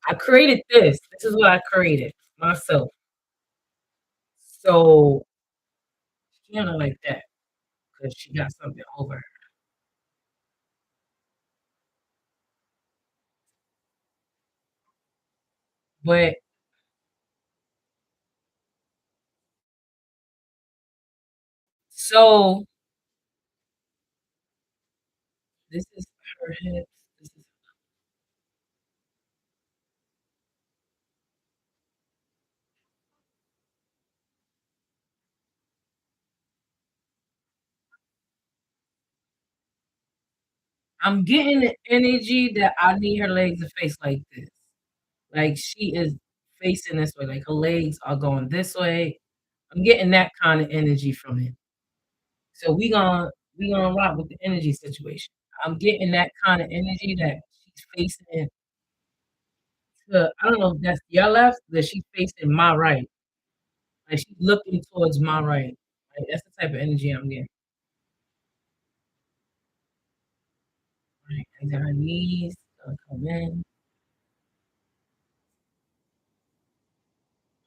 I created this. This is what I created myself. So she don't look like that because she got something over her. But so this is her hips. This is I'm getting the energy that I need her legs to face like this. Like she is facing this way. Like her legs are going this way. I'm getting that kind of energy from it. So we gonna rock with the energy situation. I'm getting that kind of energy that she's facing to, I don't know if that's your left, that she's facing my right. Like she's looking towards my right. Like that's the type of energy I'm getting. Right. And then her knees gonna come in.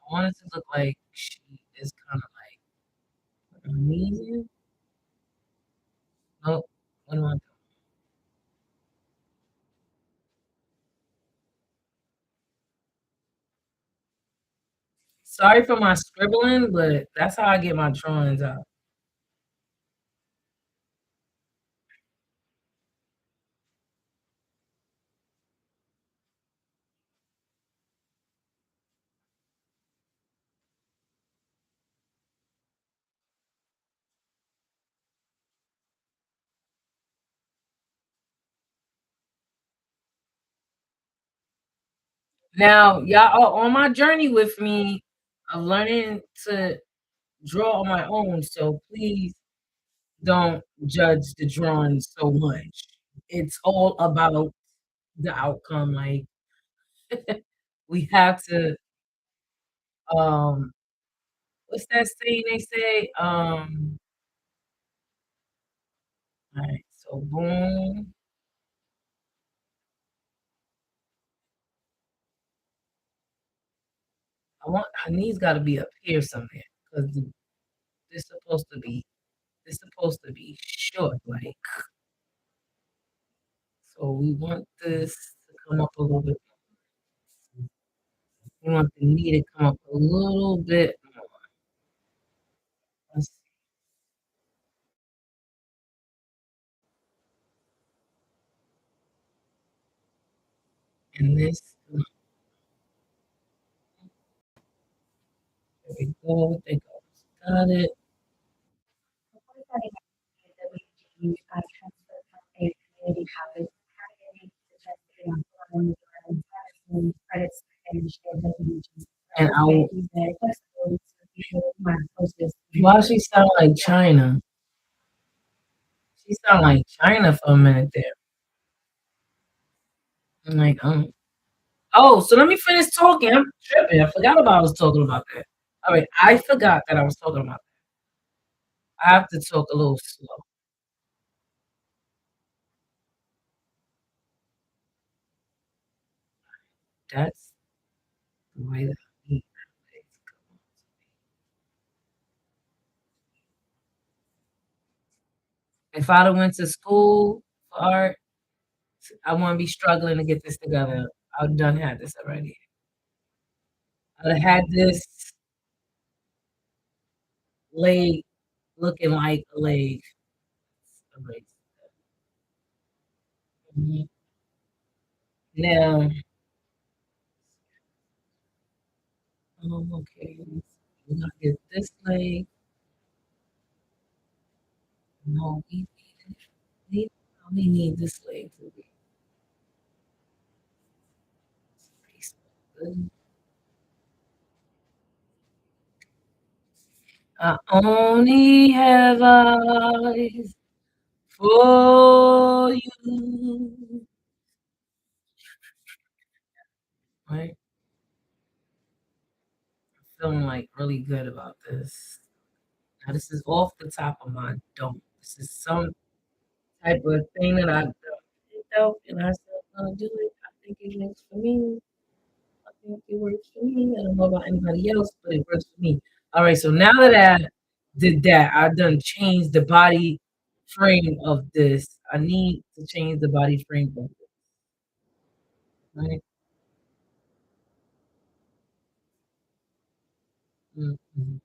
I want it to look like she is kind of like her knees in. Nope. What am I doing? Sorry for my scribbling, but that's how I get my drawings out. Now, y'all are on my journey with me of learning to draw on my own. So please don't judge the drawing so much. It's all about the outcome. Like we have to what's that saying they say? All right, so boom. I want her knees gotta be up here somewhere because this supposed to be short, like so we want this to come up a little bit. We want the knee to come up a little bit more. Let's and this there we go. There goes. Got it. The point that I made that we change transfer from a community habit to testing on foreign credits and shared definitions. And I will, Be very flexible to be my closest. why she sound like China? She sound like China for a minute there. I'm like, oh, so let me finish talking. I'm tripping. I forgot about I was talking about that. All right, I forgot that I was talking about that. I have to talk a little slow. That's the way that I need my legs come. If I'd have went to school for art, I wouldn't be struggling to get this together. I've done had this already. I'd have had this leg looking like a leg. Alright. Mhm. Now, okay, we're gonna get this leg. No, need, we need this leg to be good. I only have eyes for you. Right? Feeling like really good about this. Now, this is off the top of my dome. This is some type of thing that I picked out and I said, I'm gonna do it. I think it works for me. I think it works for me. I don't know about anybody else, but it works for me. All right, so now that I did that, I've done changed the body frame of this. I need to change the body frame of this, right? Mhm.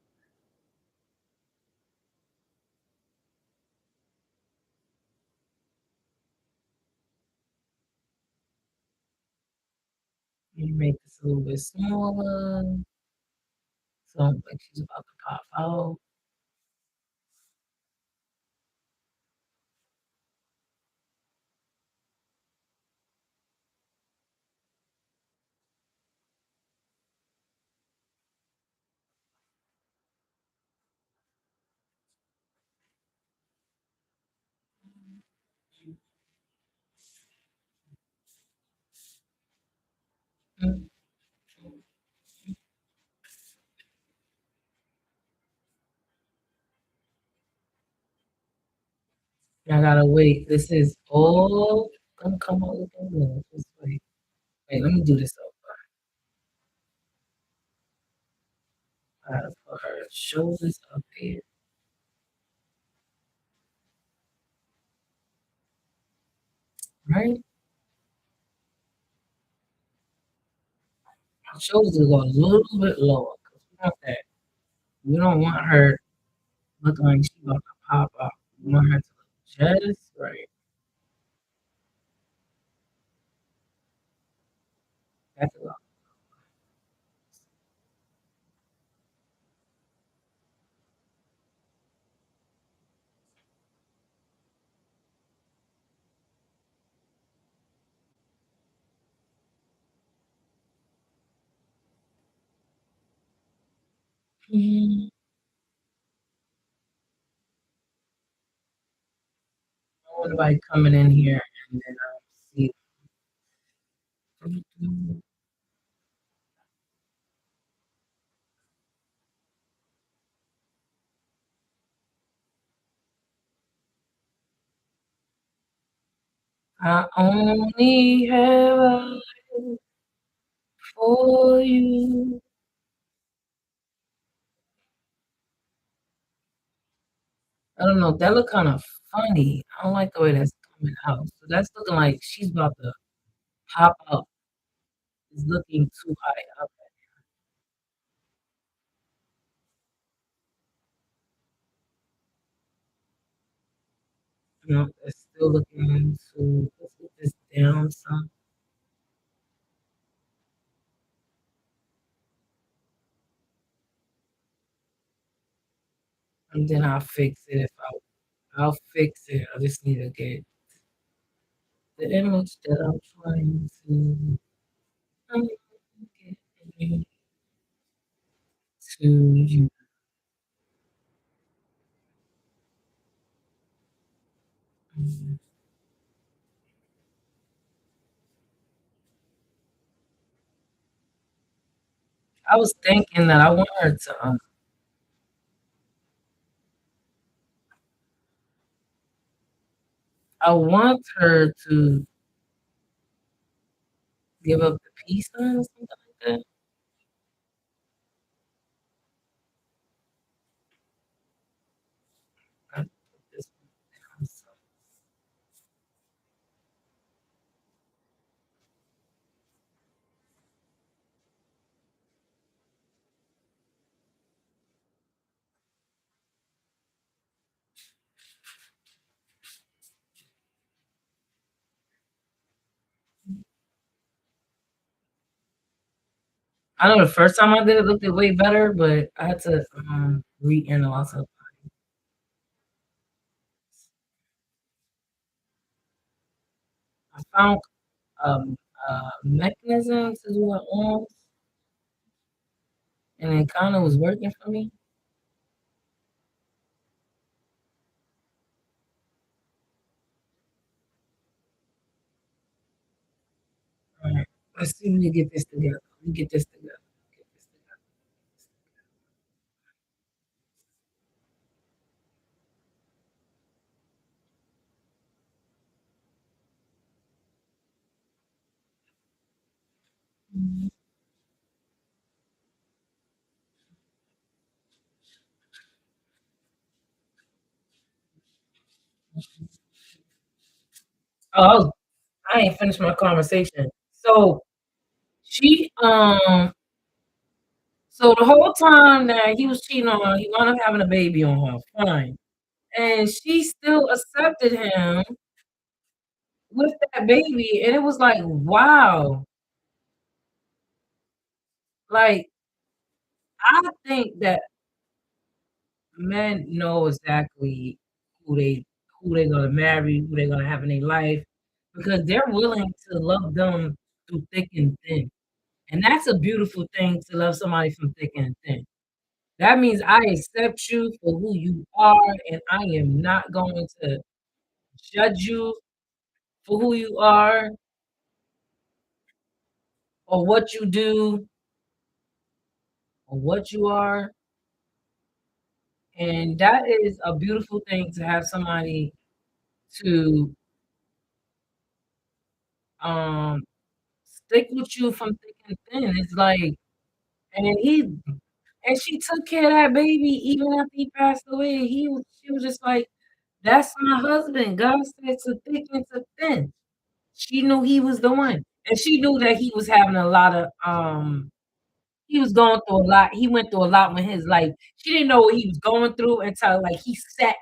You make this a little bit smaller. So like she's about to pop out. I gotta wait. This is all gonna come out looking good. Just wait. Wait, let me do this over. I gotta put her shoulders up here, right? Her shoulders will go a little bit lower because we want that. We don't want her looking like she's about to pop up. We want her to look just right. That's a lot. Mm, I don't want anybody coming in here and then see. I only have eyes for you. I don't know. That look kind of funny. I don't like the way that's coming out. So that's looking like she's about to pop up. It's looking too high up. No, it's still looking too. Let's get this down some, and then I'll fix it. If I'll fix it. I just need to get the image that I'm trying to get to you. I was thinking that I want her to. I want her to give up the peace sign or something like that. I put this one down, so I know the first time I did it looked way better, but I had to reanalyze it. I found a mechanism to do it on, and it kind of was working for me. All right, let's see if we can get this together. Let me get this together. Get this together. Mhm. Oh, I ain't finished my conversation. So she so the whole time that he was cheating on her, he wound up having a baby on her. Fine. And she still accepted him with that baby. And it was like, wow. Like, I think that men know exactly who they who they're gonna marry, who they're gonna have in their life, because they're willing to love them through thick and thin. And that's a beautiful thing to love somebody from thick and thin. That means I accept you for who you are, and I am not going to judge you for who you are or what you do or what you are. And that is a beautiful thing to have somebody to um stick with you from thick and thin. It's like, and he and she took care of that baby even after he passed away. She was just like, that's my husband. God said to thick and to thin. She knew he was the one. And she knew that he was having a lot of he was going through a lot. He went through a lot with his life. She didn't know what he was going through until like she sat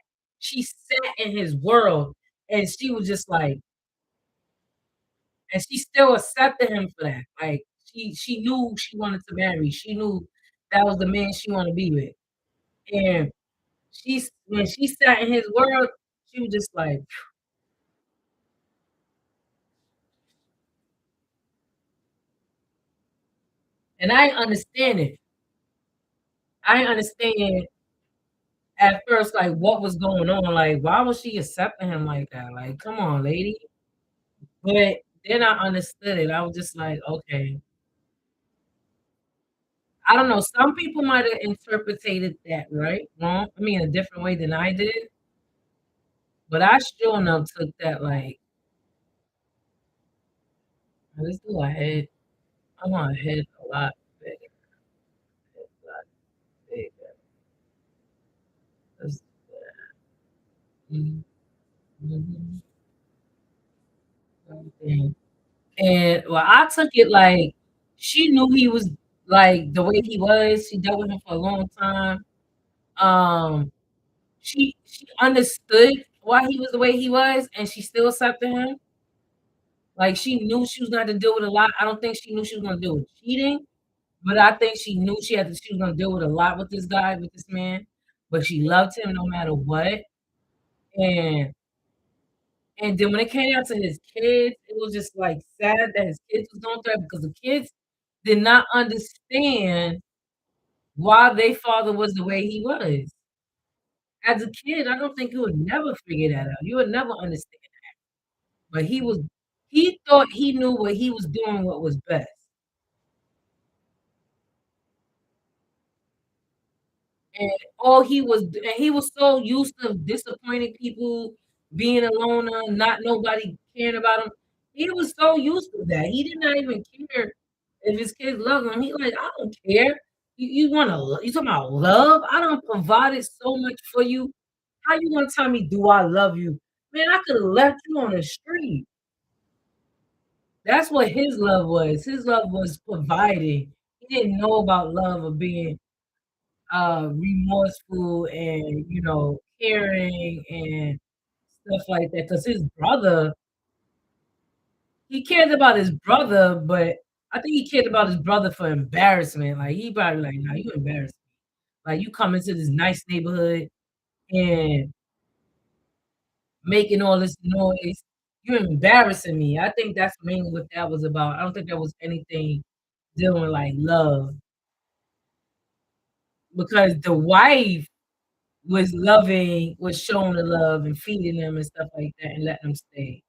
in his world and she was just like, and she still accepted him for that. Like she knew she wanted to marry. She knew that was the man she wanted to be with. And when she sat in his world, she was just like, and I understand it. I understand at first, like what was going on. Like, why was she accepting him like that? Like, come on, lady. But then I understood it. I was just like, okay. I don't know. Some people might have interpreted that right, wrong. I mean, a different way than I did. But I sure enough took that like, let's do a head. I want a head a lot bigger. A lot bigger. Let's, mhm, mhm, something. And well, I took it like she knew he was like the way he was. She dealt with him for a long time. Um, she understood why he was the way he was, and she still accepted him. Like she knew she was going to deal with a lot. I don't think she knew she was going to deal with cheating, but I think she knew she was going to deal with a lot with this guy, with this man. But she loved him no matter what. And and then when it came out to his kids, it was just like sad that his kids was going through it because the kids did not understand why their father was the way he was. As a kid, I don't think you would never figure that out. You would never understand. But he thought he knew what he was doing, what was best. And he was so used to disappointing people, being a loner, not nobody caring about him. He was so used to that. He did not even care if his kids loved him. He like, I don't care. You want to? You talking about love? I don't provided so much for you. How you gonna tell me, do I love you? Man, I could have left you on the street. That's what his love was. His love was providing. He didn't know about love or being remorseful and caring and stuff like that. Cause his brother, he cared about his brother, but I think he cared about his brother for embarrassment. Like he probably like, nah, you embarrassed me. Like you come into this nice neighborhood and making all this noise. You're embarrassing me. I think that's mainly what that was about. I don't think there was anything dealing with like love because the wife was showing the love and feeding them and stuff like that and letting them stay.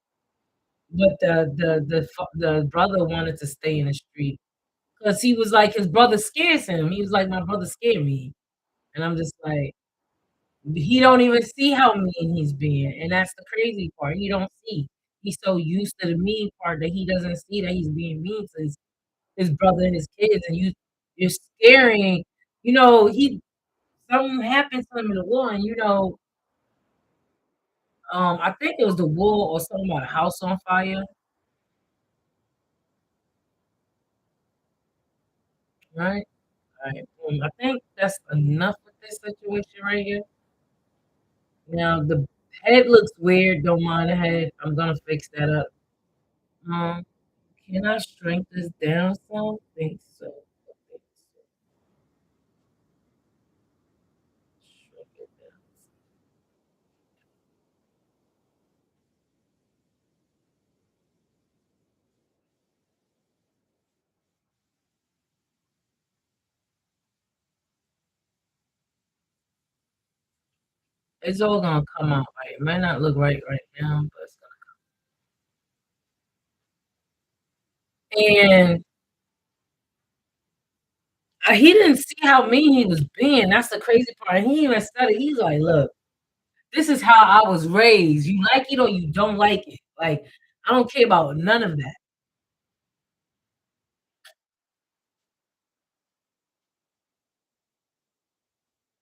But the brother wanted to stay in the street because he was like his brother scares him. He was like, my brother scared me, and I'm just like, he don't even see how mean he's being, and that's the crazy part. He don't see. He's so used to the mean part that he doesn't see that he's being mean to his brother and his kids, and you're scaring. He something happened to him in the war, and I think it was the war or something about a house on fire, right? Right. I think that's enough with this situation right here. Now the head looks weird. Don't mind the head. I'm gonna fix that up. Um, can I shrink this down some? Think so. I think so. Shrink it down. It's all gonna come out right. It might not look right now, but it's gonna. And he didn't see how mean he was being. That's the crazy part. He even said it. He's like, "Look." This is how I was raised. You like it or you don't like it. Like, I don't care about none of that.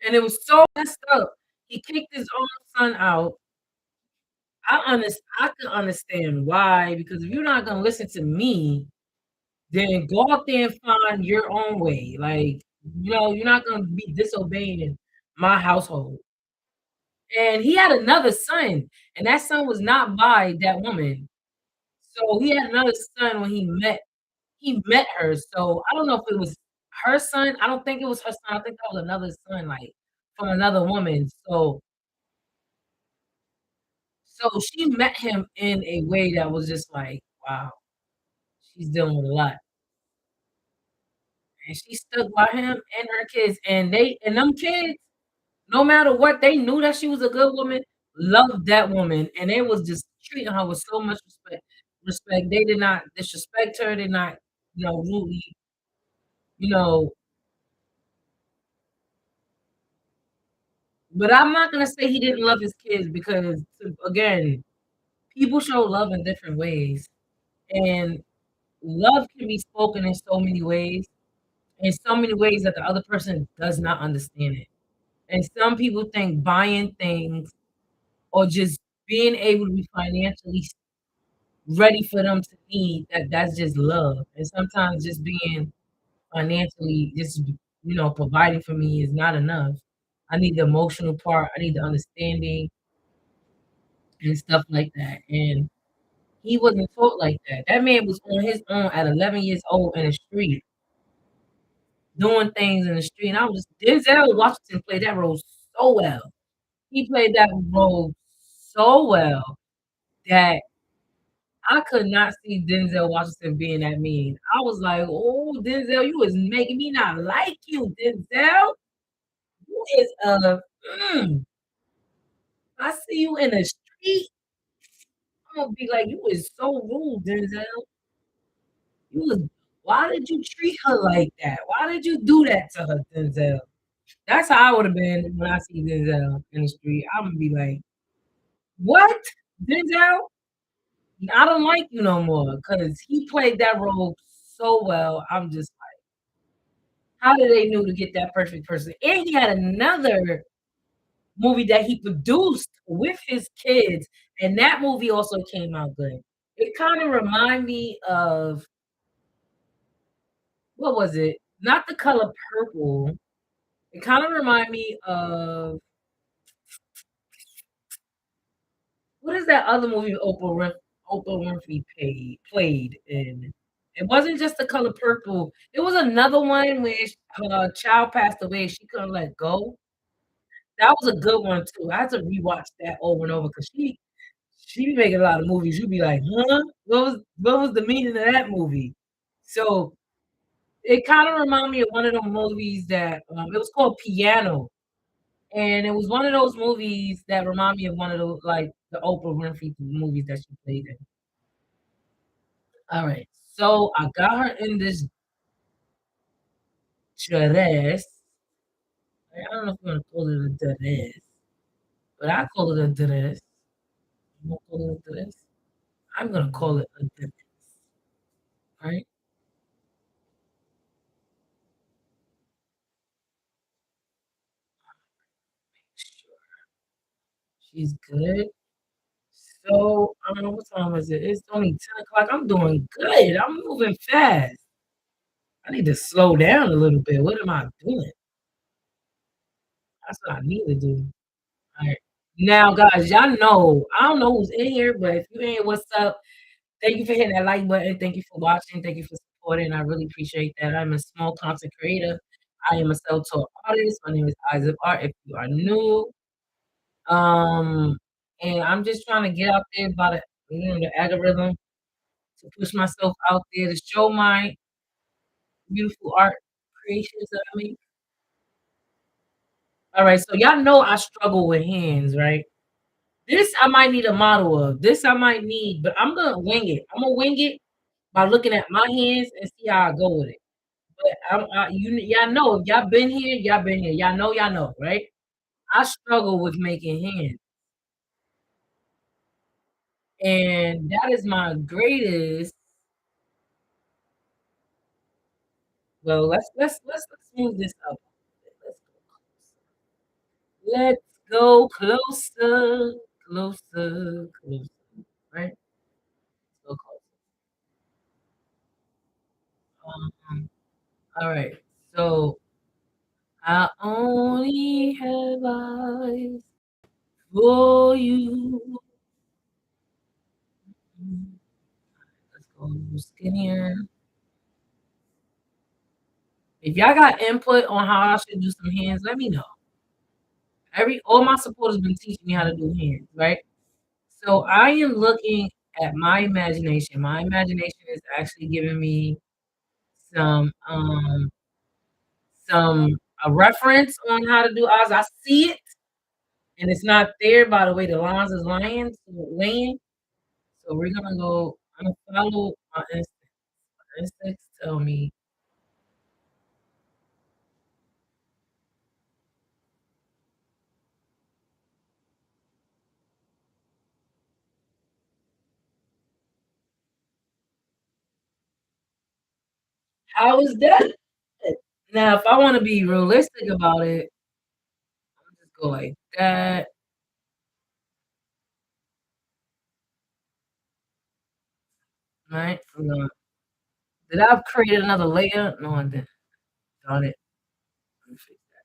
And it was so messed up. He kicked his own son out. I can understand why, because if you're not gonna listen to me, then go out there and find your own way. Like, you're not gonna be disobeying my household. And he had another son, and that son was not by that woman. So he had another son when he met her. So I don't know if it was her son. I don't think it was her son. I think that was another son, like from another woman. So she met him in a way that was just like, wow, she's dealing with a lot. And she stuck by him and her kids. And them kids, no matter what, they knew that she was a good woman, loved that woman, and they was just treating her with so much respect. Respect. They did not disrespect her, did not, rudely, you know. But I'm not gonna say he didn't love his kids because again, people show love in different ways. And love can be spoken in so many ways that the other person does not understand it. And some people think buying things or just being able to be financially ready for them to need that's just love. And sometimes just being financially just providing for me is not enough. I need the emotional part. I need the understanding and stuff like that. And he wasn't taught like that. That man was on his own at 11 years old in the street, doing things in the street. And I was Denzel Washington played that role so well. He played that role so well that I could not see Denzel Washington being that mean. I was like, "Oh, Denzel, you is making me not like you, Denzel. You is I see you in the street, I'm gonna be like, you is so rude, Denzel. You was why did you treat her like that? Why did you do that to her, Denzel?" That's how I would have been when I see Denzel in the street. I'm gonna be like, "What, Denzel? I don't like you no more," because he played that role so well. I'm just like, how did they knew to get that perfect person? And he had another movie that he produced with his kids, and that movie also came out good. It kind of remind me of what was it? Not The Color Purple. It kind of remind me of what is that other movie Oprah Winfrey played in? It wasn't just The Color Purple. It was another one where her child passed away. She couldn't let go. That was a good one too. I had to rewatch that over and over because she be making a lot of movies. You'd be like, huh? What was the meaning of that movie? So it kind of reminded me of one of those movies that it was called Piano. And it was one of those movies that remind me of one of those like the Oprah Winfrey movies that she played in. All right. So I got her in this dress. I don't know if you want to call it a dress, but I call it a dress. You want to call it a dress? I'm gonna call it a dress. Right? Sure. She's good. So, I don't know what time is it? It's only 10 o'clock. I'm doing good. I'm moving fast. I need to slow down a little bit. What am I doing? That's what I need to do. All right. Now, guys, y'all know, I don't know who's in here, but if you in here, what's up? Thank you for hitting that like button. Thank you for watching. Thank you for supporting. I really appreciate that. I'm a small content creator. I am a self-taught artist. My name is Eyes of Art. If you are new, um, and I'm just trying to get out there by the algorithm to push myself out there to show my beautiful art creations that I make. All right, so y'all know I struggle with hands, right? This I might need a model of. This I might need, but I'm gonna wing it. I'm gonna wing it by looking at my hands and see how I go with it. But y'all know if y'all been here, y'all been here. Y'all know, right? I struggle with making hands. And that is my greatest. Well, let's move this up. Let's go closer, closer, closer. Right? Let's go closer. All right. So I only have eyes for you. Let's go a little skinnier. If y'all got input on how I should do some hands, let me know. All my supporters been teaching me how to do hands, right? So I am looking at my imagination. My imagination is actually giving me some some a reference on how to do eyes. I see it, and it's not there by the way the lines is laying. So we're gonna go. I'm gonna follow my instincts. My instincts tell me how is that. Now, if I want to be realistic about it, I'm just go like that, right? Did I create another layer? No, I didn't. Darn it. Let me fix that.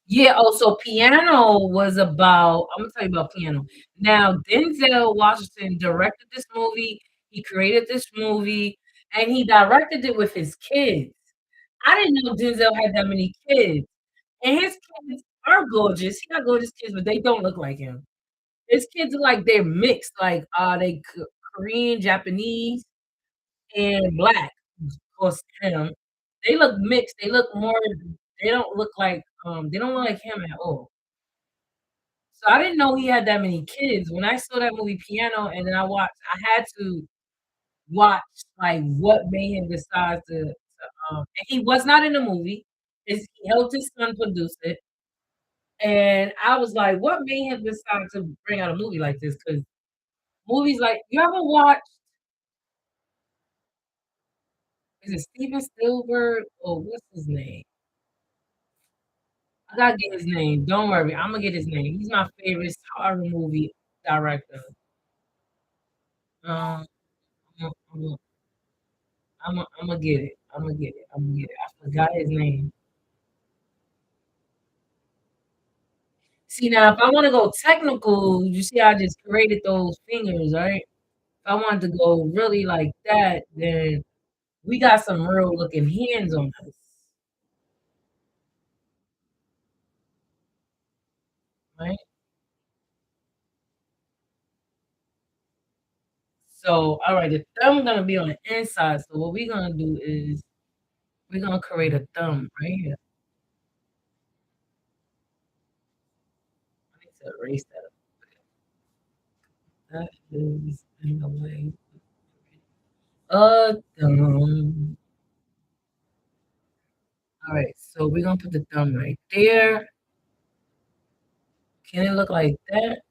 Yeah. Oh, so piano was about. I'm gonna tell you about piano. Now, Denzel Washington directed this movie. He created this movie, and he directed it with his kids. I didn't know Denzel had that many kids, and his kids are gorgeous. He got gorgeous kids, but they don't look like him. His kids are like they're mixed, like they Korean, Japanese, and black. Of course, him. They look mixed. They look more. They don't look like They don't look like him at all. So I didn't know he had that many kids. When I saw that movie Piano, and then I had to watch like what made him decide and he was not in the movie. He helped his son produce it, and I was like, what made him decide to bring out a movie like this? Because movies like you ever watch? Is it Steven Spielberg or what's his name? I gotta get his name. Don't worry, I'm gonna get his name. He's my favorite horror movie director. Um, I'm gonna get it. I'm gonna get it. I'm gonna get it. I forgot his name. See now, if I want to go technical, you see, I just created those fingers, right? If I wanted to go really like that, then we got some real looking hands on us, right? So, all right, the thumb gonna be on the inside. So what we're gonna do is we're gonna create a thumb right here. I need to erase that. That is in the way. Thumb. All right, so we're gonna put the thumb right there. Can it look like that?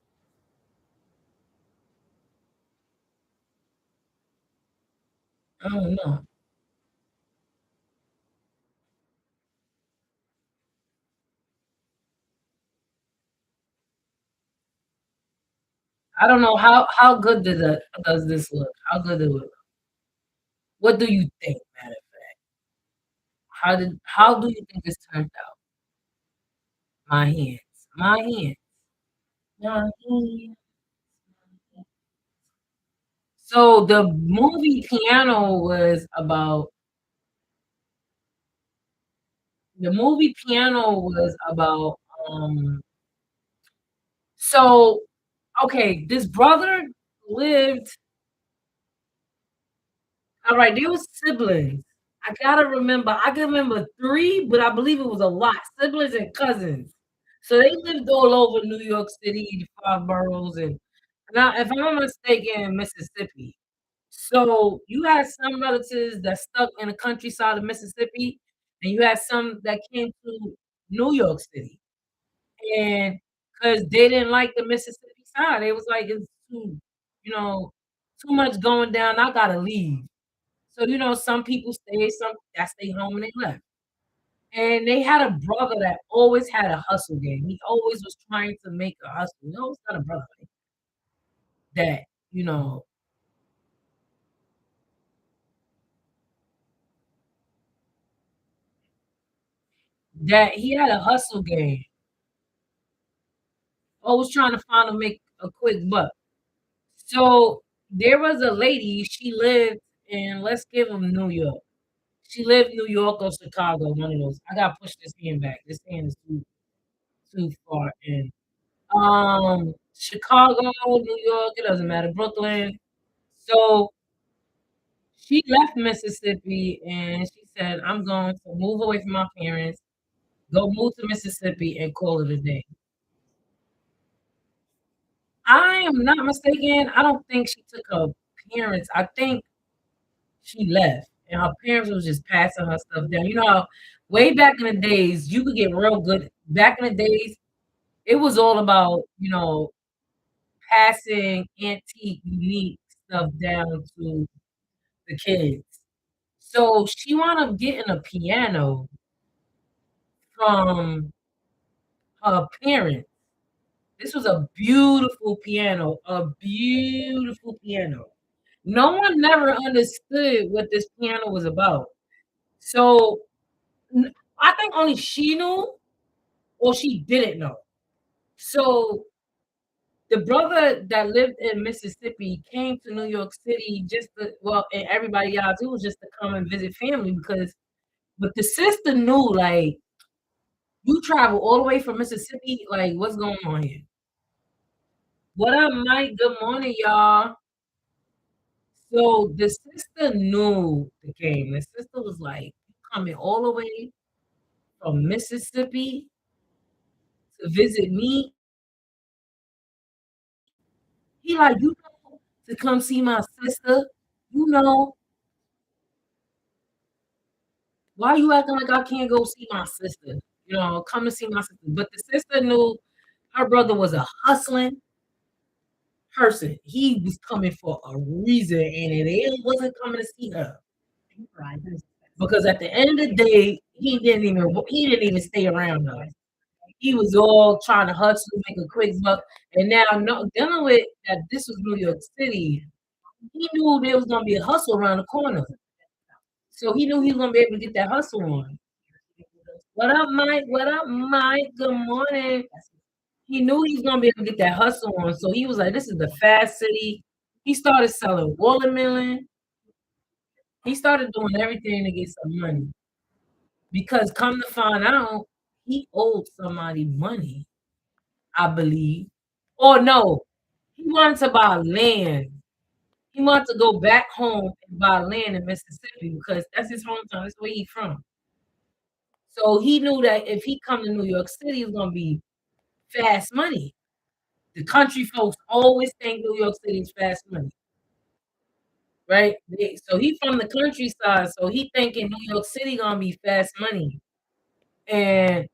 I don't know. I don't know how good does this look? How good does it look? What do you think, matter of fact? How do you think this turned out? My hands. My hands. My hands. So the movie Piano was about the movie Piano was about so okay, this brother lived all right, they was siblings. I can remember 3, but I believe it was a lot. Siblings and cousins. So they lived all over New York City, the 5 boroughs, and now if I'm not mistaken, Mississippi. So you had some relatives that stuck in the countryside of Mississippi, and you had some that came to New York City. and because they didn't like the Mississippi side, it was like it's too, you know, too much going down. I gotta leave. So some people stayed, some that stayed home and they left. And they had a brother that always had a hustle game. He always was trying to make a hustle. He always had a brother like that, you know, that he had a hustle game. Always trying to find to make a quick buck. So there was a lady, she lived in, let's give them New York. She lived in New York or Chicago, one of those. I gotta push this hand back. This hand is too far in. Chicago, New York, it doesn't matter. Brooklyn. So she left Mississippi and she said, I'm going to move away from my parents, go move to Mississippi and call it a day. I am not mistaken. I don't think she took her parents. I think she left and her parents was just passing her stuff down. You know how way back in the days, you could get real good. Back in the days, it was all about, passing antique, unique stuff down to the kids. So she wound up getting a piano from her parents. This was a beautiful piano, a beautiful piano. No one never understood what this piano was about. So I think only she knew or she didn't know. So the brother that lived in Mississippi came to New York City just to, well, and everybody else, it was just to come and visit family but the sister knew, like, you travel all the way from Mississippi, like, what's going on here? What up, Mike? Good morning, y'all. So the sister knew the game. The sister was like, coming all the way from Mississippi to visit me. He like, to come see my sister. You know, why you acting like I can't go see my sister? Come to see my sister. But the sister knew her brother was a hustling person. He was coming for a reason, and it wasn't coming to see her. Because at the end of the day, he didn't even stay around us. He was all trying to hustle, make a quick buck, and now no, dealing with that. This was New York City. He knew there was gonna be a hustle around the corner, so he knew he was gonna be able to get that hustle on. What up, Mike? What up, Mike? Good morning. He knew he was gonna be able to get that hustle on, so he was like, "This is the fast city." He started selling watermelon. He started doing everything to get some money because, come to find out, he owed somebody money. I believe. Or no, he wanted to buy land. He wanted to go back home and buy land in Mississippi because that's his hometown. That's where he's from. So he knew that if he come to New York City, it's gonna be fast money. The country folks always think New York City is fast money, right? So he from the countryside, so he thinking New York City gonna be fast money. And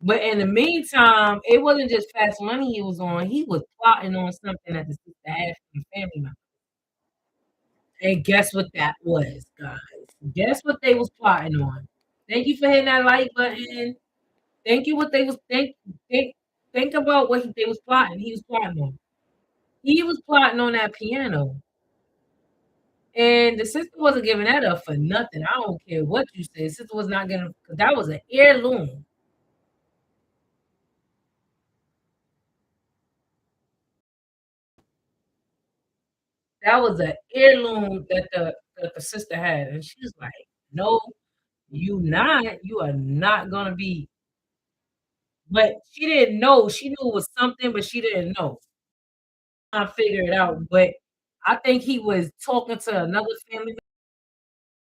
but in the meantime, it wasn't just fast money he was on. He was plotting on something that the sister had from the family member. And guess what that was, guys? Guess what they was plotting on? Thank you for hitting that like button. Thank you. What they was think about what they was plotting. He was plotting on. He was plotting on that piano, and the sister wasn't giving that up for nothing. I don't care what you say. Sister was not gonna. Cause that was an heirloom. That was an heirloom that the sister had, and she's like, "No, you not. You are not gonna be." But she didn't know. She knew it was something, but she didn't know. I figure it out. But I think he was talking to another family member.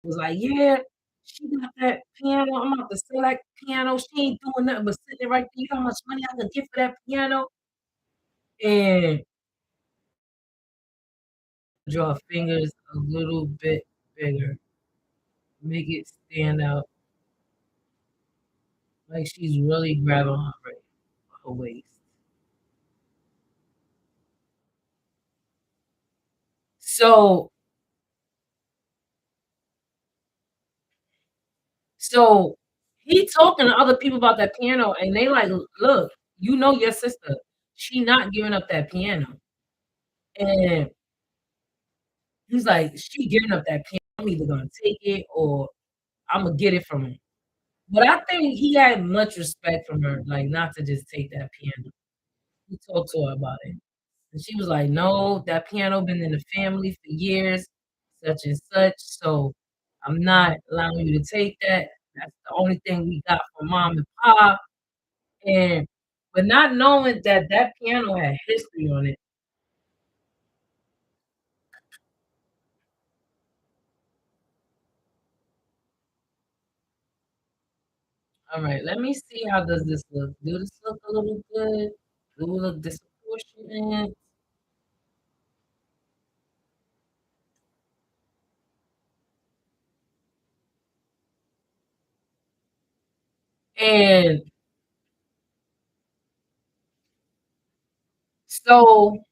Was like, "Yeah, she got that piano. I'm about to sell that piano. She ain't doing nothing but sitting right there. You know how much money I could get for that piano?" And draw fingers a little bit bigger, make it stand out like she's really grabbing her right. her waist. So so he talking to other people about that piano, and they like, look, you know your sister, she not giving up that piano. And he's like, she giving up that piano. I'm either gonna take it or I'm gonna get it from her. But I think he had much respect from her, like not to just take that piano. He talked to her about it. And she was like, "No, that piano been in the family for years, such and such. So I'm not allowing you to take that. That's the only thing we got from mom and pop." And but not knowing that that piano had history on it. All right, let me see how does this look. Do this look a little good? Do it look disproportionate? And so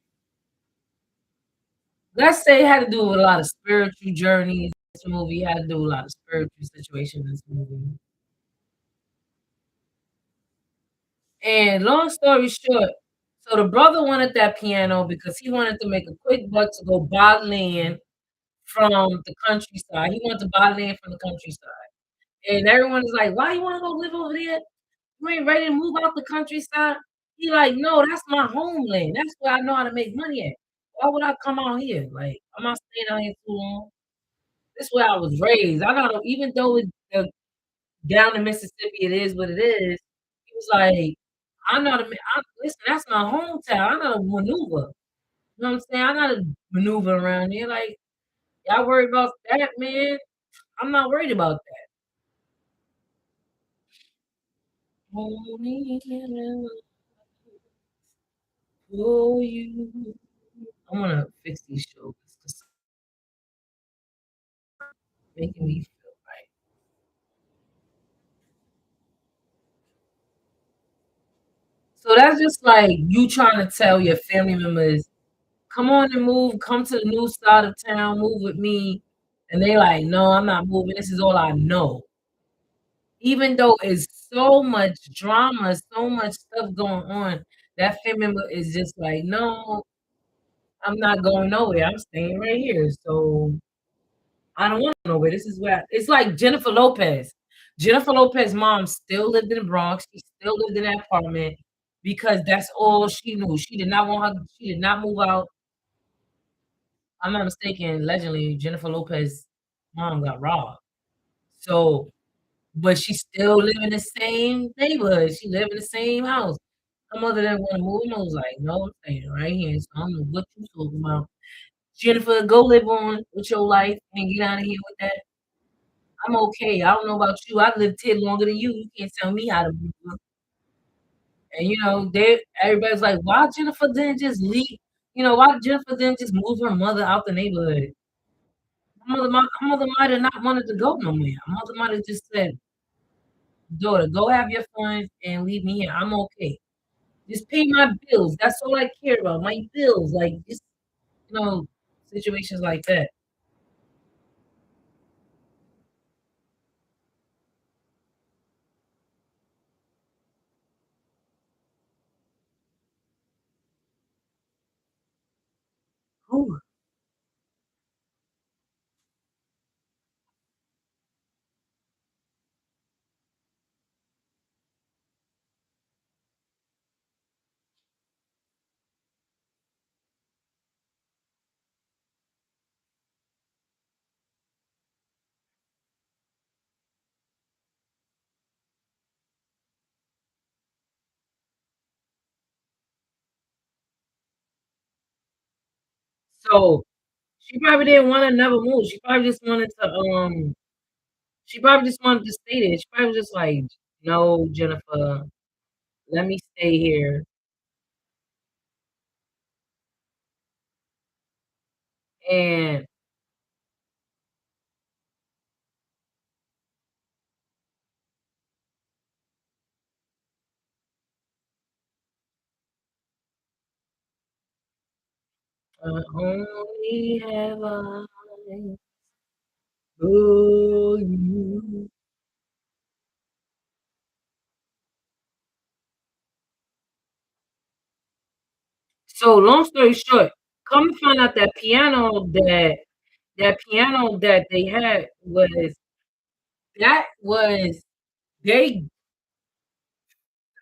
let's say it had to do with a lot of spiritual journeys. This movie had to do with a lot of spiritual situations. In this movie. And long story short, so the brother wanted that piano because he wanted to make a quick buck to go buy land from the countryside. He wanted to buy land from the countryside. And everyone is like, why you want to go live over there? You ain't ready to move out the countryside? He like, no, that's my homeland. That's where I know how to make money at. Why would I come out here? Like, I'm not staying out here too long. This is where I was raised. I gotta, even though down in Mississippi, it is what it is. He was like, "I know to listen, that's my hometown. I know to maneuver." You know what I'm saying? I know to maneuver around here. Like, y'all worried about that, man? I'm not worried about that. Only for you. I'm gonna fix these shoulders 'cause it's making me feel right. So that's just like you trying to tell your family members, come on and move, come to the new side of town, move with me. And they like, no, I'm not moving. This is all I know. Even though it's so much drama, so much stuff going on, that family member is just like, no, I'm not going nowhere. I'm staying right here. So I don't want to go nowhere. This is where it's like Jennifer Lopez. Jennifer Lopez's mom still lived in the Bronx. She still lived in that apartment because that's all she knew. She did not want her, she did not move out. I'm not mistaken, allegedly Jennifer Lopez's mom got robbed. So, but she still live in the same neighborhood. She live in the same house. Her mother didn't want to move. And I was like, no, I'm staying right here. So I don't know what you talking about. Jennifer, go live on with your life and get out of here with that. I'm okay. I don't know about you. I lived here longer than you. You can't tell me how to move. And they everybody's like, why Jennifer didn't just leave? Why Jennifer didn't just move her mother out the neighborhood? Her mother might have not wanted to go nowhere. Her mother might have just said, "Daughter, go have your fun and leave me here. I'm okay. Just pay my bills. That's all I care about. My bills." Like just you know, situations like that. Whew. So she probably didn't want to never move. She probably just wanted to she probably just wanted to stay there. She probably was just like, no, Jennifer, let me stay here. And I only have eyes for you. So long story short, come to find out that piano that they had was they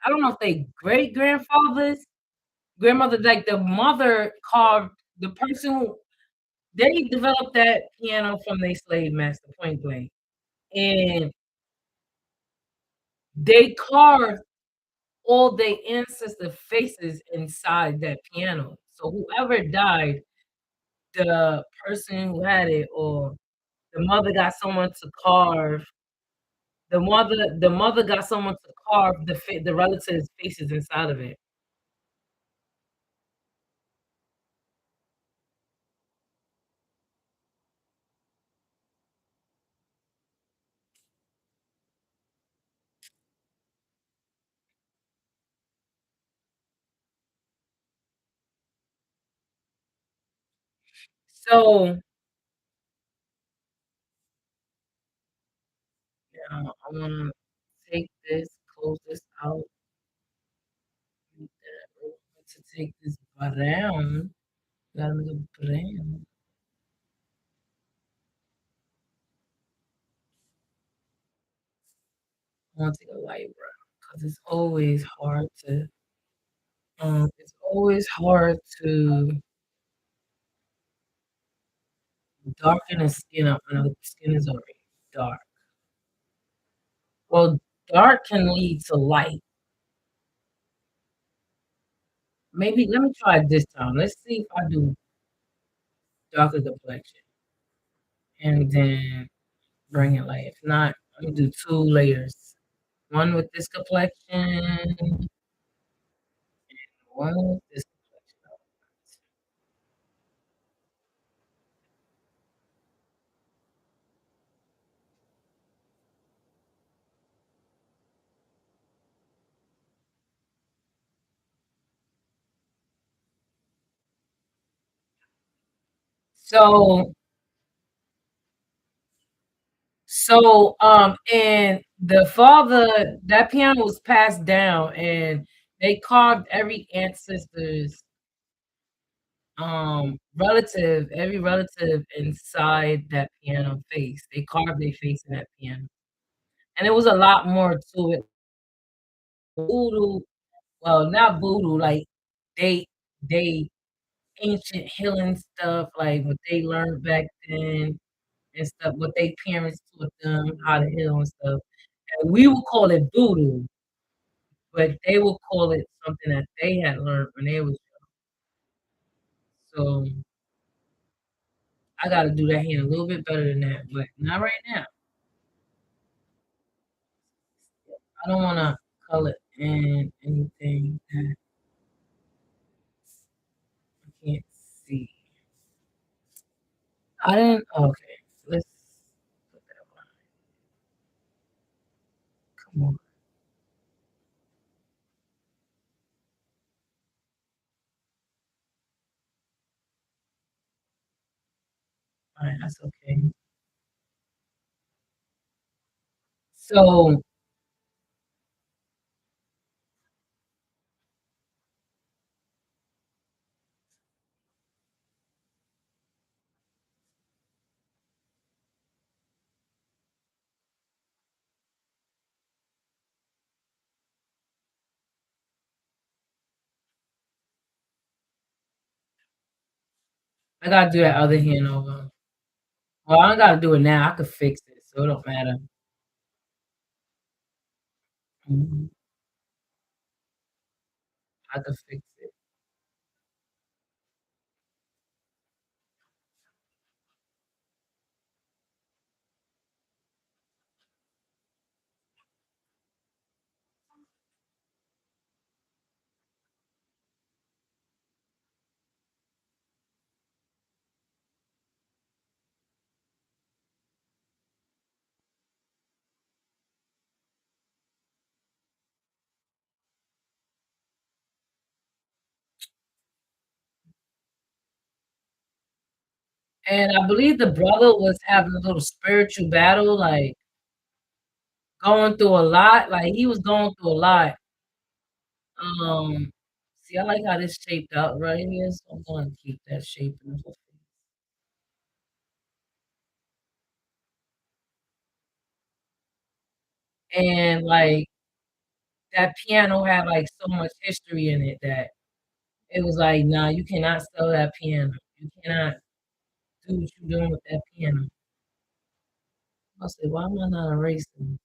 I don't know if they great grandfathers, grandmother, like the mother carved the person who they developed that piano from their slave master, point blank. And they carved all their ancestor faces inside that piano. So whoever died, the person who had it or the mother got someone to carve the mother got someone to carve the relatives' faces inside of it. So I wanna take this, close this out, and then we're going to take this brown, gotta make it brown. I wanna take a light brown because it's always hard to darken the skin up when the skin is already dark. Well, dark can lead to light. Maybe let me try it this time. Let's see if I do darker complexion and then bring it light. If not, I'm gonna do 2 layers. One with this complexion, one with this complexion. So and the father, that piano was passed down, and they carved every relative inside that piano face. They carved their face in that piano, and it was a lot more to it. Voodoo, well, not voodoo, like they they ancient healing stuff, like what they learned back then and stuff, what they parents taught them how to heal and stuff. And we would call it voodoo, but they would call it something that they had learned when they was so I gotta do that hand a little bit better than that, but not right now. I don't wanna color in anything that I can't see. I didn't okay. Let's put that one. Come on. Alright, that's okay. So I gotta do that other hand over. Well, I don't gotta do it now. I could fix it, so it don't matter. Mhm. I could fix it. And I believe the brother was having a little spiritual battle, like going through a lot. Like he was going through a lot. Um, See, I like how this shaped out right here, so I'm gonna keep that shape in the and like that piano had like so much history in it that it was like, nah, you cannot sell that piano. You cannot do what you're doing with that piano. I said, why am I not erasing?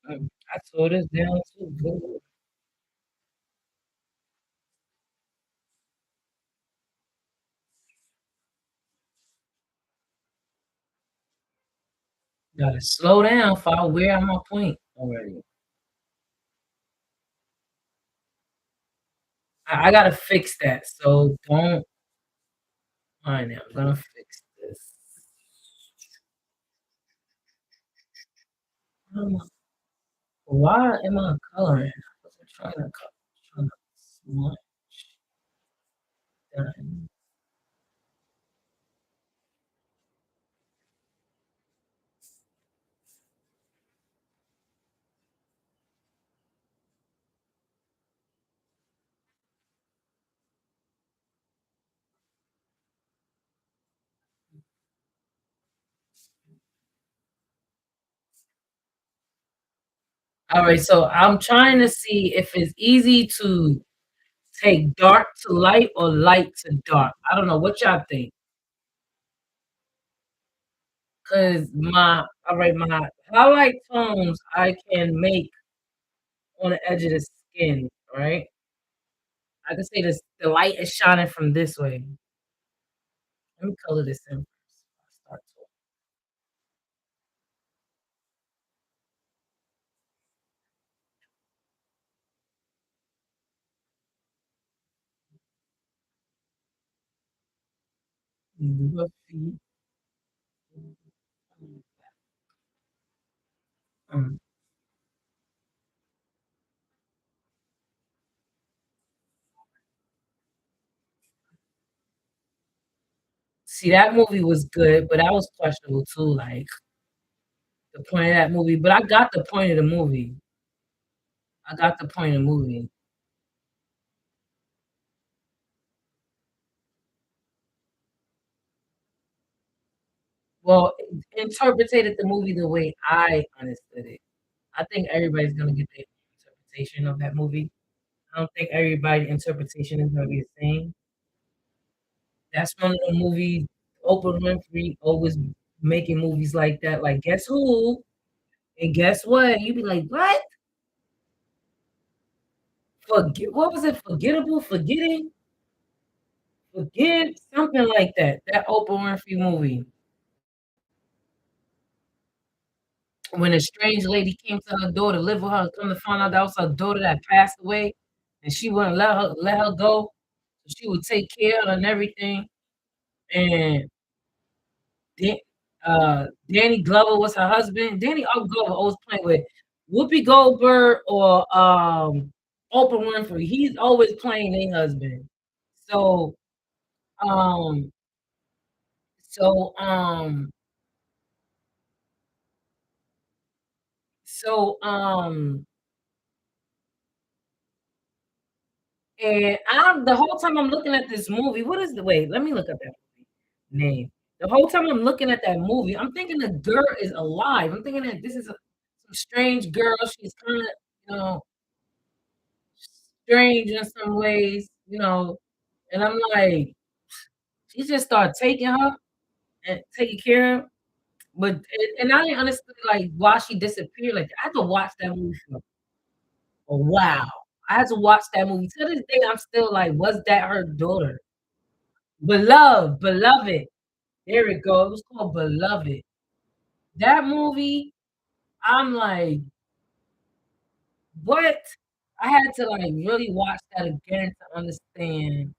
I tore this down too. Good. Gotta slow down if I wear out my point already. I gotta fix that. So don't mind it. I'm gonna fix this. Um, Why am I coloring? I wasn't trying to color. I'm trying to smudge done. All right, so I'm trying to see if it's easy to take dark to light or light to dark. I don't know what y'all think. Cause my all right, my highlight tones I can make on the edge of the skin, right? I can say this the light is shining from this way. Let me color this in first. I'll start to do a feet. Um, See that movie was good, but that was questionable too, like the point of that movie. But I got the point of the movie. I got the point of the movie. Well, interpreted the movie the way I understood it. I think everybody's gonna get their interpretation of that movie. I don't think everybody's interpretation is gonna be the same. That's one of the movies. Oprah Winfrey always making movies like that. Like, guess who? And guess what? You be like, what? Forget what was it? Forgettable, forgetting, forgive, something like that. That Oprah Winfrey movie. When a strange lady came to her door to live with her, come to find out that was her daughter that passed away, and she wouldn't let her go. So she would take care of her and everything. And Dan, Danny Glover was her husband. Danny Glover always playing with Whoopi Goldberg or Oprah Winfrey. He's always playing their husband. So um so um so and I'm the whole time I'm looking at this movie. What is the wait? Let me look up that movie name. The whole time I'm looking at that movie, I'm thinking the girl is alive. I'm thinking that this is some strange girl. She's kind of, you know, strange in some ways, and I'm like, she just started taking her and taking care of her. But and I didn't understand like why she disappeared. Like I had to watch that movie for a while. I had to watch that movie. To this day, I'm still like, was that her daughter? Beloved. There it goes. It was called Beloved. That movie, I'm like, what? I had to like really watch that again to understand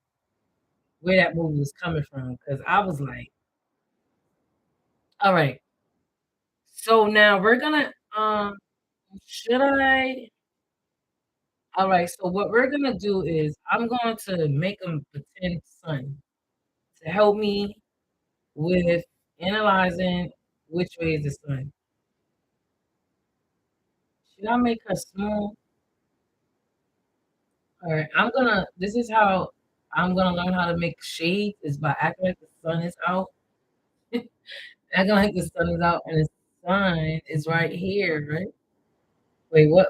where that movie was coming from because I was like, all right, so now we're gonna should I all right, so what we're gonna do is I'm going to make a pretend son to help me with analyzing which way is the sun. Should I make her small? All right, this is how I'm gonna learn how to make shades is by acting like the sun is out. Acting like the sun is out and the sun is right here, right? Wait, what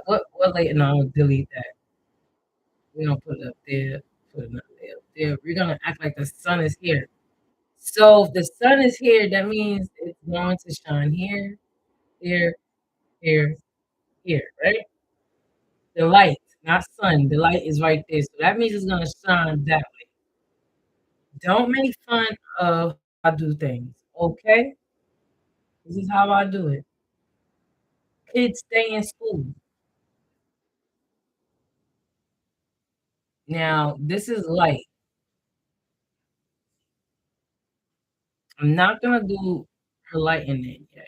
later? No, I'll delete that. We're gonna put it up there, put it up there, up there. We're gonna act like the sun is here. So if the sun is here, that means it's going to shine here, here, here, here, right? The light, not sun. The light is right there. So that means it's gonna shine that way. Don't make fun of how I do things. Okay? This is how I do it. Kids stay in school. Now, this is light. I'm not gonna do her light in it yet.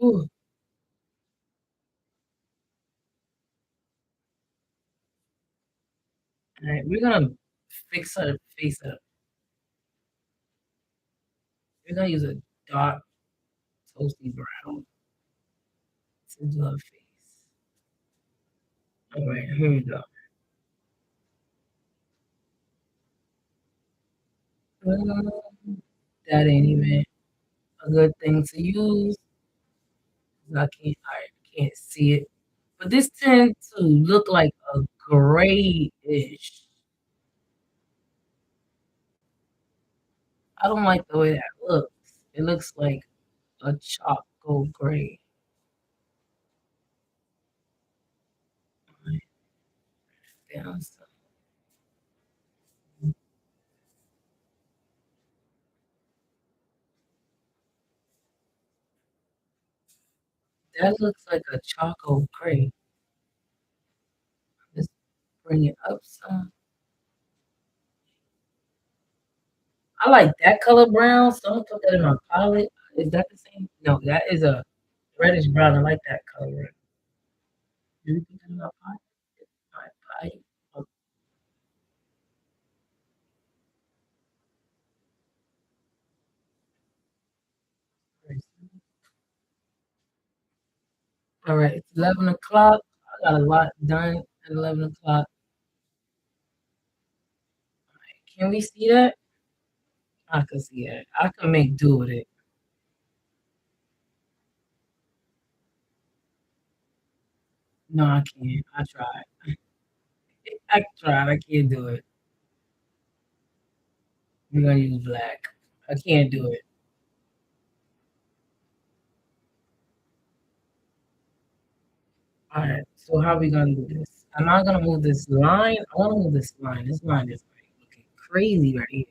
Ooh, all right, we're gonna fix her face up. We're gonna use a dark toasty brown to do her face. All right, here we go. Um, that ain't even a good thing to use. 'Cause I can't see it. But this tends to look like a grayish. I don't like the way that looks. It looks like a charcoal gray. Right down some. That looks like a charcoal gray. Let's bring it up some. I like that color brown, so I'm gonna put that in my palette. Is that the same? No, that is a reddish brown. I like that color. Do you put that in my palette? My palette. Okay. All right, it's 11 o'clock. I got a lot done at 11 o'clock. Can we see that? I can see it. I can make do with it. No, I can't. I tried. I tried. I can't do it. We're gonna use black. I can't do it. All right. So how are we gonna do this? I'm not gonna move this line. I want to move this line. This line is like looking crazy right here.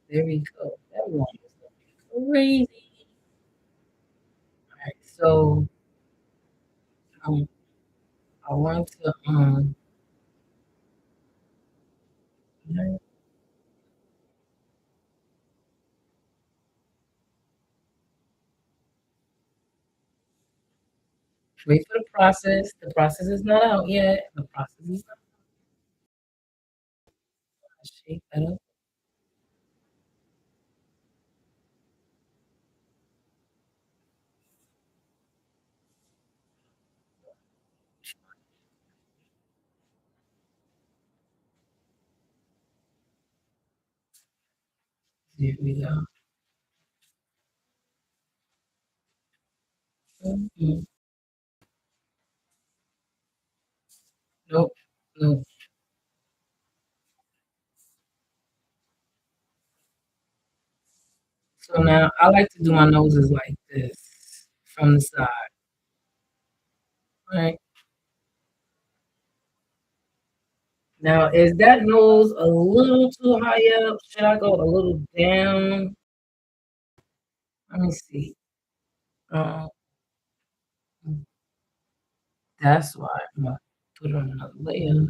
There we go. That one is looking crazy. All right. So um, I want to wait for the process. The process is not out yet. The process is not shake that up. There we go. Mhm. Nope. Nope. So now I like to do my noses like this from the side. Right. Now, is that nose a little too high up? Should I go a little down? Let me see. Uh, that's why I'm gonna put on another layer.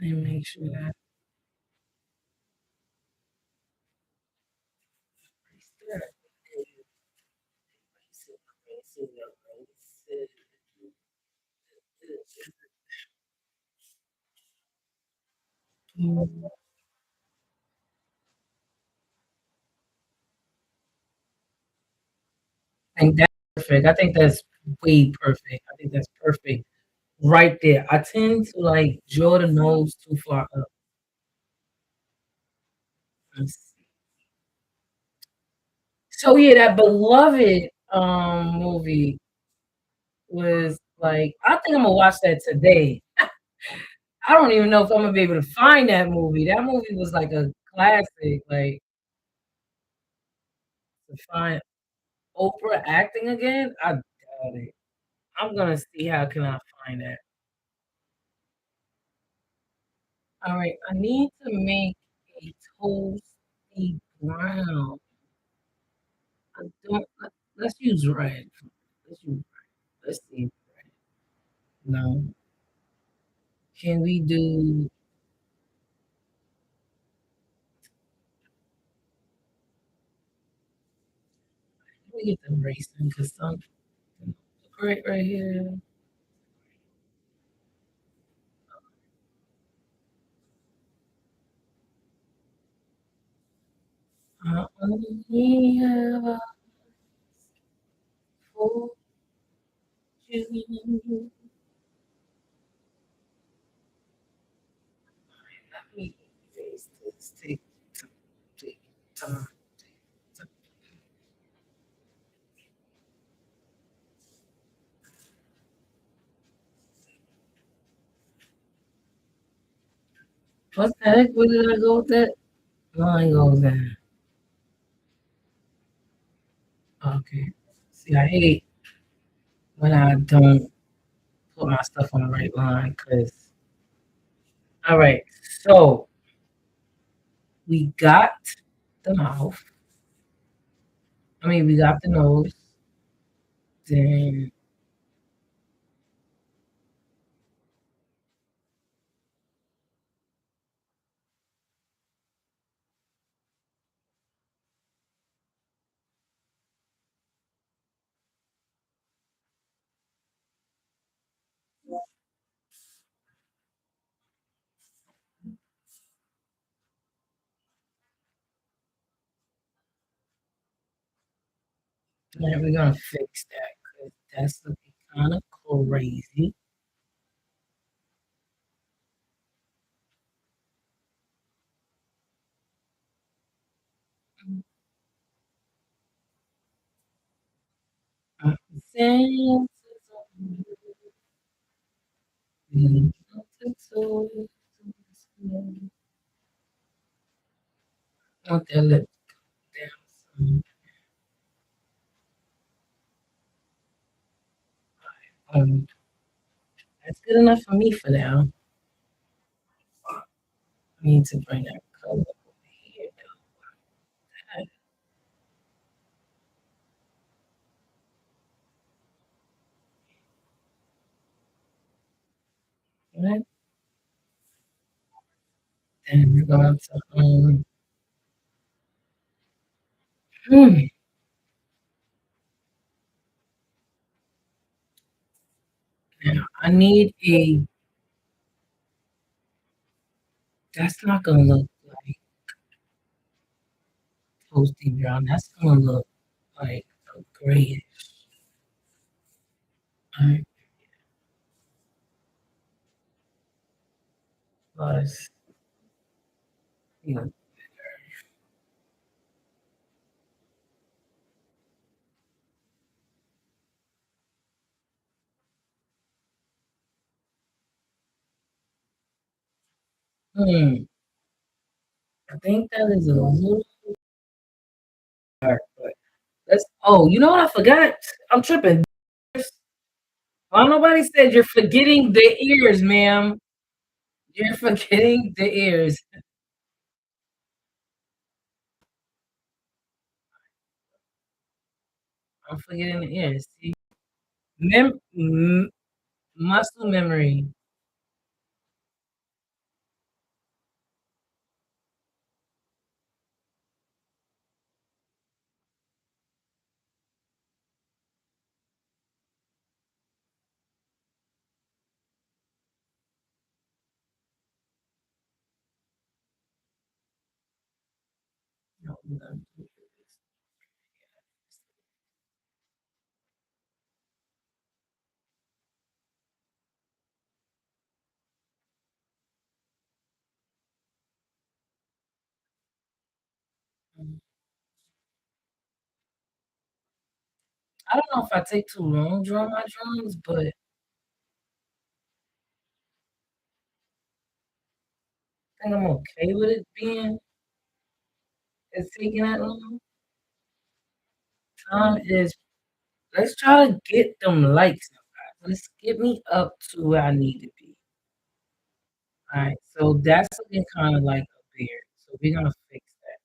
And make sure that I think that's perfect. I think that's way perfect. I think that's perfect right there. I tend to like draw the nose too far up. Let's see. So yeah, that beloved movie was like I think I'm gonna watch that today. I don't even know if I'm gonna be able to find that movie. That movie was like a classic. Like to find Oprah acting again, I doubt it. I'm gonna see how can I find that. All right, I need to make a toasty brown. I don't. Let's use red. Let's use. Let's see. No. Can we do? Let me get the racing because some right here. I only have a fortune. Let me erase this. Take time. Take time. What the heck? Where did I go with that? Line goes in. Okay. See, I hate when I don't put my stuff on the right line because. All right. So we got the mouth. I mean, we got the nose. Then we're gonna fix that because that's looking kind of crazy. Then want that lip down. Um, that's good enough for me for now. I need to bring that color over here. Right? Then we're going to hmm, now I need a that's not gonna look like toasty brown. That's gonna look like a grayish. Alright, plus you know, hmm, I think that is a little dark, but let's oh, you know what I forgot? I'm tripping. Well, nobody said you're forgetting the ears, ma'am. You're forgetting the ears. I'm forgetting the ears. See? Muscle memory. No, no. I don't know if I take too long drawing my drawings, but I think I'm okay with it being it's taking that long. Is let's try to get them likes. Let's get me up to where I need to be. All right, so that's looking kind of like a beard. So we're gonna fix that.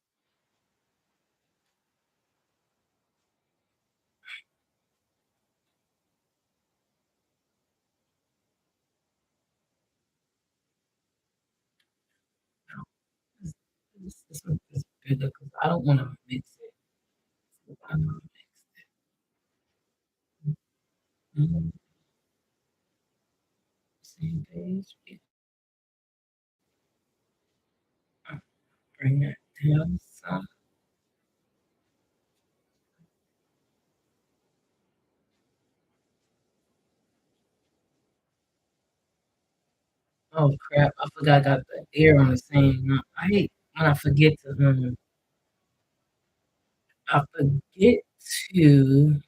Now, this one is bigger because I don't want to mix it. I don't wanna mix it. Same page. Yeah, bring that down some. Oh crap! I forgot I got the air on the same. I hate when I forget to. I forget to.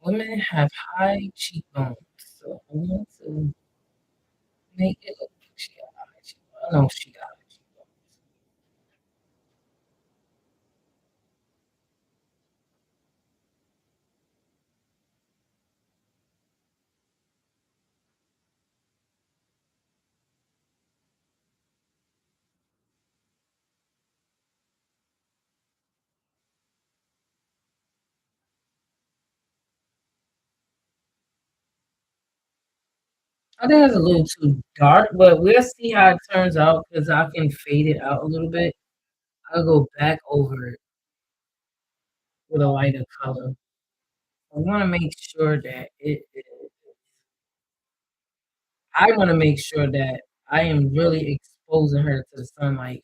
Women have high cheekbones, so I want to make it look like she got high cheekbones. I know she got high cheekbones. I think it's a little too dark, but we'll see how it turns out because I can fade it out a little bit. I'll go back over it with a lighter color. I want to make sure that I want to make sure that I am really exposing her to the sunlight.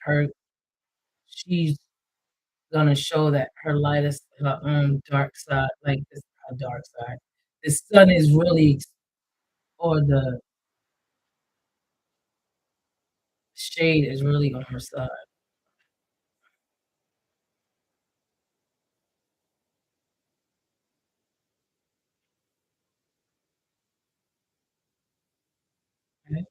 She's gonna show that her lightest, her dark side, like this, her dark side. The sun is really, or the shade is really on her side. Okay?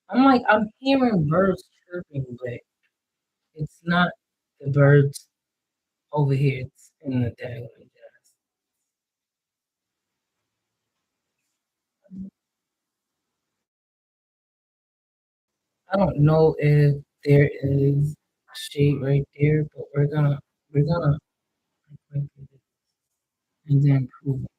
I'm like, I'm hearing birds chirping, but it's not the birds over here. It's in the daggone grass. I don't know if there is shade right there, but we're gonna and then prove it.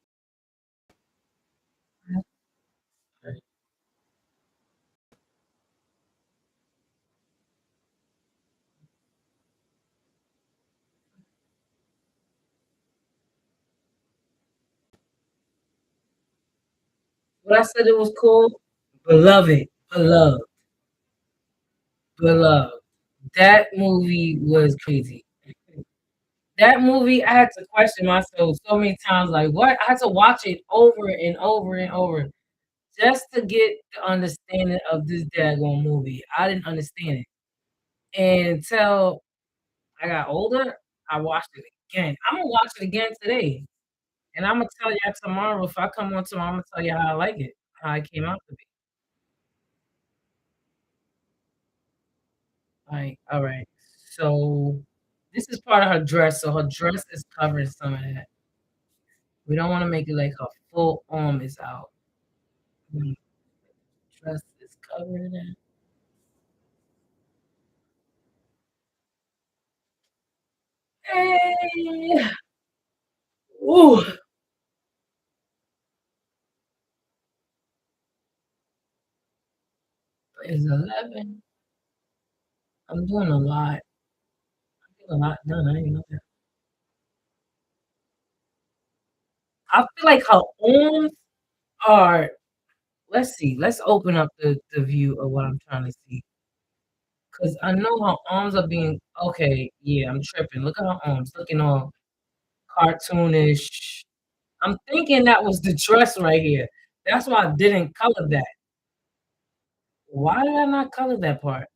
What I said it was cool, beloved, beloved, beloved. That movie was crazy. That movie, I had to question myself so many times, like, what? I had to watch it over and over and over just to get the understanding of this daggone movie. I didn't understand it. And until I got older, I watched it again. I'm gonna watch it again today. And I'm gonna tell you tomorrow. If I come on tomorrow, I'm gonna tell you how I like it, how it came out to be. Like, all right. So this is part of her dress. So her dress is covering some of that. We don't want to make it like her full arm is out. Mm, dress is covering that. Hey, ooh, it's 11. I'm doing a lot. I'm getting a lot done. I didn't know that. I feel like her arms are. Let's see. Let's open up the view of what I'm trying to see. Cause I know her arms are being okay. Yeah, I'm tripping. Look at her arms, looking all cartoonish. I'm thinking that was the dress right here. That's why I didn't color that. Why did I not color that part?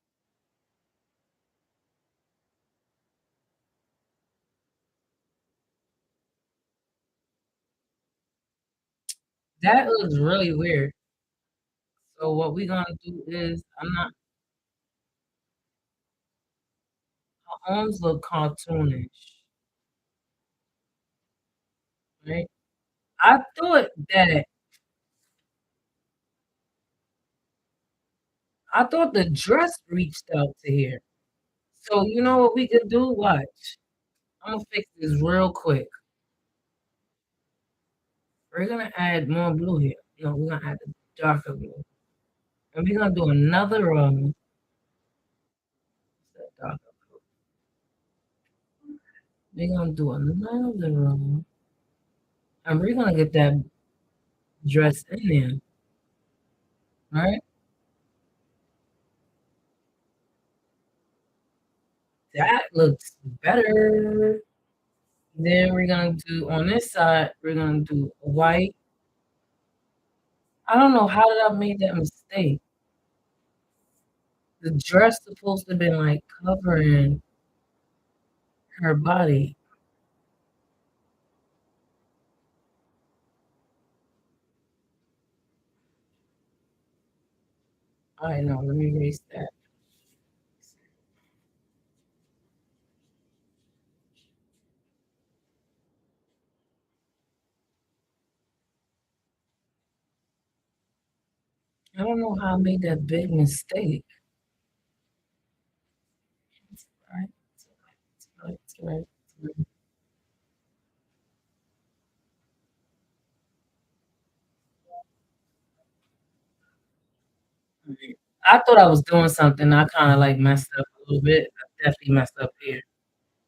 That looks really weird. So what we're gonna do is I'm not her arms look cartoonish, right? I thought that I thought the dress reached out to here. So you know what we could do? Watch. I'm gonna fix this real quick. We're gonna add more blue here. No, we're gonna add the darker blue. And we're gonna do another darker blue. We're gonna do another and we're gonna get that dress in there, right? That looks better. Then we're gonna do on this side, we're gonna do white. I don't know how did I make that mistake. The dress supposed to be like covering her body. All right, no, let me erase that. I don't know how I made that big mistake. All right, all right, all right, all right. I thought I was doing something. I kind of like messed up a little bit. I definitely messed up here.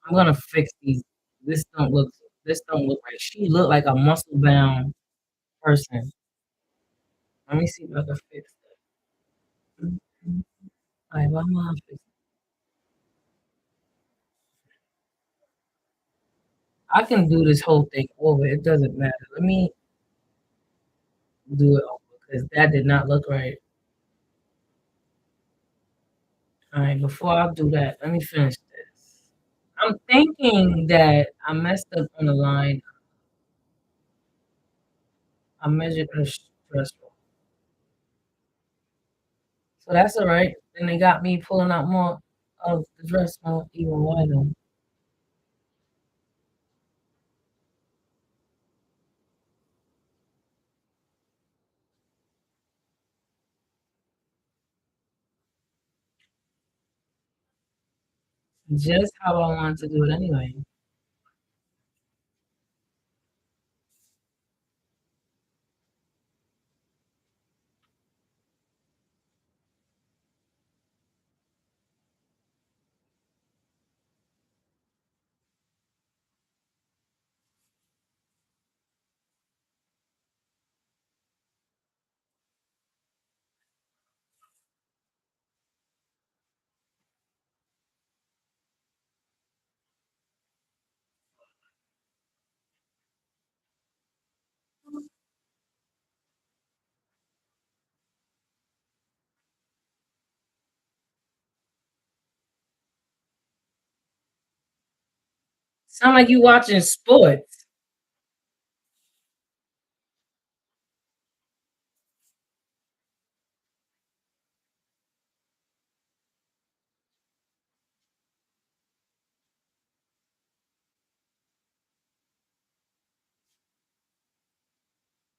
I'm gonna fix these. This don't look. This don't look right. She looked like a muscle bound person. Let me see if I can fix that. Mhm. All right, why am I fix? I can do this whole thing over. It doesn't matter. Let me do it over because that did not look right. All right, before I do that, let me finish this. I'm thinking that I messed up on the line. I measured her stress. So that's all right. Then they got me pulling out more of the dress more even wider. Just how I wanted to do it anyway. Sound like you watching sports.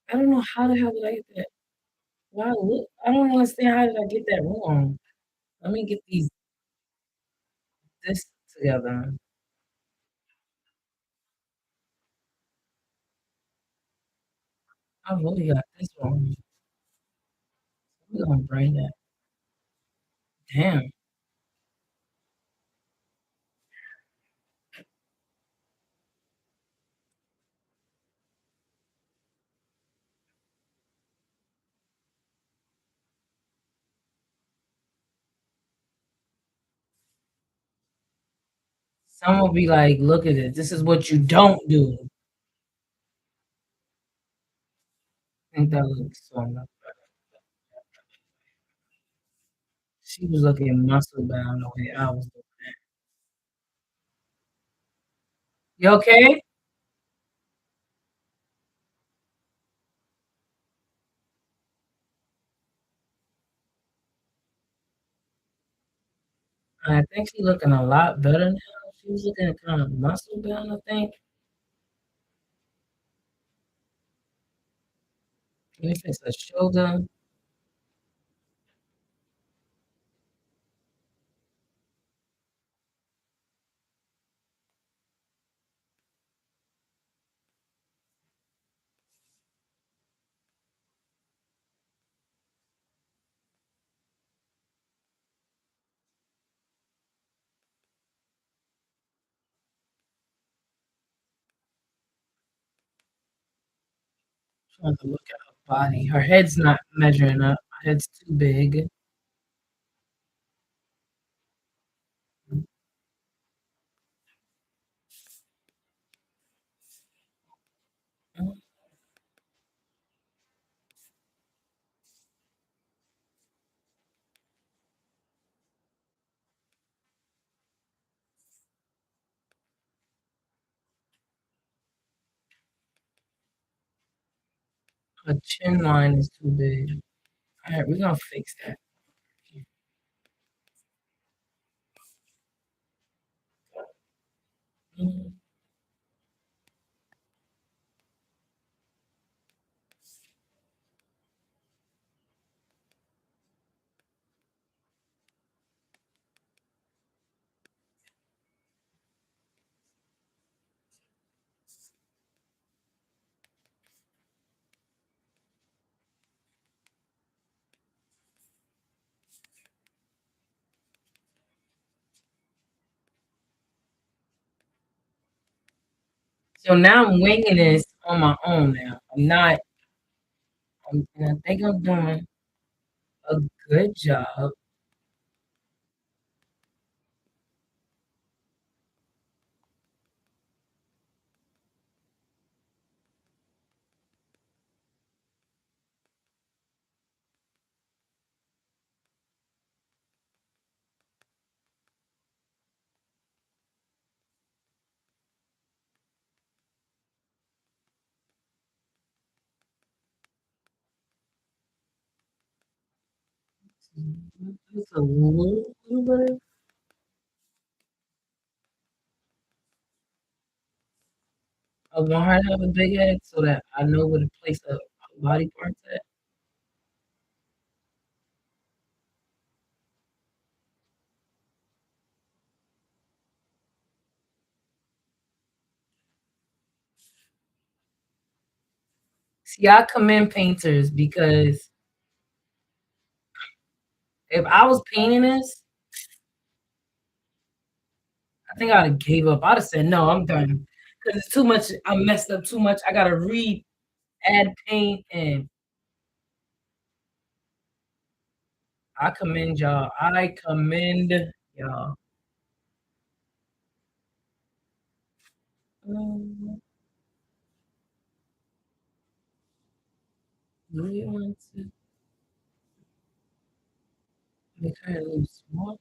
I don't know how the hell did I get that. Wow, look, I don't understand how did I get that wrong. Let me get these this together. I really got this wrong. We're gonna bring that. Damn. Some will be like, look at it. This is what you don't do. I think that looks so much better. She was looking muscle bound the way I was looking. You okay? I think she's looking a lot better now. She was looking kind of muscle bound, I think. Let me fix her shoulder, trying to look at her body. Her head's not measuring up. Her head's too big. Her chin line is too big. All right, we're gonna fix that. Mm, So now I'm winging this on my own now. I'm not. And I think I'm doing a good job. Just a little bit. I want her to have a big head so that I know where to place her body parts at. See, I commend painters because if I was painting this, I think I'd have gave up. I'd have said, no, I'm done. Because it's too much. I messed up too much. I gotta add paint and I commend y'all. I commend y'all. Um, do you want to make her a little small?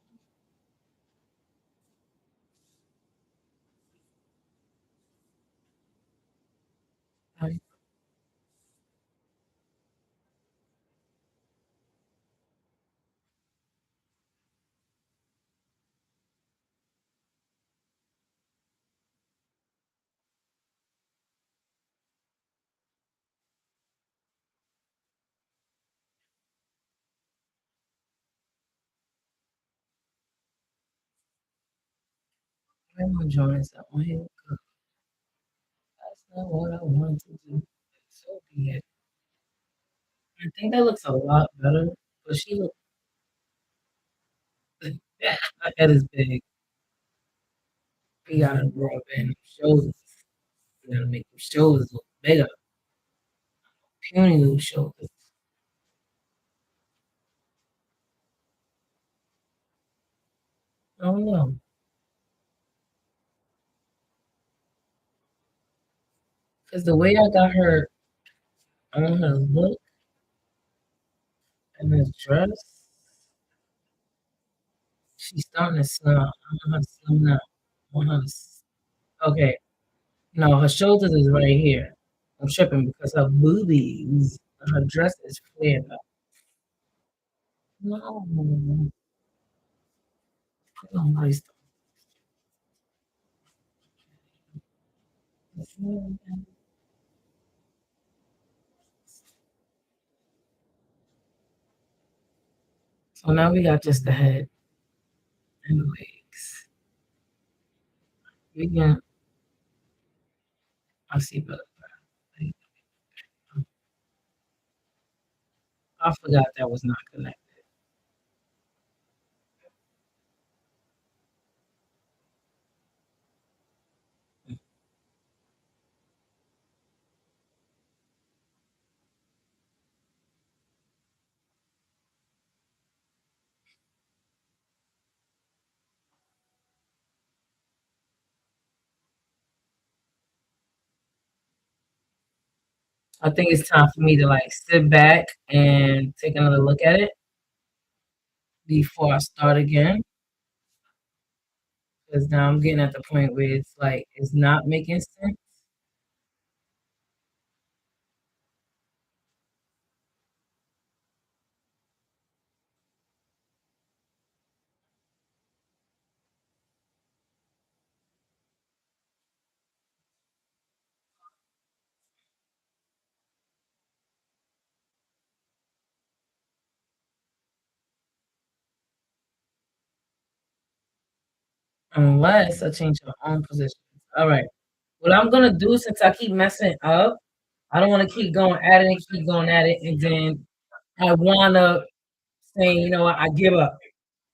Where my joints at? On here? 'Cause that's not what I want to do. So be it. I think that looks a lot better, but she looks. Her head is big. We gotta grow up in shoulders. We gotta make them shoulders look bigger. Puny little shoulders. I don't know. Because the way I got her, I want her to look in this dress, she's starting to slim. I want her to slim down. I want her to, okay. No, her shoulders is right here. I'm tripping because her boobies, her dress is flared up. No, put on my stuff. So now we got just the head and the legs. We can, I see, but I forgot that was not connected. I think it's time for me to like sit back and take another look at it before I start again. Because now I'm getting at the point where it's like it's not making sense. Unless I change my own position. All right. What I'm gonna do since I keep messing up, I don't want to keep going at it and keep going at it, and then I wanna say, you know what, I give up.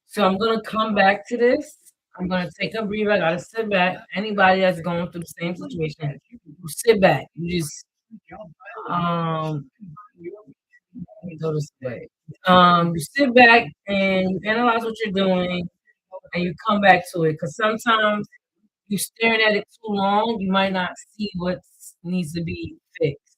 So I'm gonna come back to this. I'm gonna take a breather. I gotta sit back. Anybody that's going through the same situation, you sit back. You just let me go this way. You sit back and you analyze what you're doing, and you come back to it. Because sometimes you staring at it too long, you might not see what needs to be fixed.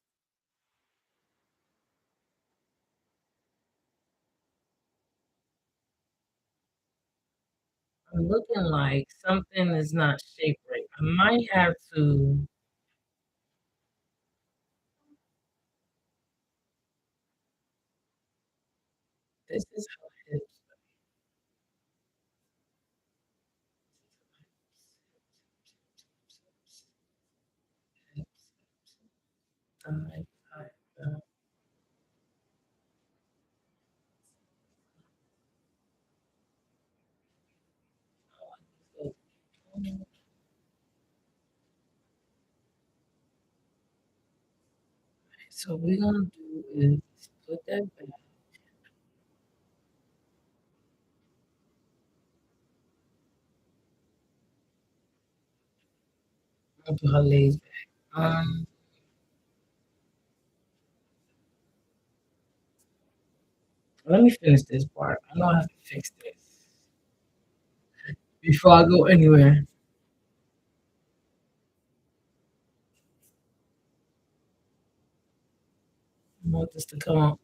I'm looking like something is not shaped right. I might have to. This is how hips, hips, thigh, thigh, thigh. So we're gonna do is put that back and put her legs back. Let me finish this part. I know I have to fix this before I go anywhere. I want this to come out.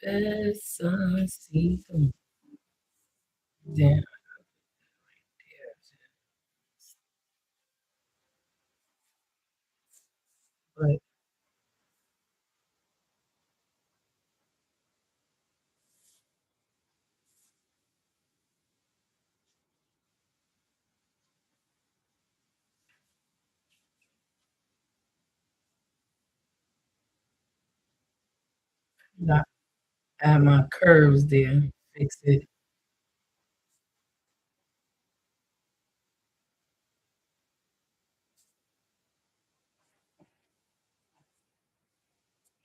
Despacito. Damn, but Not add my curves there. Fix it.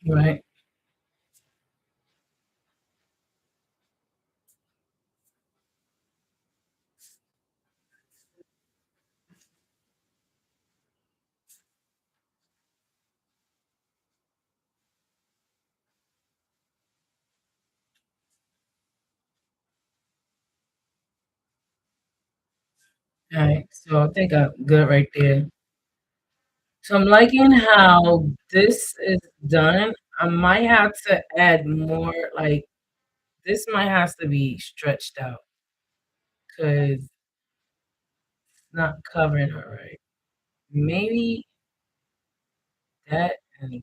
Right. All right. So I think I'm good right there. So I'm liking how this is done. I might have to add more, like this might have to be stretched out because it's not covering her right. Maybe that and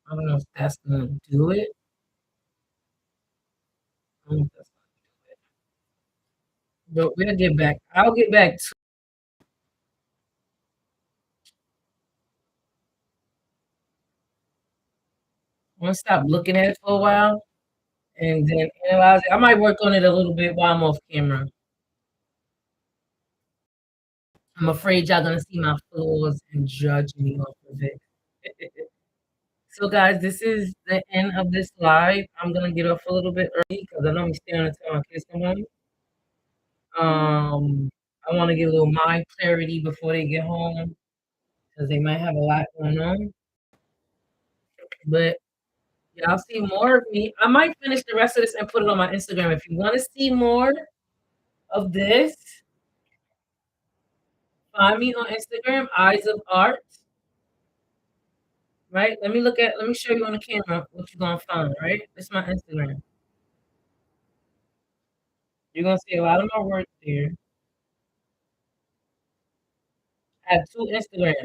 I don't know if that's gonna do it. I don't know if that's gonna do it. But we'll get back. I'll get back to I'm gonna stop looking at it for a while and then analyze it. I might work on it a little bit while I'm off camera. I'm afraid y'all gonna see my flaws and judge me off of it. So, guys, this is the end of this live. I'm gonna get off a little bit early because I know I'm staying until my kids come home. I want to get a little mind clarity before they get home because they might have a lot going on. But y'all see more of me. I might finish the rest of this and put it on my Instagram. If you want to see more of this, find me on Instagram, Eyes of Art. Right? Let me show you on the camera what you're gonna find, right? This is my Instagram. You're gonna see a lot of my work there. I have two Instagrams.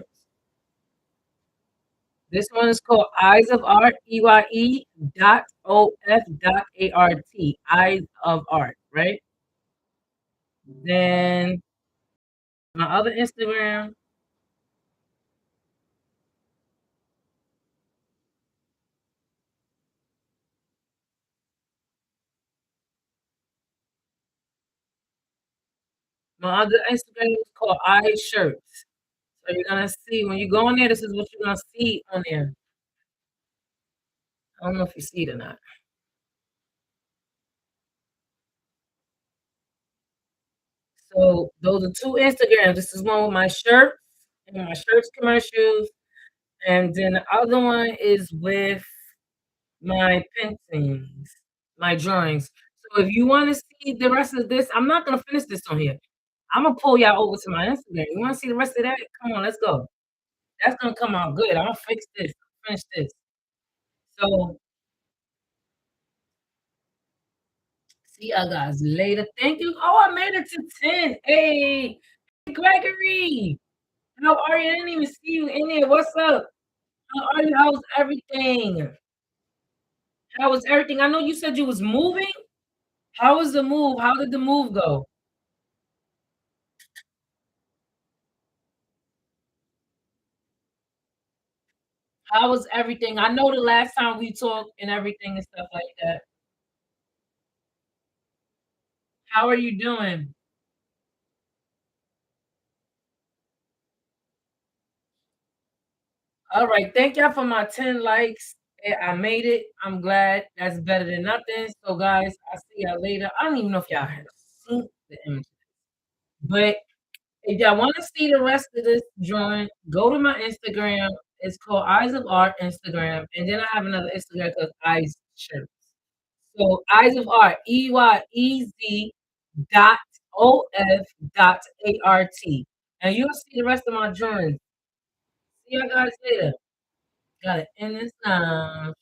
This one is called Eyes of Art, EYE dot OF dot ART. Eyes of Art, right? Then my other Instagram, my other Instagram is called Eyes Shirts. So you're gonna see when you go in there, this is what you're gonna see on there. I don't know if you see it or not. So those are two Instagrams. This is one with my shirts and my shirts commercials, and then the other one is with my paintings, my drawings. So if you want to see the rest of this, I'm not gonna finish this on here. I'm gonna pull y'all over to my Instagram. You want to see the rest of that? Come on, let's go. That's gonna come out good. I'm gonna fix this, finish this. So see y'all guys later. Thank you. Oh, I made it to 10. Hey, Gregory. How are you? I didn't even see you in there. What's up? How are you? How's everything? How was everything? I know you said you was moving. How was the move? How did the move go? How was everything? I know the last time we talked and everything and stuff like that. How are you doing? All right. Thank y'all for my 10 likes. I made it. I'm glad. That's better than nothing. So, guys, I'll see y'all later. I don't even know if y'all have seen the image, but if y'all want to see the rest of this drawing, go to my Instagram. It's called Eyes of Art Instagram. And then I have another Instagram called Eyes Shirts. So Eyes of Art, EYEZ dot OF dot ART. And you'll see the rest of my drawings. See you guys later. Got it in this now.